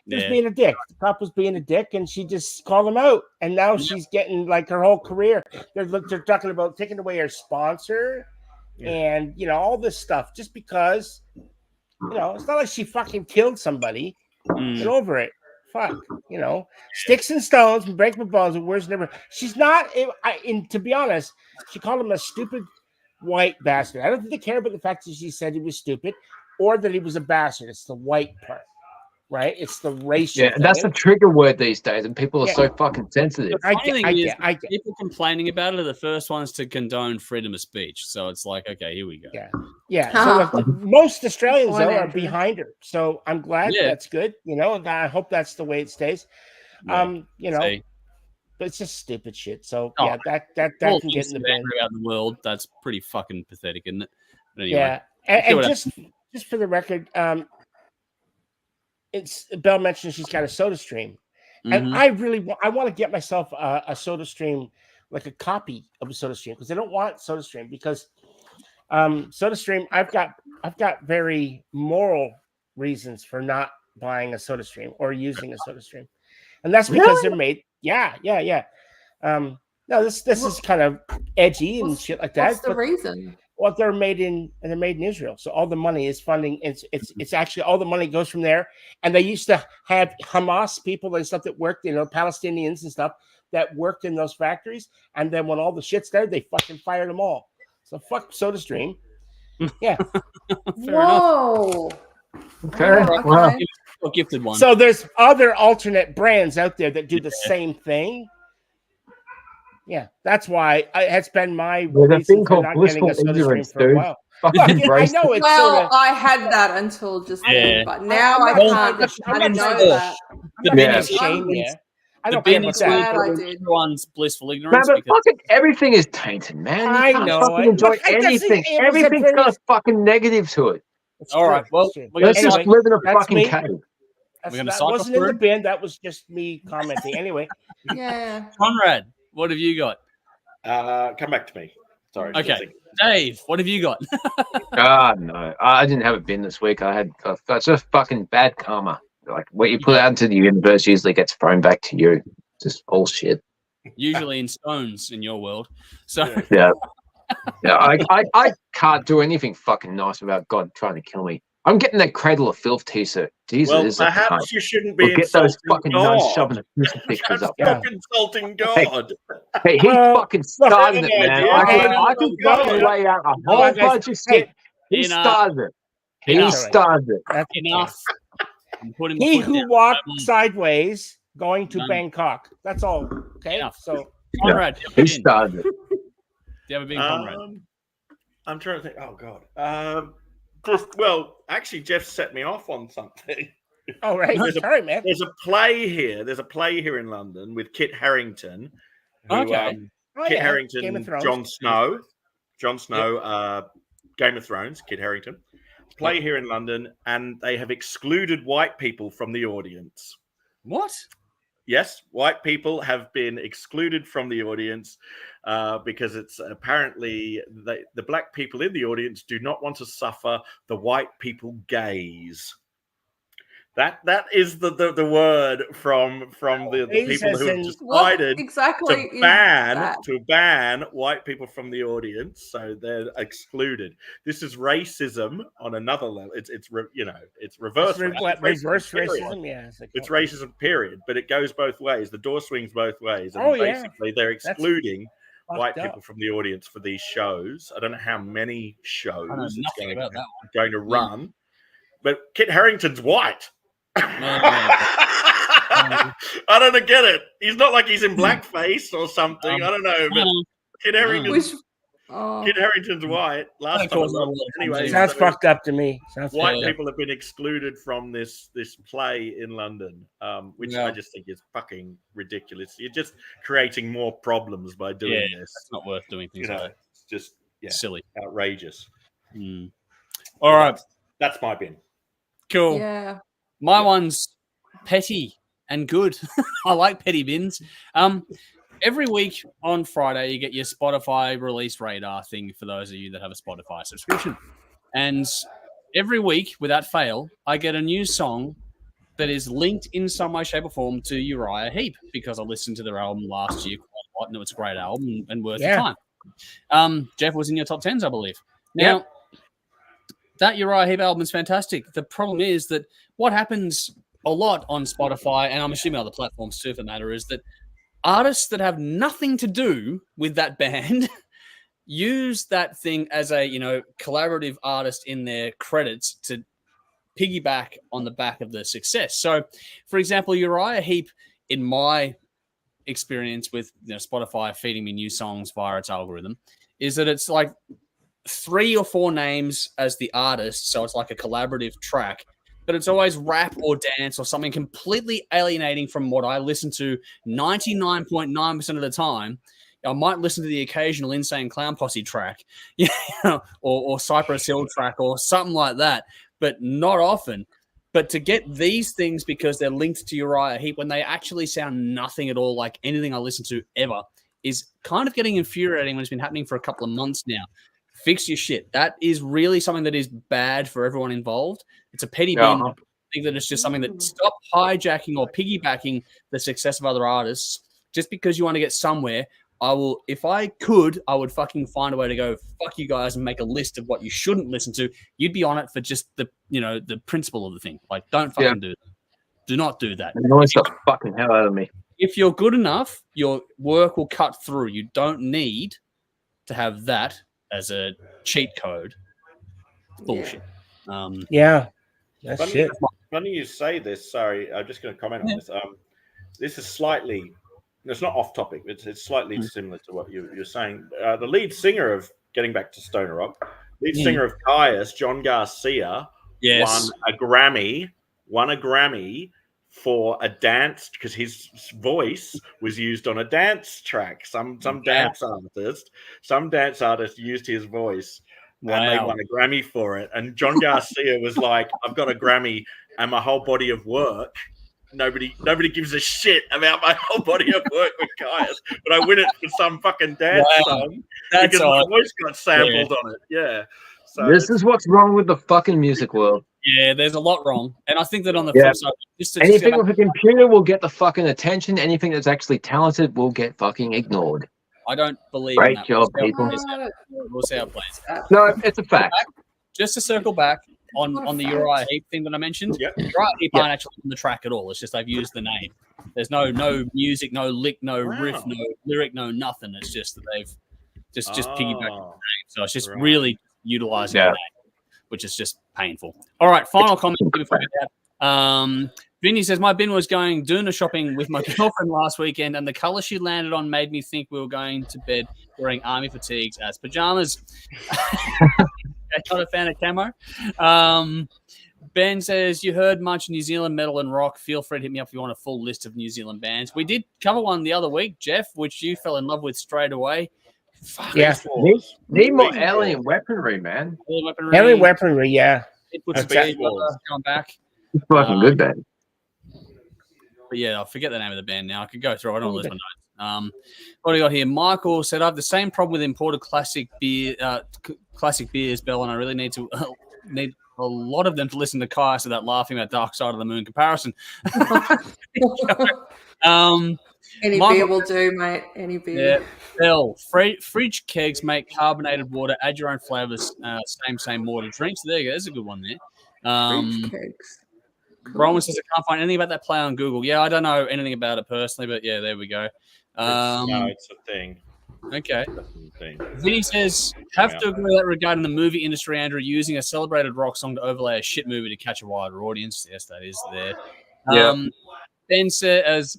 He was being a dick. The cop was being a dick, and she just called him out. And now she's getting like her whole career. They're talking about taking away her sponsor, and all this stuff just because. It's not like she fucking killed somebody. Get over it. Fuck. Sticks and stones and break my bones and words never. She's not. To be honest, she called him a stupid white bastard. I don't think they care about the fact that she said he was stupid or that he was a bastard. It's the white part. Right? It's the racial. Yeah, that's the trigger word these days, and people are so fucking sensitive. I get. People complaining about it are the first ones to condone freedom of speech. So it's like, okay, here we go. Yeah. So most Australians though are behind her. So I'm glad that's good. And I hope that's the way it stays. But it's just stupid shit. So that can get in the bin. Out in the world, that's pretty fucking pathetic, isn't it? But anyway, yeah, and just for the record, it's Belle mentioned she's got a soda stream, and I want to get myself a soda stream, like a copy of a soda stream, because I don't want soda stream because soda stream I've got very moral reasons for not buying a soda stream or using a soda stream, and that's because they're made. Yeah. No, this is kind of edgy and shit like that. What's the reason? Well, they're made in Israel, so all the money is funding. It's actually all the money goes from there. And they used to have Hamas people and stuff that worked, Palestinians and stuff that worked in those factories. And then when all the shit started, they fucking fired them all. So fuck SodaStream. Yeah. Whoa. Okay. Wow. Gifted one. So there's other alternate brands out there that do the same thing. Yeah, that's why it's been my reason for not getting a SodaStream for a while. I know it's I had that until just then, but now I can't. I know that. The bin is shame. I don't the care bin about is that. Glad I did. everyone's blissful Man, ignorance. but Because fucking everything is tainted, man. You I can't know. fucking enjoy Look, I guess anything. it was a Everything's got a brilliant- fucking negative to it. It's all right, true, well, it's true. we're gonna Let's just cycle, live in a That's fucking me. cave. we're gonna That cycle wasn't in the through. bin. That was just me commenting. Anyway, Yeah. Conrad, what have you got? Come back to me. Sorry. Okay. Dave, what have you got? No, I didn't have a bin this week. I've got just fucking bad karma. Like what you put out into the universe usually gets thrown back to you. Just bullshit. Usually in stones in your world. So Yeah. I can't do anything fucking nice without God trying to kill me. I'm getting that Cradle of Filth t-shirt. Jesus, Well, is a cunt. perhaps you shouldn't be We'll get those insulting fucking nuns God. shoving the crucifixes Perhaps up. stop insulting God. Hey, he Well, fucking started look, it, man. yeah, I could yeah. fucking lay out a on, whole guys. bunch of shit. He Enough. started it. He Enough. started it. that's enough. I'm putting my He foot who down. walked I'm on. sideways going to Done. Bangkok. That's all. Okay. Enough. So Conrad, do you have He a bin? started it. Do you have a bin, Conrad? I'm trying to think. Oh God. Actually, Jeff set me off on something. all right. Sorry, man. There's a play here. There's a play here in London with Kit Harington. Who, Okay. Oh, Kit yeah. Harington, Game of Thrones. Jon Snow, Game of Thrones, Kit Harington. Play here in London, and they have excluded white people from the audience. What? Yes, white people have been excluded from the audience because it's apparently the black people in the audience do not want to suffer the white people gaze. That is the word from the people who have decided exactly to ban white people from the audience, so they're excluded. This is racism on another level. It's reverse racism. Yeah, it's racism. Period. But it goes both ways. The door swings both ways. And basically, they're excluding white people from the audience for these shows. I don't know how many shows it's going to run, but Kit Harington's white. I don't get it. He's not like he's in blackface or something. I don't know, but Kit Harington's white. Last time, anyway, sounds fucked up to me. White people have been excluded from this play in London, which I just think is fucking ridiculous. You're just creating more problems by doing this. It's not worth doing things like that. It's just silly, outrageous. All right, that's my bin. Cool. Yeah. My one's petty and good. I like petty bins. Every week on Friday, you get your Spotify release radar thing for those of you that have a Spotify subscription. And every week, without fail, I get a new song that is linked in some way, shape, or form to Uriah Heep because I listened to their album last year quite a lot, and it was a great album and worth the time. Jeff was in your top 10s, I believe. Now, that Uriah Heep album is fantastic. The problem is that what happens a lot on Spotify, and I'm assuming other platforms too, for that matter, is that artists that have nothing to do with that band use that thing as a, collaborative artist in their credits to piggyback on the back of the success. So, for example, Uriah Heep, in my experience with Spotify feeding me new songs via its algorithm, is that it's like 3 or 4 names as the artist, so it's like a collaborative track, but it's always rap or dance or something completely alienating from what I listen to 99.9% of the time. I might listen to the occasional Insane Clown Posse track, or Cypress Hill track or something like that, but not often. But to get these things because they're linked to Uriah Heep when they actually sound nothing at all like anything I listen to ever is kind of getting infuriating when it's been happening for a couple of months now. Fix your shit. That is really something that is bad for everyone involved. It's a petty bin. I think that it's just something that stop hijacking or piggybacking the success of other artists just because you want to get somewhere. If I could, I would fucking find a way to go, fuck you guys, and make a list of what you shouldn't listen to. You'd be on it for just the principle of the thing. Like, don't fucking do that. Do not do that. Annoys the fucking hell out of me. If you're good enough, your work will cut through. You don't need to have that as a cheat code. Bullshit. That's shit. Funny you say this. Sorry, I'm just going to comment on this. This is slightly, it's not off topic. It's slightly similar to what you're saying. The lead singer of Getting Back to Stoner Rock, singer of Caius, John Garcia, won a Grammy for a dance because his voice was used on a dance track. Some dance artist used his voice. And they won a Grammy for it. And John Garcia was like, I've got a Grammy and my whole body of work. Nobody gives a shit about my whole body of work with Caius, but I win it for some fucking dance song because my voice got sampled on it. Yeah. So this is what's wrong with the fucking music world. Yeah, there's a lot wrong. And I think that on the flip side, anything with a computer will get the fucking attention. Anything that's actually talented will get fucking ignored. I don't believe Great in that. job, people. We'll see how it plays. No, it's a fact. Just to circle back on the Uriah Heep thing that I mentioned, Uriah Heep aren't actually on the track at all. It's just they've used the name. There's no music, no lick, no riff, no lyric, no nothing. It's just that they've just piggybacked on the name. So it's just really utilizing the name, which is just painful. All right, final comment before we get out. Vinny says, my bin was going Doona shopping with my girlfriend last weekend, and the color she landed on made me think we were going to bed wearing army fatigues as pajamas. I kind of found a camo. Ben says, you heard much New Zealand metal and rock. Feel free to hit me up if you want a full list of New Zealand bands. We did cover one the other week, Jeff, which you fell in love with straight away. Need more alien weaponry, man. Alien weaponry, yeah. It puts going back. It's fucking good band. But yeah, I forget the name of the band now. I could go through. I don't lose my notes. What do we got here? Michael said, I have the same problem with imported classic beers, Bell, and I really need a lot of them to listen to Caius without laughing about Dark Side of the Moon comparison. Any beer will do, mate. Any beer. Yeah. Bell, fridge kegs make carbonated water. Add your own flavors. Same water drinks. There you go. There's a good one there. Fridge kegs. Roman says, I can't find anything about that play on Google. Yeah, I don't know anything about it personally, but yeah, there we go. It's a thing. Okay. Vinny says, have to agree with that regarding the movie industry, Andrew, using a celebrated rock song to overlay a shit movie to catch a wider audience. Yes, that is there. Ben says,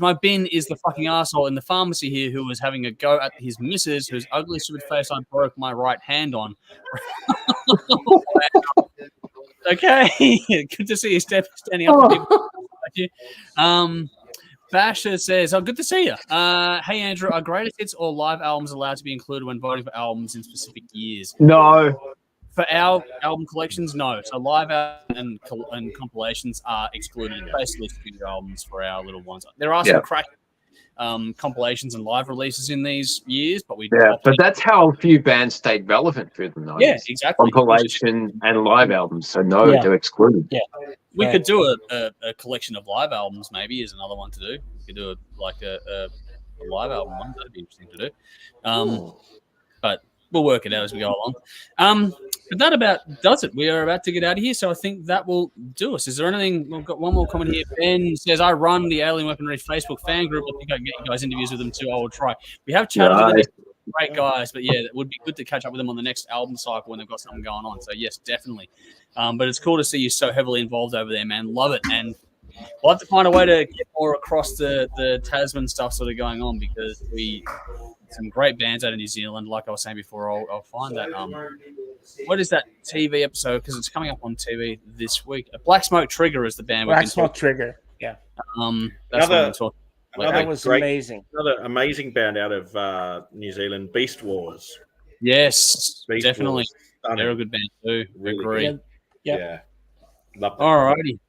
my bin is the fucking asshole in the pharmacy here who was having a go at his missus, whose ugly, stupid face I broke my right hand on. Okay. Good to see you standing up. Thank you. Basher says, good to see you. Hey, Andrew, are greatest hits or live albums allowed to be included when voting for albums in specific years? No. For our album collections, no. So live and compilations are excluded. Basically, studio albums for our little ones. There are some crack compilations and live releases in these years, but but that's how a few bands stayed relevant through the 90s. Yeah, exactly. Compilation and live albums. So they're excluded. Yeah. We could do a collection of live albums, maybe, is another one to do. We could do a live album one. That'd be interesting to do. But we'll work it out as we go along. But that about does it. We are about to get out of here, so I think that will do us. Is there anything? We've got one more comment here. Ben says, I run the Alien Weaponry Facebook fan group. I think I can get you guys interviews with them too. I will try. We have chatted with them. Great guys, but yeah, it would be good to catch up with them on the next album cycle when they've got something going on. So yes, definitely. But it's cool to see you so heavily involved over there, man. Love it. And we'll have to find a way to get more across the Tasman stuff sort of going on, because some great bands out of New Zealand. Like I was saying before, I'll find that. What is that TV episode? Because it's coming up on TV this week. Black Smoke Trigger is the band. Black Smoke Trigger, yeah. That's what I'm talking about. That was amazing. Another amazing band out of New Zealand, Beast Wars. Yes, Beast definitely. Wars. They're a good band too. Really Agree. Yeah. Love that. All righty.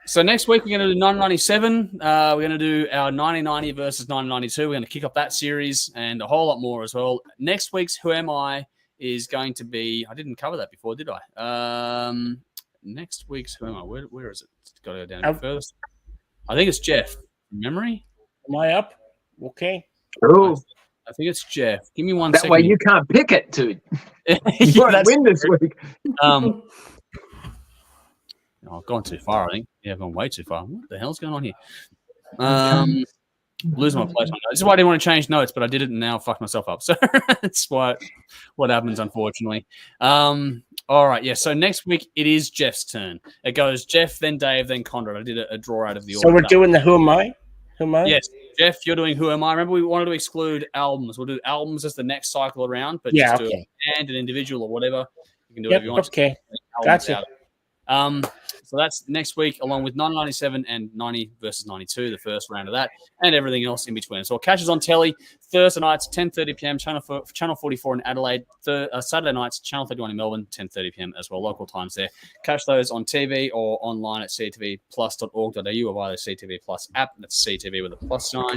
So next week we're going to do 1997. We're going to do our 1990 versus 1992. We're going to kick off that series and a whole lot more as well. Next week's Who Am I is going to be. I didn't cover that before, did I? Next week's Who Am I? Where is it? It's got to go down first. I think it's Jeff. From memory? Am I up? Okay. Oh. I think it's Jeff. Give me 1 second. That way you can't pick it, dude. You won't win this week. I've gone too far, I think. Yeah, I've gone way too far. What the hell's going on here? Losing my place. This is why I didn't want to change notes, but I did it and now fucked myself up. So that's what happens, unfortunately. All right, yeah. So next week it is Jeff's turn. It goes Jeff, then Dave, then Conrad. I did a draw out of the order. So we're doing the Who Am I? Who am I? Yes, Jeff, you're doing Who Am I? Remember, we wanted to exclude albums. We'll do albums as the next cycle around, but just do a band, an individual, or whatever. You can do whatever you want. Okay, gotcha. So that's next week, along with 997 and 90 versus 92, the first round of that, and everything else in between. So it catches on telly Thursday nights, 10:30 p.m. Channel 44 in Adelaide. Saturday nights, Channel 31 in Melbourne, 10:30 p.m. as well. Local times there. Catch those on TV or online at ctvplus.org.au or via the CTV Plus app. That's CTV with a plus sign.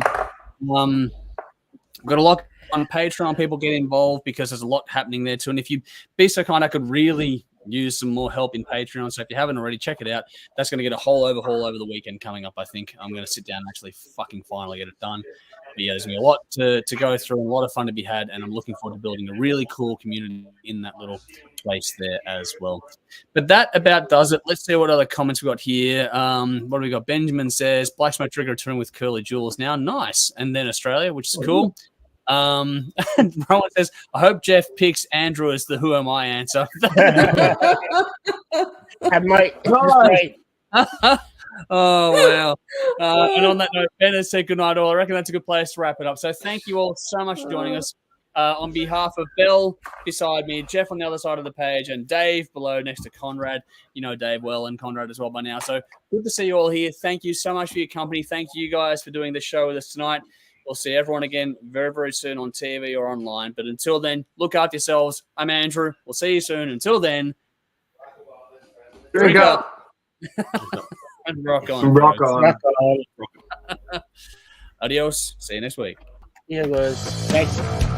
Got a lot on Patreon. People get involved because there's a lot happening there too. And if you be so kind, I could really use some more help in Patreon. So if you haven't already, check it out. That's going to get a whole overhaul over the weekend coming up, I think. I'm going to sit down and actually fucking finally get it done. But yeah, there's going to be a lot to go through and a lot of fun to be had. And I'm looking forward to building a really cool community in that little place there as well. But that about does it. Let's see what other comments we got here. What do we got? Benjamin says, Black Smoke Trigger touring with Curly Jewels now. Nice. And then Australia, which is cool. And Rowan says, I hope Jeff picks Andrew as the who am I answer. I might. Oh, wow. And on that note, Ben has said good night all. I reckon that's a good place to wrap it up. So thank you all so much for joining us. On behalf of Belle beside me, Jeff on the other side of the page, and Dave below next to Conrad. You know Dave well and Conrad as well by now. So good to see you all here. Thank you so much for your company. Thank you guys for doing the show with us tonight. We'll see everyone again very, very soon on TV or online. But until then, look after yourselves. I'm Andrew. We'll see you soon. Until then, drink up. And rock on. Rock on. Adios. See you next week. Yeah, guys. Thanks.